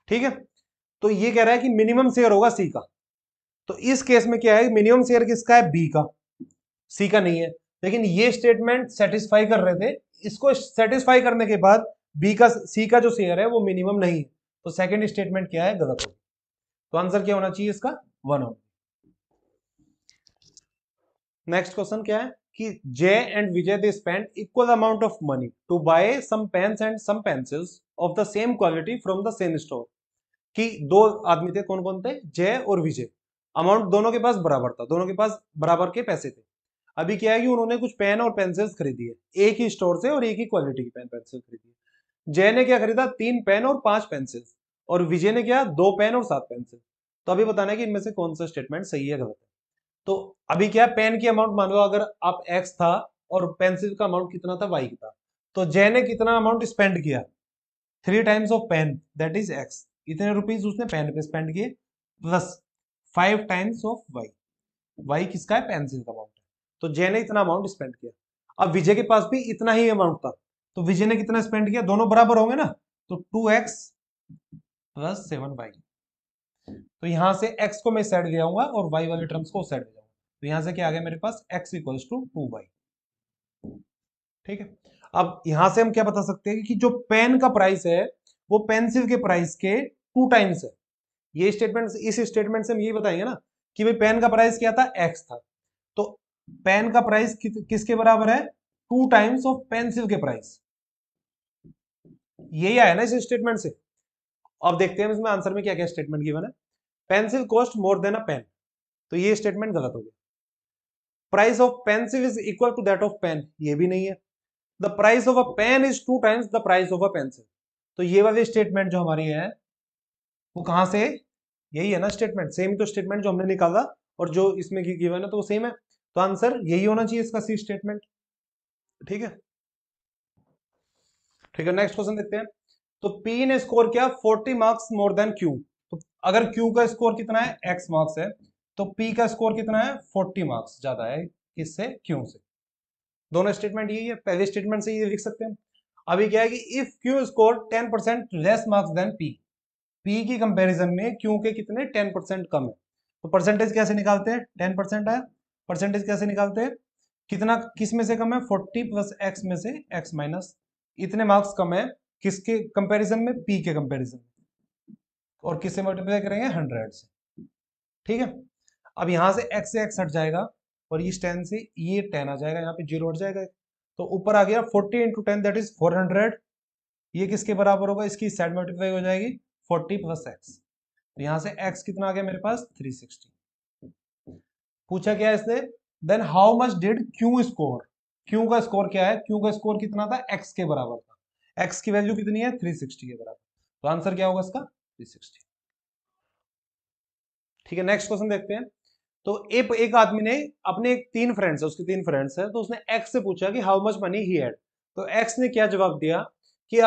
ठीक है, तो ये कह रहा है कि मिनिमम शेयर होगा C का। तो इस केस में क्या है, मिनिमम शेयर किसका है, B का, C का नहीं है। लेकिन ये स्टेटमेंट सेटिस्फाई कर रहे थे, इसको सेटिस्फाई करने के बाद B का, C का जो शेयर है वो मिनिमम नहीं है, तो सेकंड स्टेटमेंट क्या है, गलत होगी। तो आंसर क्या होना चाहिए इसका, 1 होगा। नेक्स्ट क्वेश्चन क्या है कि Jay and Vijay they spend equal amount of money to buy some pens and some pencils of the same quality from the same store. कि दो आदमी थे, कौन कौन थे, जय और विजय। अमाउंट दोनों के पास बराबर था, दोनों के पास बराबर के पैसे थे। अभी क्या है कि उन्होंने कुछ पेन और पेंसिल्स खरीदी है एक ही स्टोर से, और एक ही क्वालिटी की पेन पेंसिल खरीदी है। जय ने क्या खरीदा, 3 पेन और 5 पेंसिल्स, और विजय ने क्या, 2 पेन और 7 पेंसिल। तो अभी बताना है कि इनमें से कौन सा स्टेटमेंट सही है, गलत है। तो अभी क्या, पेन की अमाउंट मान लो अगर आप एक्स था और पेंसिल का अमाउंट कितना था, वाई था, तो जय ने कितना अमाउंट स्पेंड किया, 3 times of pen that is X, इतने रुपीज उसने पेन पे स्पेंड किए, plus 5 times of Y, Y किसका है, पेंसिल का अमाउंट है, तो जय ने इतना अमाउंट स्पेंड किया। अब विजय के पास भी इतना ही अमाउंट था, तो विजय ने कितना स्पेंड किया, दोनों बराबर होंगे ना, तो 2x प्लस 7y। तो यहां से x को मैं साइड ले आऊंगा और y वाले टर्म्स को साइड ले जाऊंगा, तो यहां से क्या आ गया मेरे पास, x इक्वल्स टू 2y। ठीक है, अब यहां से हम क्या बता सकते हैं कि जो पेन का प्राइस है वो पेंसिल के प्राइस के 2 टाइम्स है। ये स्टेटमेंट, इस स्टेटमेंट से हम यही बताएंगे ना कि भाई पेन का प्राइस क्या था, x था, तो पेन का प्राइस किसके बराबर है, 2 टाइम्स ऑफ पेंसिल के प्राइस। यही आया ना इस स्टेटमेंट से। अब देखते हैं इसमें आंसर में क्या क्या स्टेटमेंट गिवन है। Pencil cost more than a pen, तो ये स्टेटमेंट गलत हो गया। Price of pencil is equal to that of pen, ये भी नहीं है। The price of a pen is 2 times the price of a pencil, तो ये वाली स्टेटमेंट जो हमारी है वो कहां से, यही है ना स्टेटमेंट, सेम तो स्टेटमेंट जो हमने निकाला और जो इसमें गिवन है तो वो सेम है, तो आंसर यही होना चाहिए इसका, सी स्टेटमेंट। ठीक है, ठीक है, नेक्स्ट क्वेश्चन देखते हैं। तो पी ने स्कोर किया 40 मार्क्स मोर देन क्यू, तो अगर क्यू का स्कोर कितना है, एक्स मार्क्स है, तो पी का स्कोर कितना है, 40 मार्क्स ज्यादा है किससे, क्यू से। दोनों स्टेटमेंट यही है, पहले स्टेटमेंट से ये लिख सकते हैं। अभी क्या है कि if Q score 10% less marks than P, P की कंपैरिजन में क्यू के कितने 10% कम है, तो परसेंटेज कैसे निकालते हैं, 10% है, परसेंटेज कैसे निकालते हैं, कितना किस में से कम है, 40 प्लस एक्स में से एक्स माइनस, इतने मार्क्स कम है किसके कंपैरिजन में, पी के कंपैरिजन में, और किससे मल्टीप्लाई करेंगे, 100 से। ठीक है, अब यहां से एक्स हट जाएगा और इस 10 से ये 10 आ जाएगा, यहाँ पे 0 हट जाएगा, तो ऊपर आ गया 40 इंटू 10 दैट इज 400, ये किसके बराबर होगा, इसकी साइड मल्टीप्लाई हो जाएगी 40 प्लस एक्स, तो यहां से x कितना आ गया मेरे पास 360। पूछा क्या है इसने, then how much did Q score, Q का स्कोर क्या है, क्यू का स्कोर कितना था, x के बराबर था, x की वैल्यू कितनी है 360 के बराबर, तो आंसर क्या होगा इसका 360। ठीक है, नेक्स्ट क्वेश्चन देखते हैं। तो एक आदमी ने अपने तीन फ्रेंड्स है, उसके तीन फ्रेंड्स है, तो उसने एक्स से पूछा कि how much money he had, तो एक्स ने क्या जवाब दिया कि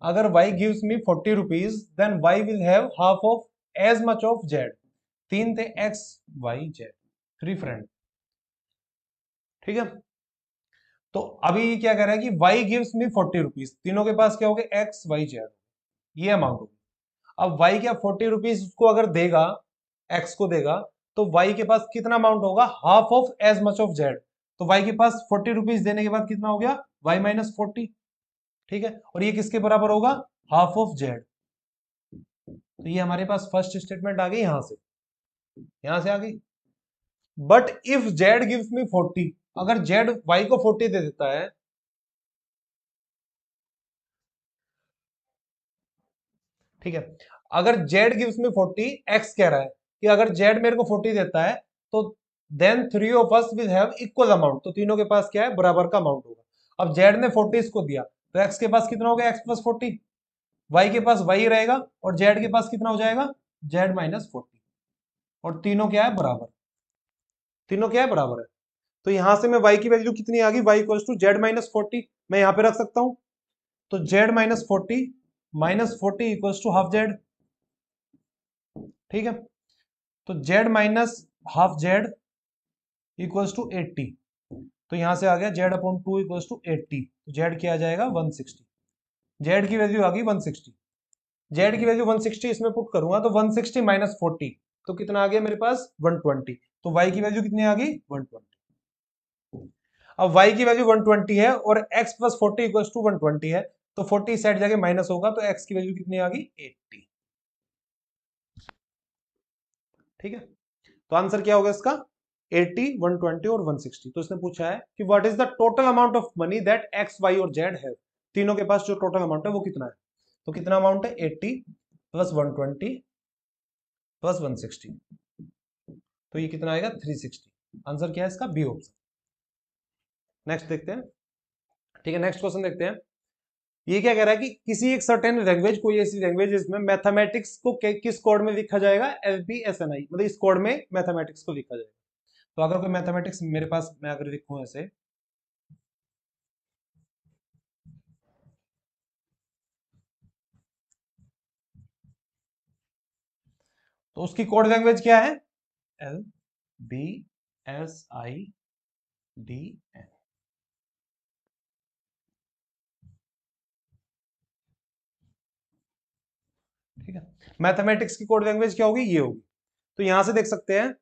अगर y gives me 40 rupees then y will have half of as much of z, तीन थे x y z, three friend. ठीक है, तो अभी क्या कह रहा है कि y गिव्स मी 40 रुपीज, तीनों के पास क्या हो गया x y z, ये अमाउंट होगी। अब y क्या 40 रुपीज उसको अगर देगा, x को देगा, तो y के पास कितना अमाउंट होगा, half of as much of z, तो y के पास 40 रुपीज देने के बाद कितना हो गया y माइनस 40। ठीक है, और ये किसके बराबर होगा, हाफ ऑफ z, तो ये हमारे पास फर्स्ट स्टेटमेंट आ गई, यहां से आ गई। But if z gives me 40, अगर z y को 40 दे देता है, ठीक है, अगर z गिव्स मी 40, x कह रहा है कि अगर z मेरे को 40 देता है, तो then three of us will have equal amount, तो तीनों के पास क्या है, बराबर का अमाउंट होगा। अब z ने 40 इसको दिया, तो x के पास कितना हो गया, x प्लस 40, y के पास y रहेगा, और z के पास कितना हो जाएगा, z माइनस 40, और तीनों क्या है, बराबर, तीनों क्या है, बराबर है। तो यहां से मैं y की वैल्यू कितनी आ गई, y equals to Z minus 40, मैं यहां पे रख सकता हूं, तो z minus 40 minus 40 equals to half Z. ठीक है, तो z minus half Z equals to 80, तो यहां से आ गया z अपॉन 2 इक्वल्स टू 80, तो z क्या आ जाएगा 160, z की वैल्यू आ गई 160, z की वैल्यू 160 इसमें पुट करूंगा तो 160 माइनस 40, तो कितना आ गया मेरे पास 120, तो y की वैल्यू कितनी आ गई 120। अब y की वैल्यू 120 है और x प्लस 40 इक्वल्स टू 120 है, तो 40 साइड जाके माइनस होगा, तो x की वैल्यू कितनी आ गई 80। ठीक है, तो आंसर क्या होगा इसका 80, 120 और 160। तो इसने पूछा है कि what is the total amount of money that X Y और जेड है, तीनों के पास जो टोटल अमाउंट है वो कितना है, तो कितना अमाउंट है 80 प्लस 120 प्लस 160, तो ये कितना आएगा 360। आंसर क्या है इसका बी ऑप्शन। नेक्स्ट देखते हैं। ठीक है, नेक्स्ट क्वेश्चन देखते हैं। ये क्या कह रहा है कि किसी एक सर्टेन लैंग्वेज, कोई ऐसी लैंग्वेज जिसमें मैथमेटिक्स को किस कोड में लिखा जाएगा, LPSNI, मतलब इस कोड में मैथमेटिक्स को लिखा जाएगा। तो अगर कोई मैथमेटिक्स मेरे पास, मैं अगर लिखूं ऐसे, तो उसकी कोड लैंग्वेज क्या है, LBSIDN। ठीक है, मैथमेटिक्स की कोड लैंग्वेज क्या होगी, ये होगी। तो यहां से देख सकते हैं,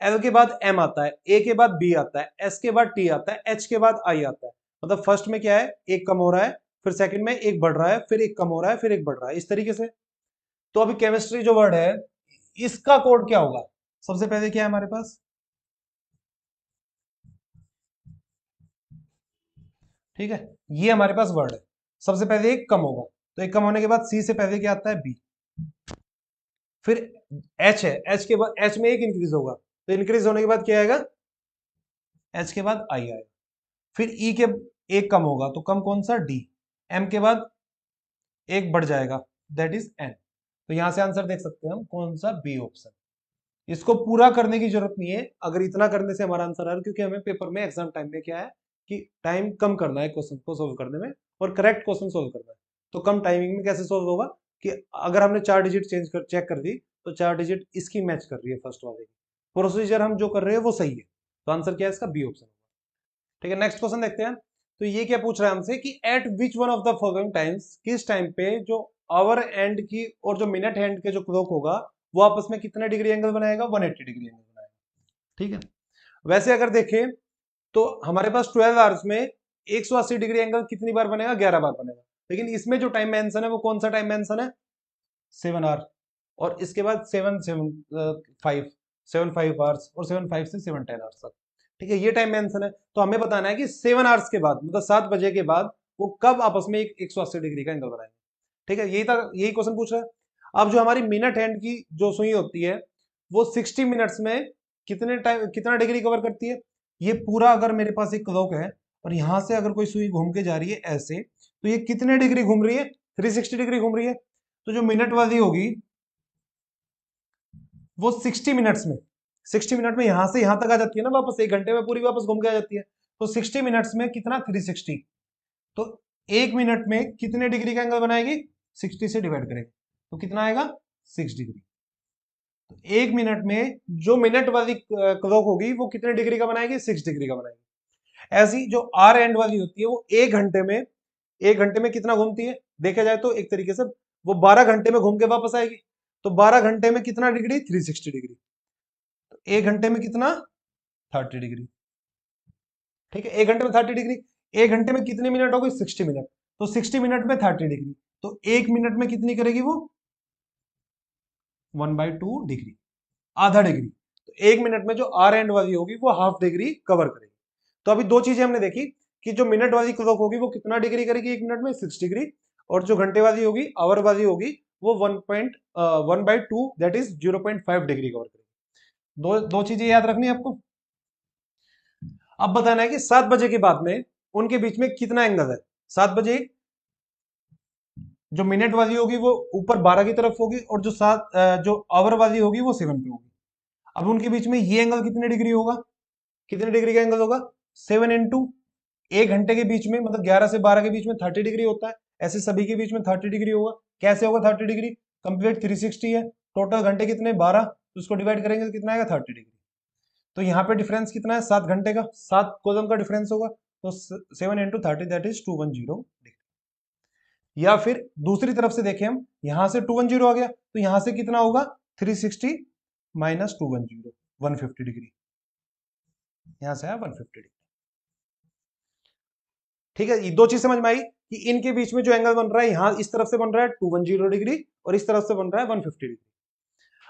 एल के बाद एम आता है, ए के बाद बी आता है, एस के बाद टी आता है, एच के बाद आई आता है, मतलब फर्स्ट में क्या है, एक कम हो रहा है, फिर सेकंड में एक बढ़ रहा है, फिर एक कम हो रहा है, फिर एक बढ़ रहा है, इस तरीके से। तो अभी केमिस्ट्री जो वर्ड है, इसका कोड क्या होगा, सबसे पहले क्या है हमारे पास, ठीक है, ये हमारे पास वर्ड है, सबसे पहले एक कम होगा, तो एक कम होने के बाद सी से पहले क्या आता है, बी, फिर एच है, एच के बाद एच में एक इंक्रीज होगा, तो इंक्रीज होने के बाद क्या आएगा, एच के बाद आई आएगा, फिर ई के एक कम होगा, तो कम कौन सा, डी, एम के बाद एक बढ़ जाएगा, दैट इज एन। तो यहां से आंसर देख सकते हैं हम, कौन सा, बी ऑप्शन। इसको पूरा करने की जरूरत नहीं है, अगर इतना करने से हमारा आंसर आ रहा है, क्योंकि हमें पेपर में एग्जाम टाइम में क्या है कि टाइम कम करना है क्वेश्चन को सोल्व करने में, और करेक्ट क्वेश्चन सोल्व करना है, तो कम टाइमिंग में कैसे सोल्व होगा, कि अगर हमने 4 डिजिट चेक कर दी, तो 4 डिजिट इसकी मैच कर रही है फर्स्ट वाले की, प्रोसीजर हम जो कर रहे हैं वो सही है, तो आंसर क्या है इसका बी ऑप्शन। ठीक है, नेक्स्ट क्वेश्चन देखते हैं। तो ये क्या पूछ रहा है हमसे कि eight which one of the following times, किस टाइम पे जो आवर एंड की और जो मिनट हैंड के जो क्लॉक होगा वो आपस में कितने डिग्री एंगल बनाएगा, 180 डिग्री एंगल बनाएगा। ठीक है, वैसे अगर देखें तो हमारे पास 12 आवर्स में 180 डिग्री एंगल कितनी बार बनेगा, 11 बार बनेगा। लेकिन इसमें जो टाइम मेंशन है वो कौन सा टाइम मेंशन है, 7 आवर, और इसके बाद 7 आवर्स और 7 5 से 7 10 आवर्स तक। ठीक है, ये टाइम मेंशन है। तो हमें बताना है कि 7 आवर्स के बाद, मतलब 7 बजे के बाद वो कब आपस में एक 180 डिग्री का एंगल बनाएंगे। ठीक है, यही क्वेश्चन पूछ रहा है। अब जो हमारी मिनट हैंड की जो सुई होती है वो 60 मिनट्स में कितना डिग्री कवर करती है। ये पूरा अगर मेरे पास एक क्लॉक है और यहां से अगर कोई सुई घूम के जा रही है ऐसे, तो ये कितने डिग्री घूम रही है, 360 डिग्री घूम रही है। तो जो मिनट वाली होगी वो 60 मिनट्स में, 60 मिनट में यहां से यहां तक आ जाती है ना वापस, 1 घंटे में पूरी वापस घूम के आ जाती है। तो 60 मिनट्स में कितना, 360। तो 1 मिनट में कितने डिग्री का एंगल बनाएगी, 60 से डिवाइड करेंगे तो कितना आएगा, 6 डिग्री। तो 1 मिनट में जो मिनट वाली क्लॉक होगी वो कितने डिग्री का बनाएगी, 6 डिग्री का बनाएगी। ऐसी जो आर एंड वाली होती है वो 1 घंटे में कितना घूमती है, देखा जाए तो एक तरीके से वो 12 घंटे में घूम के वापस आएगी। तो 12 घंटे में कितना डिग्री, 360 डिग्री। तो 1 घंटे में कितना, 30 डिग्री। ठीक है, 1 घंटे में 30 डिग्री। 1 घंटे में कितने मिनट हो गई, 60 मिनट। तो 60 मिनट में 30 डिग्री, तो 1 मिनट में कितनी करेगी वो, 1/2 डिग्री, आधा डिग्री। तो 1 मिनट में जो आर एंड वाली होगी वो हाफ डिग्री कवर करेगी। तो अभी दो चीजें हमने देखी कि जो मिनट वाली क्लॉक होगी वो कितना डिग्री करेगी 1 मिनट में, 6 डिग्री। और जो घंटे वाली होगी, आवर वाली होगी, वो 1/2 दैट इज 0.5 डिग्री कवर करेगी। दो दो चीजें याद रखनी है आपको। अब बताना है कि 7 बजे के बाद में उनके बीच में कितना एंगल है। 7 बजे जो मिनट वाली होगी वो ऊपर 12 की तरफ होगी और जो आवर वाली होगी वो 7 पे होगी। अब उनके बीच में ये एंगल कितने डिग्री होगा, कितने डिग्री का एंगल होगा, 7 इंटू 1 घंटे के बीच में, मतलब 11 से 12 के बीच में 30 डिग्री होता है, ऐसे सभी के बीच में 30 डिग्री होगा। कैसे होगा 30 डिग्री, कंप्लीट 360 है, टोटल घंटे कितने 12, तो उसको डिवाइड करेंगे तो कितना आएगा 30 डिग्री। तो यहाँ पे डिफरेंस कितना है, 7 घंटे का, 7 कॉलम का डिफरेंस होगा। तो 7 इंटू 30 दैट इज 210 डिग्री। या फिर दूसरी तरफ से देखें हम, यहां से 210 आ गया तो यहां से कितना होगा, 360 माइनस 210, 150 डिग्री। यहां से आया 150 डिग्री। ठीक है, ये दो चीज समझ में आई कि इनके बीच में जो एंगल बन रहा है यहां इस तरफ से बन रहा है 210 डिग्री और इस तरफ से बन रहा है 150 डिग्री।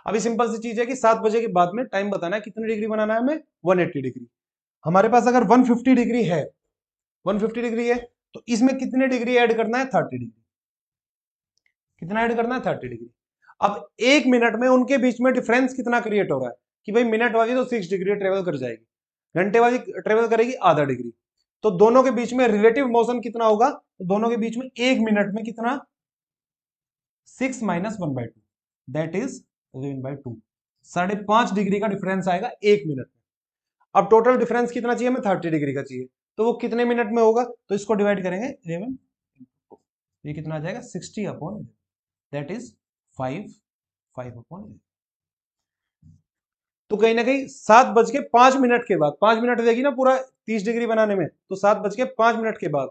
अभी सिंपल सी चीज है कि 7 बजे के बाद में टाइम बताना है कितनी डिग्री बनाना है हमें, 180 डिग्री। हमारे पास अगर 150 डिग्री है, 150 डिग्री है, तो इसमें कितने डिग्री ऐड करना है, 30 डिग्री। कितना ऐड करना है, 30 डिग्री। अब 1 मिनट में उनके बीच में डिफरेंस कितना क्रिएट हो रहा है कि भाई मिनट वाली तो 6 डिग्री ट्रेवल कर जाएगी, घंटे वाली ट्रेवल करेगी आधा डिग्री। तो दोनों के बीच में रिलेटिव मोशन कितना होगा, तो दोनों के बीच में 1 मिनट में कितना, 6 माइनस 1/2 दैट इज 11/2, 5.5 डिग्री का डिफरेंस आएगा 1 मिनट में। अब टोटल डिफरेंस कितना चाहिए हमें, 30 डिग्री का चाहिए। तो वो कितने मिनट में होगा, तो इसको डिवाइड करेंगे 11, ये कितना आ जाएगा 60/11, दैट इज 5/11। तो कहीं ना कहीं 7:05 के बाद, 5 मिनट देगी ना पूरा 30 डिग्री बनाने में, तो 7:05 के बाद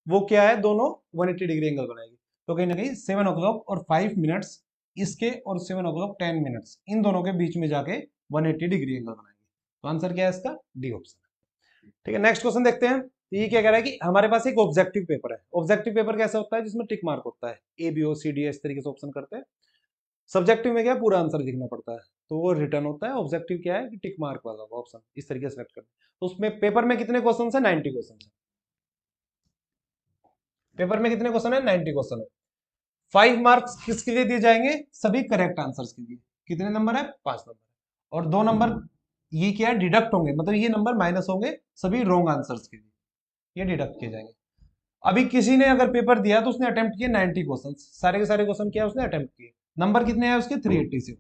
वो क्या है, दोनों 180 डिग्री एंगल बनाएगी। तो कहीं ना कहीं 7 ओ क्लॉक और 5 मिनट्स इसके और 7 ओ क्लॉक 10 मिनट्स इन दोनों के बीच में जाके 180 डिग्री एंगल बनाएगी। तो आंसर क्या है इसका, डी ऑप्शन। ठीक है, नेक्स्ट क्वेश्चन देखते हैं। तो ये क्या कह रहा है कि हमारे पास एक ऑब्जेक्टिव पेपर है। ऑब्जेक्टिव पेपर कैसा होता है, जिसमें टिक मार्क होता है, A B O C D इस तरीके से ऑप्शन करते हैं। सब्जेक्टिव में क्या है, पूरा आंसर लिखना पड़ता है, तो वो रिटर्न होता है। ऑब्जेक्टिव क्या है कि टिक मार्क वाला ऑप्शन इस तरीके से सेलेक्ट करते हैं। तो उसमें पेपर में कितने क्वेश्चन है, 90 क्वेश्चन है। पेपर में कितने क्वेश्चन है, 90 क्वेश्चन है। 5 मार्क्स किसके लिए दिए जाएंगे, सभी करेक्ट आंसर्स के लिए। कितने नंबर है, 5 नंबर। और 2 नंबर ये क्या है, डिडक्ट होंगे, मतलब ये नंबर माइनस होंगे सभी रॉन्ग आंसर्स के लिए, ये डिडक्ट किए जाएंगे। अभी किसी ने अगर पेपर दिया तो उसने अटेम्प्ट किए 90 क्वेश्चन, सारे के सारे क्वेश्चन किया उसने अटेम्प्ट किए। नंबर कितने हैं उसके, 387।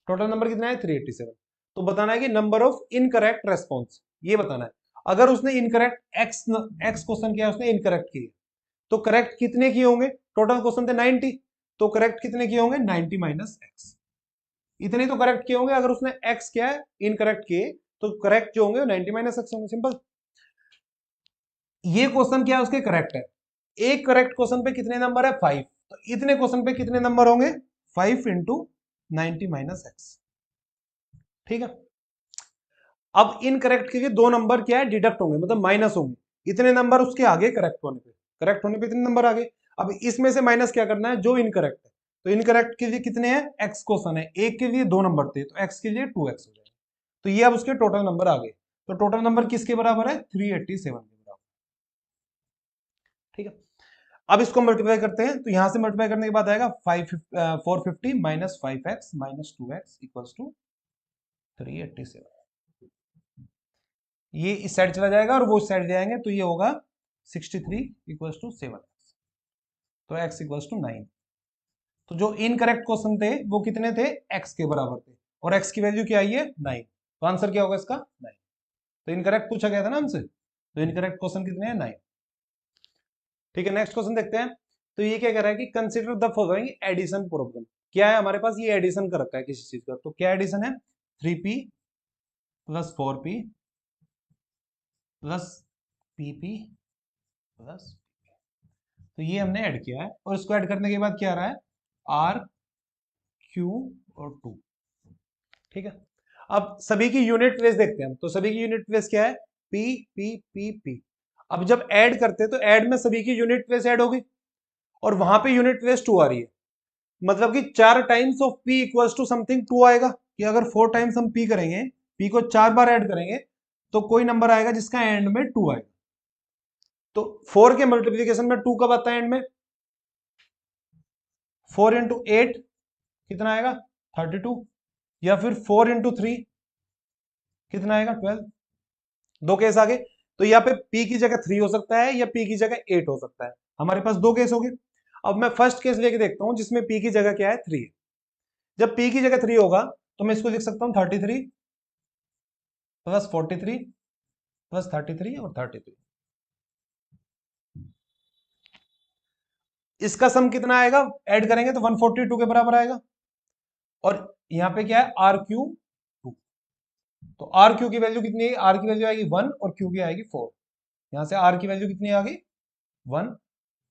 टोटल नंबर कितना है, 387। तो बताना है कि नंबर ऑफ इनकरेक्ट रेस्पॉन्स, ये बताना है। अगर उसने इनकरेक्ट एक्स क्वेश्चन किया, उसने इनकरेक्ट किए, तो करेक्ट कितने किए होंगे, टोटल क्वेश्चन थे 90, तो करेक्ट कितने किए होंगे, 90 माइनस एक्स, इतने तो करेक्ट किए होंगे। अगर उसने एक्स किया है इनकरेक्ट किए, तो करेक्ट जो होंगे 90 माइनस एक्स होंगे, सिंपल। ये क्वेश्चन क्या है उसके करेक्ट है, एक करेक्ट क्वेश्चन पे कितने नंबर है 5, तो इतने क्वेश्चन पे कितने नंबर होंगे 5 इंटू 90 माइनस एक्स। ठीक है, अब इनकरेक्ट के लिए दो नंबर क्या है डिडक्ट होंगे, मतलब माइनस होंगे, इतने नंबर उसके आगे करेक्ट होने पे इतने नंबर आगे। अब इसमें से माइनस क्या करना है जो इनकरेक्ट है, तो इनकरेक्ट के लिए कितने हैं एक्स क्वेश्चन है, एक के लिए दो नंबर थे तो एक्स के लिए 2x हो जाएगा, तो ये अब उसके टोटल नंबर आ गए, तो टोटल नंबर किसके बराबर है 387 के बराबर। ठीक है, अब इसको मल्टीप्लाई करते हैं, तो यहां से मल्टीप्लाई करने के बाद आएगा 450 minus 5x minus 2x equals to 387। ये इस साइड चला जाएगा और वो इस साइड जाएंगे, तो ये होगा 63 इक्वल्स टू 7x, तो x इक्वल्स टू 9। तो जो इनकरेक्ट क्वेश्चन थे वो कितने थे x के बराबर थे, और x की वैल्यू क्या आई है 9, तो आंसर क्या होगा इसका 9। तो इनकरेक्ट पूछा गया था ना हमसे, तो इनकरेक्ट क्वेश्चन कितने हैं 9। ठीक है, नेक्स्ट क्वेश्चन देखते हैं। तो ये क्या कह रहा है कि consider the following addition problem, क्या है हमारे पास ये एडिशन कर रखा है किसी चीज का, तो क्या एडिशन है 3p plus 4p plus pp plus, तो ये हमने ऐड किया है, और इसको ऐड करने के बाद क्या आ रहा है r q और 2। ठीक है, अब सभी की यूनिट प्लेस देखते हैं हम, तो सभी की यूनिट प्लेस क्या है p p p p। अब जब ऐड करते हैं तो ऐड में सभी की यूनिट प्लेस ऐड होगी, और वहां पे यूनिट प्लेस 2 आ रही है, मतलब कि 4 times of p equals to something 2 आएगा, कि अगर 4 टाइम्स हम p करेंगे, p को 4 बार ऐड करेंगे, तो कोई नंबर आएगा जिसका एंड में 2 आएगा। तो 4 के मल्टीप्लीकेशन में 2 कब आता है एंड में, 4 इंटू 8 कितना आएगा 32, या फिर 4 इंटू 3 कितना आएगा 12। दो केस आ गए, तो यहाँ पे p की जगह 3 हो सकता है या p की जगह 8 हो सकता है, हमारे पास दो केस हो गए। अब मैं फर्स्ट केस लेके देखता हूं जिसमें p की जगह क्या है 3 है। जब p की जगह 3 होगा तो मैं इसको लिख सकता हूं 33 प्लस 43 प्लस 33 और 33, इसका सम कितना आएगा ऐड करेंगे तो 142 के बराबर आएगा, और यहाँ पे क्या है आर क्यू 2, तो आर क्यू की वैल्यू कितनी है, आर की वैल्यू आएगी 1 और क्यू की आएगी 4, यहां से आर की वैल्यू कितनी आ गई 1,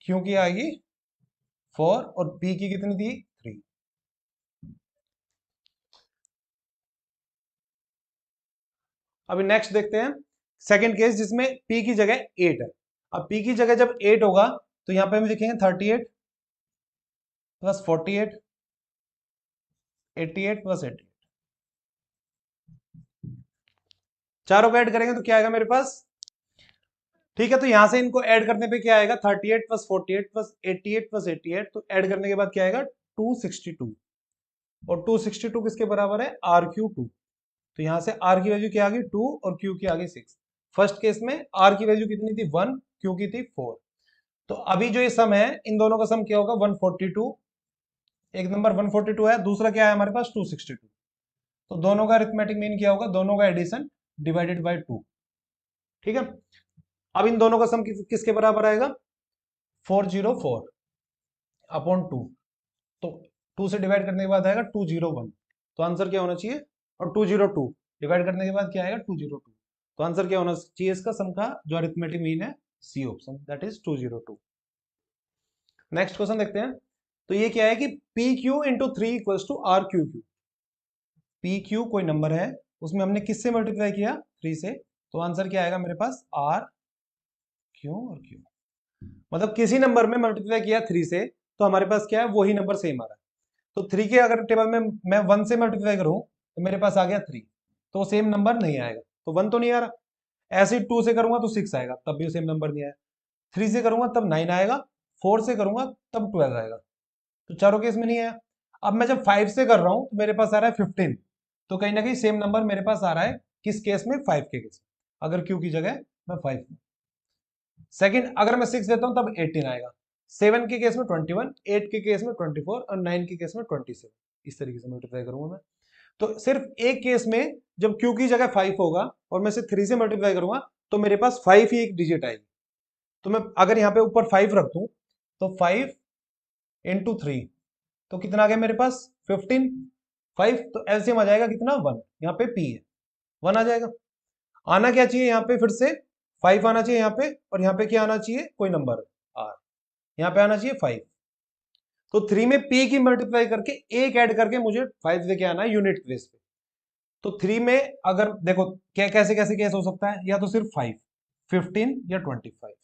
क्यू की आएगी 4 और पी की कितनी थी 3। अभी नेक्स्ट देखते हैं सेकंड केस जिसमें p की जगह 8 है। अब p की जगह जब 8 होगा तो यहां पे हम लिखेंगे 38 प्लस 48 88 प्लस 88, चारों को ऐड करेंगे तो क्या आएगा मेरे पास। ठीक है, तो यहां से इनको ऐड करने पे क्या आएगा 38 प्लस 48 प्लस 88 प्लस 88, तो ऐड करने के बाद क्या आएगा 262, और 262 किसके बराबर है आर क्यू 2, तो यहां से आर की वैल्यू क्या आ गई 2 और क्यू की आ गई 6। फर्स्ट केस में आर की वैल्यू कितनी थी 1, क्यू की थी 4, तो अभी जो ये सम है इन दोनों का सम क्या होगा 142, एक नंबर 142 है, दूसरा क्या है हमारे पास 262, तो दोनों का अरिथमेटिक मीन क्या होगा दोनों का एडिशन डिवाइडेड बाय 2। ठीक है, अब इन दोनों का सम किसके बराबर आएगा 404 अपॉन 2, तो 2 से डिवाइड करने के बाद आएगा 201, तो आंसर क्या होना चाहिए, और 202 डिवाइड करने के बाद क्या आएगा 202, तो आंसर क्या होना चाहिए इसका सम का जो अरिथमेटिक मीन है C option, that is 202। Next question देखते हैं, तो ये क्या है कि P Q into 3 equals to R Q Q, P Q कोई नंबर है उसमें हमने किससे मल्टीप्लाई किया 3 से, तो आंसर क्या आएगा मेरे पास आर क्यू और क्यू, मतलब किसी नंबर में मल्टीप्लाई किया 3 से तो हमारे पास क्या है वही नंबर सेम आ रहा है, तो 3 के अगर टेबल में मैं 1 से मल्टीप्लाई करूं तो मेरे पास आ गया 3, तो सेम नंबर नहीं आएगा, तो 1 तो नहीं आ रहा। ऐसे 2 से करूंगा तो 6 आएगा तब भी सेम नंबर नहीं आया, 3 से करूंगा तब 9 आएगा, 4 से करूंगा तब 12 आएगा, तो चारों केस में नहीं आया। अब मैं जब 5 से कर रहा हूं तो मेरे पास आ रहा है 15, तो कहीं ना कहीं सेम नंबर मेरे पास आ रहा है किस केस में 5 के केस में, अगर क्यू की जगह मैं 5, सेकंड अगर मैं 6 देता हूं तब 18 आएगा, 7 के केस में 21, 8 के केस में 24 और 9 के केस में 27, इस तरीके से मल्टीप्लाई करूंगा मैं। तो सिर्फ एक केस में जब क्यू की जगह 5 होगा और मैं इसे 3 से मल्टीप्लाई करूंगा तो मेरे पास 5 ही एक डिजिट आएगी, तो मैं अगर यहाँ पे ऊपर 5 रख दूं तो 5 इंटू 3 तो कितना आ गया मेरे पास 15, 5 तो एलसीएम आ जाएगा कितना 1, यहाँ पे पी है 1 आ जाएगा। आना क्या चाहिए यहाँ पे फिर से 5 आना चाहिए यहाँ पे, और यहाँ पे क्या आना चाहिए, कोई नंबर आर, यहाँ पे आना चाहिए 5। तो 3 में p की मल्टीप्लाई करके एक ऐड करके मुझे 5 लेके आना है यूनिट प्लेस पे। तो 3 में अगर देखो क्या कैसे कैसे केस हो सकता है, या तो सिर्फ 5, 15 या 25,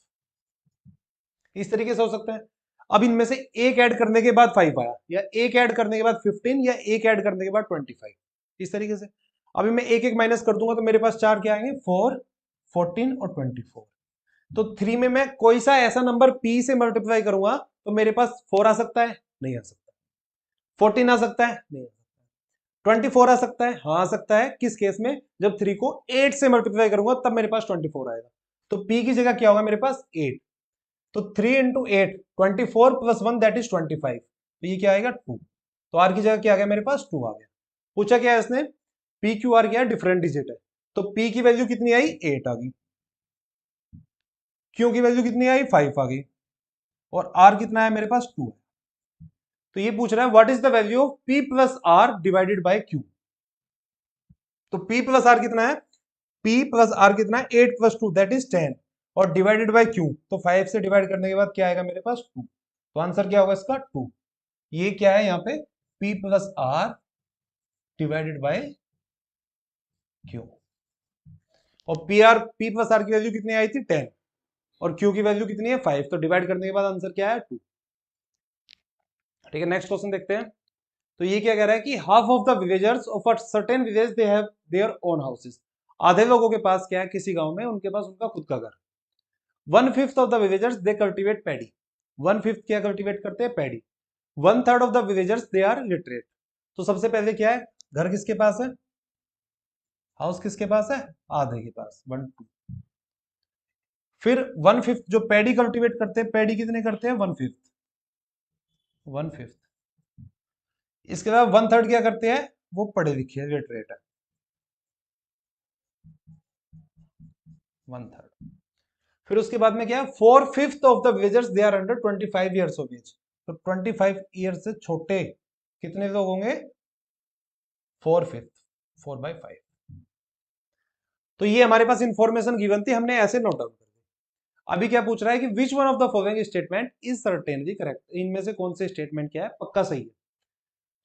इस तरीके से हो सकता है। अब इनमें से एक ऐड करने के बाद 5 आया, या एक ऐड करने के बाद 15, या एक ऐड करने के बाद 25, इस तरीके से। अभी मैं एक एक माइनस कर दूंगा तो मेरे पास चार क्या आएंगे, 4, 14 और 24। तो 3 में मैं कोई सा ऐसा नंबर p से मल्टीप्लाई करूंगा तो मेरे पास 4 आ सकता है, नहीं आ सकता। 14 आ सकता है, नहीं आ सकता। 24 आ सकता है, हाँ आ सकता है। किस केस में, जब 3 को 8 से मल्टीप्लाई करूंगा तब मेरे पास 24 आएगा। तो p की जगह क्या होगा मेरे पास, 8। तो 3 इंटू 8, 24 प्लस 1 दैट इज 25। तो ये क्या आएगा, 2। तो r की जगह क्या आ गया मेरे पास, 2 आ गया। पूछा क्या है इसने, p क्यू r क्या है, डिफरेंट डिजिट है। तो p की वैल्यू कितनी आई, 8 आ गई। q की वैल्यू कितनी आई, 5 आ गई। और r कितना है मेरे पास, 2 है। तो ये पूछ रहा है what is the value of p plus r divided by q। तो p प्लस r कितना है, p प्लस r कितना है, 8 प्लस 2 दैट इज 10, और डिवाइडेड बाय q, तो 5 से डिवाइड करने के बाद क्या आएगा मेरे पास, 2। तो आंसर क्या होगा इसका, 2। ये क्या है यहाँ पे, p plus r divided by q। और p प्लस r की वैल्यू कितनी आई थी, 10, और q की वैल्यू कितनी है, 5। तो डिवाइड करने के बाद आंसर क्या है, 2। ठीक है, नेक्स्ट क्वेश्चन देखते हैं। तो ये क्या कह रहा है कि half of the villagers of a certain village they have their own houses. आधे लोगों के पास क्या है, किसी गांव में उनके पास उनका खुद का घर। 1/5 of the villagers they cultivate paddy. 1/5 क्या कल्टीवेट करते हैं, paddy. 1/3 of the villagers they are literate. तो सबसे पहले क्या है, घर किसके पास है, हाउस किसके पास है, आधे के पास, 1 2। फिर 1/5 जो पैडी कल्टीवेट करते हैं, पैडी कितने करते हैं, 1/5, 1/5। इसके बाद 1/3 क्या करते हैं, वो पढ़े लिखे हैं, लिटरेट है, 1/3। फिर उसके बाद में क्या है, 4/5 of the villagers they are under 25 years of age. तो 25 ईयर से छोटे कितने लोग होंगे, 4/5, 4/5। तो ये हमारे पास इंफॉर्मेशन गिवन थी, हमने ऐसे नोट डाउन कर दी। अभी क्या पूछ रहा है कि which one of the following statement is certainly correct. इनमें से कौन से स्टेटमेंट क्या है, पक्का सही है।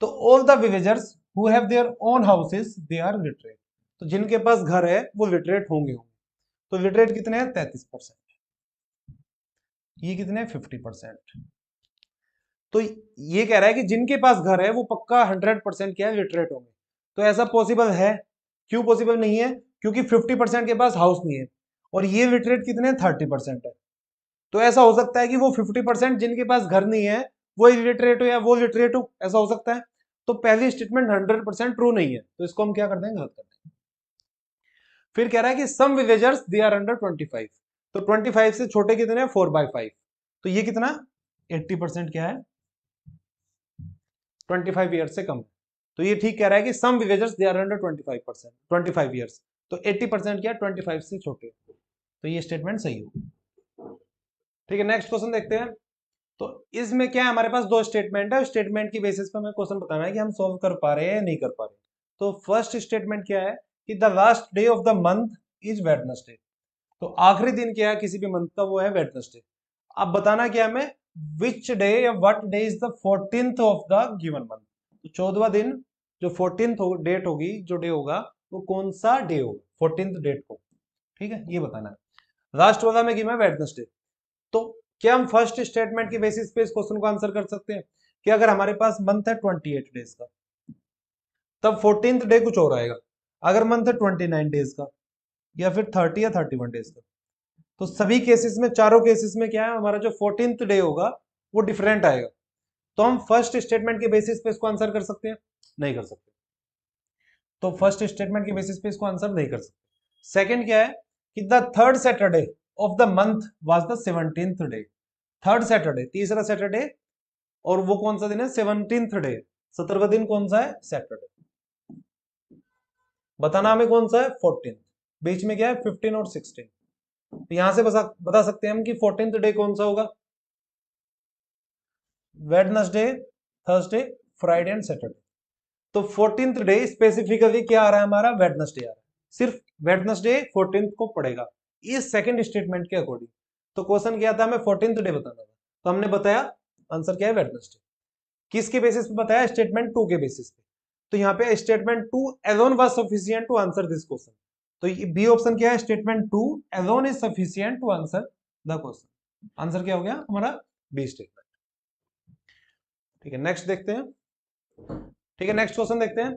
तो all the villagers who have their own houses they are literate. तो जिनके पास घर है वो लिटरेट होंगे। तो लिटरेट कितने हैं, 33%। ये कितने, 50%। तो ये कह रहा है कि जिनके पास घर है वो पक्का 100% क्या है, लिटरेट होंगे। तो ऐसा पॉसिबल है, क्यों पॉसिबल नहीं है, क्योंकि 50% के पास हाउस नहीं है, और ये लिटरेट कितने, 30% है। तो ऐसा हो सकता है कि वो 50% जिनके पास घर नहीं है वो इलिटरेट हो या वो लिटरेट हो, ऐसा हो सकता है। तो पहली स्टेटमेंट 100% ट्रू नहीं है, तो इसको हम क्या कर देंगे, गलत कर देंगे। फिर कह रहा है कि some villagers they are under 25। तो 25 से छोटे कितने हैं, 4/5। तो ये कितना, 80% क्या है, 25 ईयर्स से कम। तो ये ठीक कह रहा है कि some villagers they are under 25%, 25 years. तो 80% क्या है, 25 से छोटे। तो ये स्टेटमेंट सही हो। ठीक है, नेक्स्ट क्वेश्चन देखते हैं। तो इसमें क्या है, हमारे पास दो स्टेटमेंट है, स्टेटमेंट की बेसिस पर हमें क्वेश्चन बताना है कि हम सॉल्व कर पा रहे हैं या नहीं कर पा रहे। तो फर्स्ट स्टेटमेंट क्या है कि the last day of the month is Wednesday. तो आखिरी दिन क्या है किसी भी मंथ का, वो है वेडनेसडे। अब बताना क्या है हमें, विच डे या what day is the 14th of the given month. तो 14वां दिन, जो 14th डेट होगी, जो डे होगा वो कौन सा डे होगा, 14th डेट को। ठीक है, ये बताना है। लास्ट वाला में गिवन है वेडनेसडे। तो क्या हम फर्स्ट स्टेटमेंट के बेसिस पे इस क्वेश्चन को आंसर कर सकते हैं कि अगर हमारे पास मंथ है 28 डेज का, तब 14th डे कुछ और आएगा। अगर मंथ है 29 डेज का, या फिर 30 या 31 डेज का, तो सभी केसेस में, चारों केसेस में क्या है, हमारा जो 14th डे होगा वो डिफरेंट आएगा। तो हम फर्स्ट स्टेटमेंट के बेसिस पे इसको आंसर कर सकते हैं, नहीं कर सकते। तो फर्स्ट स्टेटमेंट के बेसिस पे इसको आंसर नहीं कर सकते। सेकंड क्या है कि the third Saturday of the month was the 17th day. Third Saturday, तीसरा सैटरडे, और वो कौन सा दिन है, 17th डे। 17वां दिन कौन सा है, सैटरडे। बताना हमें कौन सा है, 14th। बीच में क्या है, 15 और 16। तो यहां से बता सकते हैं हम कि 14th डे कौन सा होगा, Wednesday, Thursday, Friday and Saturday. तो 14th डे स्पेसिफिकली क्या आ रहा है हमारा, वेडनेसडे आ रहा है। सिर्फ वेडनेसडे 14th को पड़ेगा। इस सेकंड स्टेटमेंट के अकॉर्डिंग। तो क्वेश्चन क्या था, हमें 14th डे बताना था, तो हमने बताया आंसर क्या है, वेडनेसडे। किसके बेसिस पे बताया, स्टेटमेंट 2 के बेसिस पे। तो यहाँ पे statement 2 alone was sufficient to answer this question. तो ये बी ऑप्शन क्या है, statement 2 alone is sufficient to answer the question. Answer क्या हो गया हमारा, बी स्टेटमेंट। ठीक है, नेक्स्ट देखते हैं। ठीक है, नेक्स्ट क्वेश्चन देखते हैं।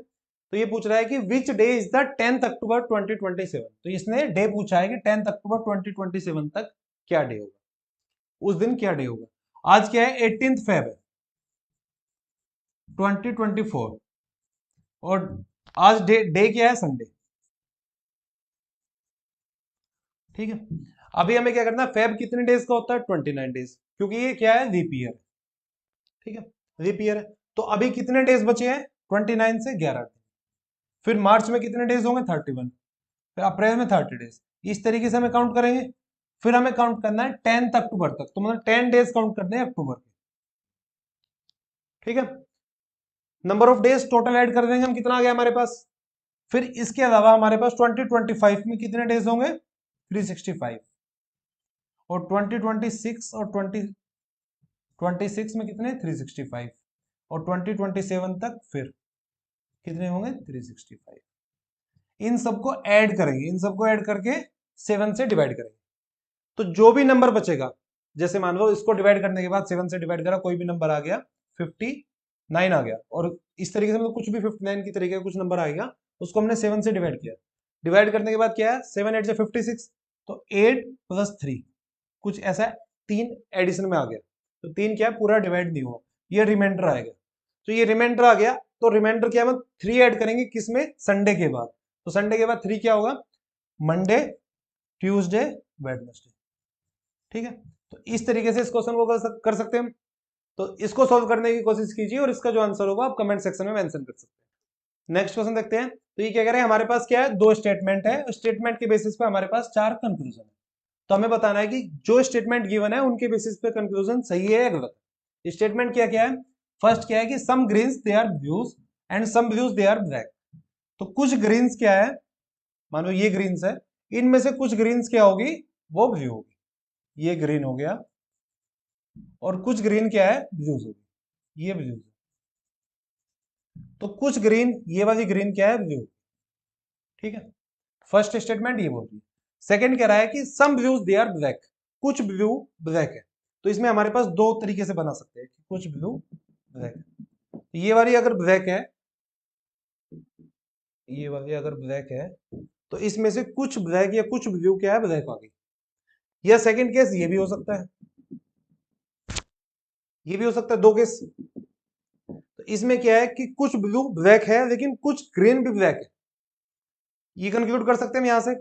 तो ये पूछ रहा है कि which day is the 10th अक्टूबर 2027। तो इसने डे पूछा है कि 10th अक्टूबर 2027 तक क्या डे होगा, उस दिन क्या डे होगा। आज क्या है, 18th फेब है 2024, और आज डे क्या है, संडे। ठीक है, अभी हमें क्या करना है, फेब कितने डेज का होता है, 29 डेज, क्योंकि ये क्या है, लीप ईयर। ठीक है, लीप ईयर है। तो अभी कितने डेज बचे हैं, 29 से 11 दिन। फिर मार्च में कितने डेज होंगे, 31। फिर अप्रैल में 30 डेज। इस तरीके से हमें काउंट करेंगे। फिर हमें काउंट करना है 10th अक्टूबर तक, तो मतलब 10 डेज काउंट करने हैं अक्टूबर के। ठीक है, number of days total add कर देंगे हम, कितना आ गया हमारे पास। फिर इसके अलावा हमारे पास 2025 में कितने डेज होंगे, 365। और 2026 और 2026 में कितने, 365। और 2027 तक फिर कितने होंगे, 365। इन सबको ऐड करेंगे, इन सबको ऐड करके 7 से डिवाइड करेंगे। तो जो भी नंबर बचेगा, जैसे मान लो इसको डिवाइड करने के बाद 7 से डिवाइड करा, कोई भी नंबर आ गया, 59 आ गया, और इस तरीके से मतलब कुछ भी 59 की तरीके का कुछ नंबर आ गया, उसको हमने 7 से डिवाइड किया। डिवाइड करने के बाद क्या है, 7 8 से 56, तो 8 + 3 कुछ ऐसा 3 एडिशन में आ गया। तो 3 क्या है, पूरा डिवाइड नहीं हुआ, ये रिमाइंडर आएगा। तो ये रिमाइंडर आ गया, तो रिमाइंडर क्या है, 3 ऐड करेंगे किसमें, संडे के बाद। तो संडे के बाद 3 क्या होगा, मंडे, ट्यूसडे, वेडनेसडे। ठीक है, तो इस तरीके से इस क्वेश्चन को कर सकते हैं हम। तो इसको सॉल्व करने की कोशिश कीजिए, और इसका जो आंसर होगा आप कमेंट सेक्शन में मेंशन कर सकते हैं। नेक्स्ट क्वेश्चन देखते हैं। तो ये क्या कह रहे हैं, हमारे पास क्या है, 2 स्टेटमेंट है, स्टेटमेंट के बेसिस पे हमारे पास 4 कंक्लूजन है। तो हमें बताना है कि जो स्टेटमेंट गिवन है उनके बेसिस पे कंक्लूजन सही है या गलत है। स्टेटमेंट क्या क्या है, फर्स्ट क्या है कि some greens they are blues and some blues they are black. तो कुछ ग्रीन्स क्या है, मानो ये ग्रीन्स है, इनमें से कुछ ग्रीन्स क्या होगी, वो ब्लू होगी। ये ग्रीन हो गया, और कुछ ग्रीन क्या है, ब्लूज होगी, ये ब्लूज। तो कुछ ग्रीन, ये वाली ग्रीन क्या है, ब्लू। ठीक है, फर्स्ट स्टेटमेंट ये बोल रही है। सेकंड कह रहा है कि सम ब्लूज दे आर ब्लैक, कुछ ब्लू ब्लैक है। तो इसमें हमारे पास 2 तरीके से बना सकते हैं कि कुछ ब्लू ब्लैक। ये वाली अगर ब्लैक है, ये वाली अगर ब्लैक है, तो इसमें से कुछ ब्लैक या कुछ ब्लू क्या है, ब्लैक आ गई। या सेकंड केस ये भी हो सकता है, ये भी हो सकता है, 2 केस। तो इसमें क्या है कि कुछ ब्लू ब्लैक है लेकिन कुछ ग्रीन भी ब्लैक है, ये कंक्लूड कर सकते हैं हम यहां से।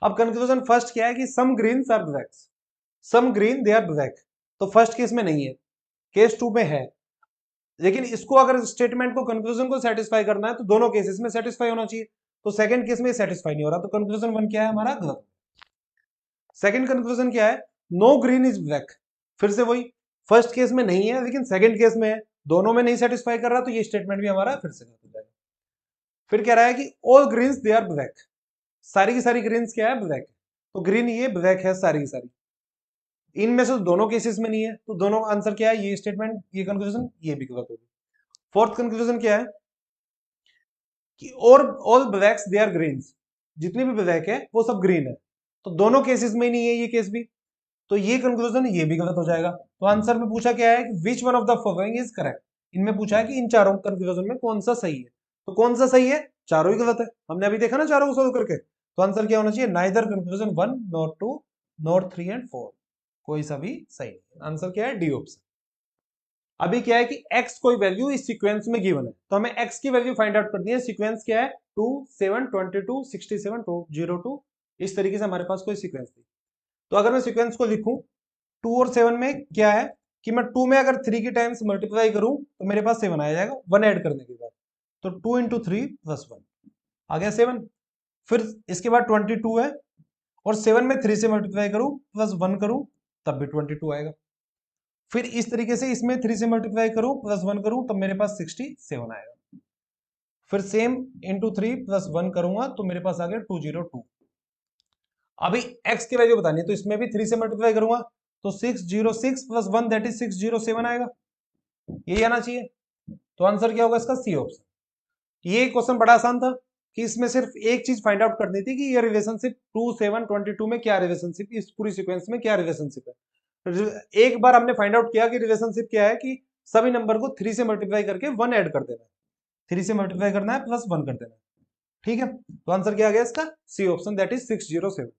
अब कंक्लूजन फर्स्ट क्या है कि some greens are black, some green they are black. तो फर्स्ट केस में नहीं है, केस 2 में है। लेकिन इसको अगर स्टेटमेंट को, कंक्लूजन को सेटिस्फाई करना है, तो दोनों केसेस में सेटिस्फाई होना चाहिए। तो सेकंड केस में सेटिस्फाई नहीं हो रहा, तो कंक्लूजन 1 क्या है हमारा, गलत। सेकंड कंक्लूजन क्या है, नो ग्रीन इज ब्लैक। फिर से वही, फर्स्ट केस में नहीं है लेकिन सेकंड केस में है, दोनों में नहीं सेटिस्फाई कर रहा, तो ये स्टेटमेंट भी हमारा फिर से गलत हो जाएगा। फिर कह रहा है कि all greens they are black, सारी की सारी ग्रीन्स क्या है, ब्लैक। तो ग्रीन ये ब्लैक है सारी की सारी, इनमें से दोनों केसेस में नहीं है, तो दोनों आंसर क्या है, ये स्टेटमेंट, ये कंक्लूजन, ये भी गलत होगी। फोर्थ कंक्लूजन क्या है कि और all blacks they are greens, जितने भी ब्लैक है वो सब ग्रीन है। तो दोनों केसेस में नहीं है ये केस भी, तो ये कंक्लूजन ये भी गलत हो जाएगा। तो आंसर में पूछा क्या है कि which one of the following is correct. इनमें पूछा है कि इन चारों कंक्लूजन में कौन सा सही है। तो कौन सा सही है, चारों ही गलत है, हमने अभी देखा ना चारों को सोल्व करके। तो आंसर क्या होना चाहिए, neither conclusion 1 not 2 not 3 and 4, कोई सा भी सही नहीं। आंसर क्या है, डी ऑप्शन। अभी क्या है कि x कोई वैल्यू इस सीक्वेंस में गिवन है, तो हमें x की वैल्यू फाइंड आउट करनी है। सीक्वेंस क्या है, 2 7 22 67 02, इस तरीके से हमारे पास कोई सीक्वेंस थी। तो अगर मैं सीक्वेंस को लिखूं, 2 और 7 में क्या है कि मैं 2 में अगर 3 की टाइम्स मल्टीप्लाई करूं तो मेरे पास 7 आ जाएगा 1 ऐड करने के बाद। तो 2 × 3 + 1 आ गया 7। फिर इसके बाद 22 है, और 7 में 3 से मल्टीप्लाई करूं +1 करूं तब भी 22 आएगा। फिर इस तरीके से इसमें 3 से मल्टीप्लाई करूं +1 करूं तब मेरे पास 67 आएगा। फिर सेम × 3 +1 करूंगा तो मेरे पास आ गया 202। अभी x की वैल्यू बतानी है, तो इसमें भी 3 से मल्टीप्लाई करूंगा तो 606 प्लस 1 दैट इज 607 आएगा, यही आना चाहिए। तो आंसर क्या होगा इसका? C option. ये क्वेश्चन बड़ा आसान था कि इसमें सिर्फ एक चीज फाइंड आउट करनी थी कि ये रिलेशनशिप 2 7 22 में क्या रिलेशनशिप, इस पूरी सीक्वेंस में क्या रिलेशनशिप है। एक बार हमने फाइंड आउट किया कि रिलेशनशिप क्या है कि सभी नंबर को 3 से मल्टीप्लाई करके 1 ऐड कर देना है, 3 से मल्टीप्लाई करना है प्लस 1 कर देना है, ठीक है। तो आंसर क्या आ गया इसका? C option, that is 607।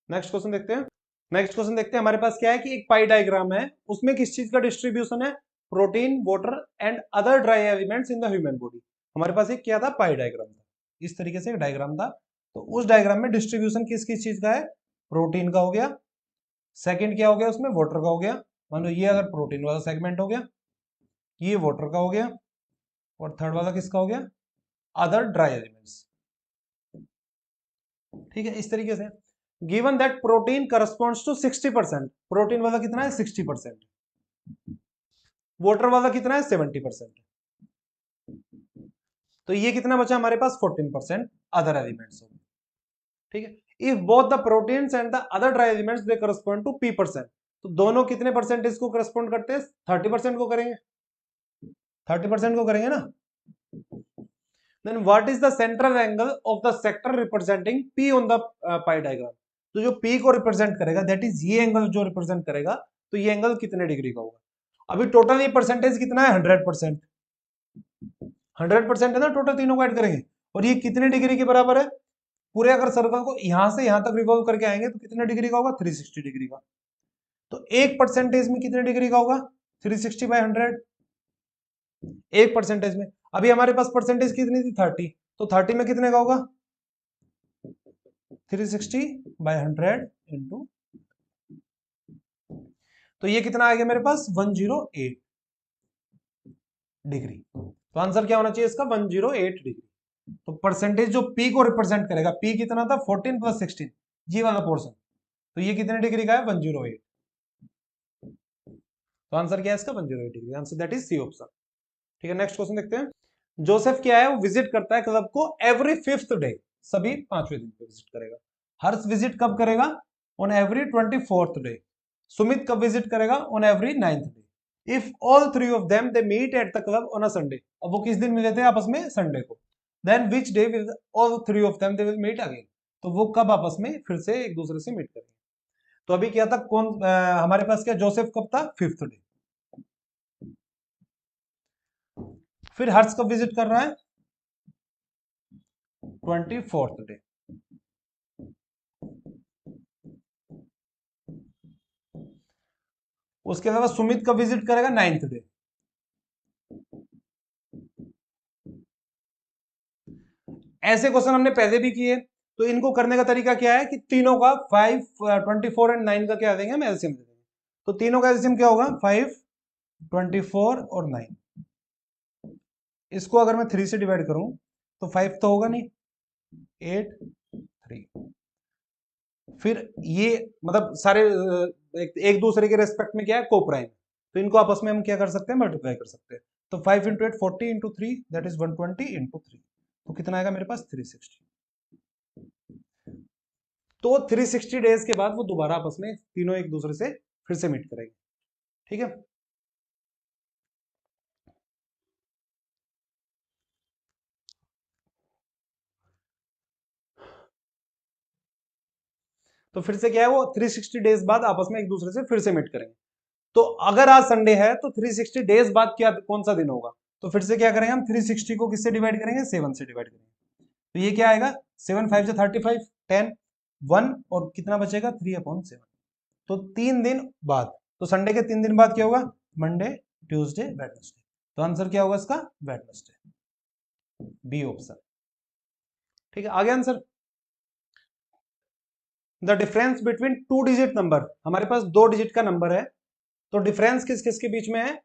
Next question देखते हैं। नेक्स्ट क्वेश्चन देखते हैं, हमारे पास क्या है कि एक पाई डायग्राम है, उसमें किस चीज का डिस्ट्रीब्यूशन है? Protein, water and other dry elements in the human body. हमारे पास एक क्या था? पाई डायग्राम था, इस तरीके से एक डायग्राम था। तो उस डायग्राम में डिस्ट्रीब्यूशन किस किस चीज का है? प्रोटीन का हो गया, सेकंड क्या हो गया उसमें? वाटर का हो गया। मान लो ये अगर प्रोटीन वाला सेगमेंट हो गया, ये वाटर का हो गया, और थर्ड वाला किसका हो गया? अदर ड्राई एलिमेंट्स, ठीक है। इस तरीके से given that protein corresponds to 60%, protein वाला कितना है? 60%, वाटर वाला कितना है? 70%। तो ये कितना बचा हमारे पास? 14% अदर एलिमेंट्स, ठीक है। If both the proteins and the other dry elements they correspond to p%, तो दोनों कितने परसेंटेज को करस्पॉन्ड करते हैं? 30% को करेंगे, 30% को करेंगे ना। Then what is the central angle of the sector representing p on the pie diagram. तो जो p को रिप्रेजेंट करेगा, दैट इज ये एंगल जो रिप्रेजेंट करेगा, तो ये एंगल कितने डिग्री का होगा? अभी टोटल ये परसेंटेज कितना है? 100%, 100% है ना, टोटल तीनों को ऐड करेंगे। और ये कितने डिग्री के बराबर है? पूरे अगर सर्कल को यहां से यहां तक रिवॉल्व करके आएंगे तो कितने डिग्री का होगा? 360 डिग्री का। तो एक परसेंटेज में कितने डिग्री का होगा? 360/100, एक परसेंटेज में। अभी हमारे पास परसेंटेज कितनी थी? 30, तो 30 में कितने का होगा? 360/100 इंटू, तो ये कितना आ गया मेरे पास? 108 डिग्री। तो आंसर क्या होना चाहिए इसका? 108 डिग्री। तो परसेंटेज जो पी को रिप्रेजेंट करेगा, पी कितना था? 14 + 16, ये वाला पोर्शन, तो ये कितने डिग्री का है? 108। तो आंसर क्या है इसका? 108 degree. Answer that is C option, ठीक है। नेक्स्ट क्वेश्चन देखते हैं। जोसेफ क्या है? वो विजिट करता है क्लब को एवरी 5th डे, सभी 5वें दिन पे विजिट करेगा। हर्ष विजिट कब करेगा? On every 24th day. Sumit कब विजिट करेगा? On every 9th day. If all three of them they meet at the club on a Sunday, अब वो किस दिन मिले थे आपस में? संडे को। Then which day will all three of them they will meet again, तो वो कब आपस में फिर से एक दूसरे से मीट करेंगे? तो अभी क्या था? हमारे पास क्या? जोसेफ कब था? 5th day. फिर हर्ष कब विजिट कर रहा है? 24th day. उसके अलावा सुमित कब विजिट करेगा? 9th day. ऐसे क्वेश्चन हमने पहले भी किए, तो इनको करने का तरीका क्या है कि तीनों का 5, 24 एंड 9 का क्या देंगे? हम एलसीएम दे देंगे। तो तीनों का एलसीएम क्या होगा? 5, 24 और 9। इसको अगर मैं 3 से डिवाइड करूं तो 5 तो होगा नहीं, 8, 3। फिर ये मतलब सारे एक दूसरे के रेस्पेक्ट में क्या है? कोप्राइम, तो इनको आपस में हम क्या कर सकते हैं? मल्टीप्लाई कर सकते हैं। तो 5 × 8 40 × 3 दैट इज 120 × 3, तो कितना आएगा मेरे पास? 360। तो 360 डेज के बाद वो दोबारा आपस में तीनों एक दूसरे से फिर से मीट करेंगे, ठीक है। तो फिर से क्या है? वो 360 डेज बाद आपस में एक दूसरे से फिर से मीट करेंगे। तो अगर आज संडे है तो 360 डेज बाद क्या, कौन सा दिन होगा? तो फिर से क्या करेंगे हम? 360 को किससे डिवाइड करेंगे? 7 से डिवाइड करेंगे। तो ये क्या आएगा? 7 5 से 35, 10, 1 और कितना बचेगा? 3/7। तो 3 दिन बाद, तो संडे के 3 दिन बाद क्या होगा? Monday, Tuesday, Wednesday. तो आंसर क्या होगा इसका? वेडनेसडे, बी ऑप्शन, ठीक है। आगे answer, the difference between 2 digit number, हमारे पास 2 डिजिट का नंबर है, तो डिफरेंस किस किस के बीच में है?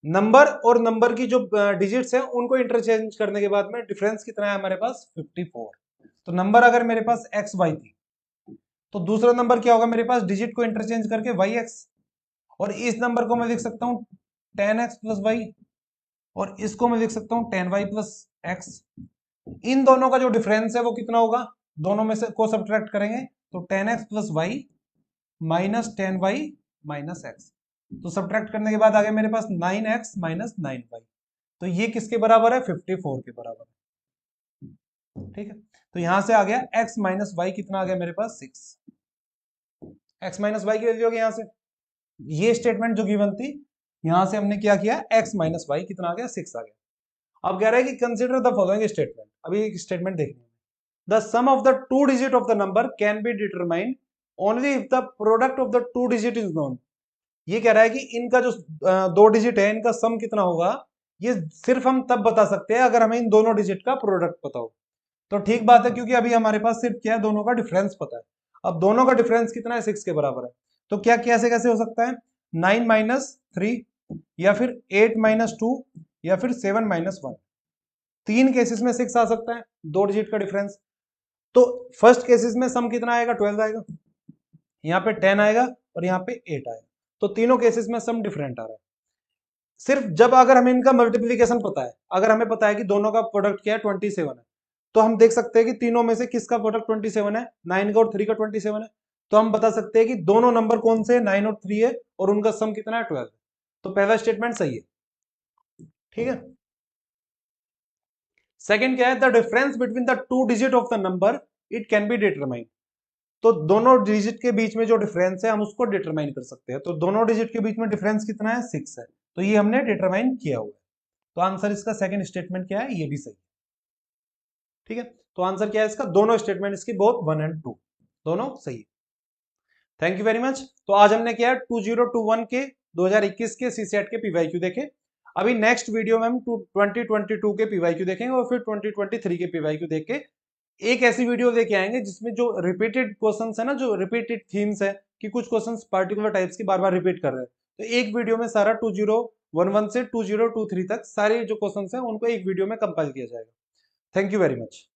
नंबर और नंबर की जो डिजिट्स है उनको इंटरचेंज करने के बाद में डिफरेंस कितना है हमारे पास? 54। तो नंबर अगर मेरे पास एक्स वाई थी, तो दूसरा नंबर क्या होगा मेरे पास? डिजिट को इंटरचेंज करके वाई एक्स, और इस नंबर को मैं लिख सकता हूं 10x + y, और इसको मैं लिख सकता हूं 10y + x। इन दोनों का जो डिफरेंस है वो कितना होगा? दोनों में से को सब्ट्रैक्ट करेंगे तो 10x plus Y minus 10y minus X. तो सब्ट्रैक्ट करने के बाद आ गया मेरे पास 9x माइनस 9y। तो ये किसके बराबर है? 54 के बराबर है। ठीक है, तो यहां से आ गया x माइनस वाई कितना आ गया मेरे पास? 6। x माइनस वाई की वैल्यू हो गई यहां से, ये स्टेटमेंट जो गिवन थी, यहां से हमने क्या किया, x माइनस वाई कितना आ गया? 6 आ गया। अब कह रहा है कि कंसिडर द फॉलोइंग स्टेटमेंट। अभी एक स्टेटमेंट देखनी है, the sum of the two digit of the number can be determined only if the product of the two digit is known. ये कह रहा है कि इनका जो दो डिजिट है, इनका सम कितना होगा, ये सिर्फ हम तब बता सकते हैं अगर हमें इन दोनों डिजिट का प्रोडक्ट पता हो। तो ठीक बात है, क्योंकि अभी हमारे पास सिर्फ क्या है, दोनों का डिफरेंस पता है। अब दोनों का डिफरेंस कितना है? 6 के बराबर है। तो क्या कैसे कैसे हो सकता है? 9 माइनस 3, या फिर 8 माइनस 2, या फिर 7 माइनस 1। तीन केसेस में 6 आ सकता है, दो डिजिट का डिफरेंस। तो फर्स्ट केसेस में सम कितना आएगा? 12 आएगा, यहाँ पे 10 आएगा और यहाँ पे 8 आएगा। तो तीनों केसेस में सम डिफरेंट आ रहा है। सिर्फ जब अगर हमें इनका मल्टीप्लीकेशन पता है, अगर हमें पता है कि दोनों का प्रोडक्ट क्या है, 27 है, तो हम देख सकते हैं कि तीनों में से किसका प्रोडक्ट 27 है, 9 का और 3 का 27 है। तो हम बता सकते हैं कि दोनों नंबर कौन से, 9 और 3 है, और उनका सम कितना है? 12। तो पहला स्टेटमेंट सही है। ठीक है, सेकंड क्या है? The difference between the two digit of the number it can be determined. तो दोनों डिजिट के बीच में जो डिफरेंस है, हम उसको डिटरमाइन कर सकते हैं। तो दोनों डिजिट के बीच में डिफरेंस कितना है? 6 है। तो ये हमने डिटरमाइन किया हुआ है। तो आंसर इसका सेकंड स्टेटमेंट क्या है? ये भी सही है। ठीक है, तो आंसर क्या है इसका? दोनों स्टेटमेंट इसकी, बोथ 1 एंड 2 दोनों सही है। Thank you very much. तो आज हमने किया 2021 के 2021 के सीसेट के पीवाईक्यू देखे। अभी नेक्स्ट वीडियो में हम 2022 के पीवाईक्यू देखेंगे और फिर 2023 के पीवाईक्यू देख के एक ऐसी वीडियो लेके आएंगे जिसमें जो रिपीटेड क्वेश्चंस है ना, जो रिपीटेड थीम्स है, कि कुछ क्वेश्चंस पार्टिकुलर टाइप्स की बार बार रिपीट कर रहे हैं, तो एक वीडियो में सारा 2011 से 2023 तक सारे जो क्वेश्चंस हैं उनको एक वीडियो में कंपाइल किया जाएगा। Thank you very much.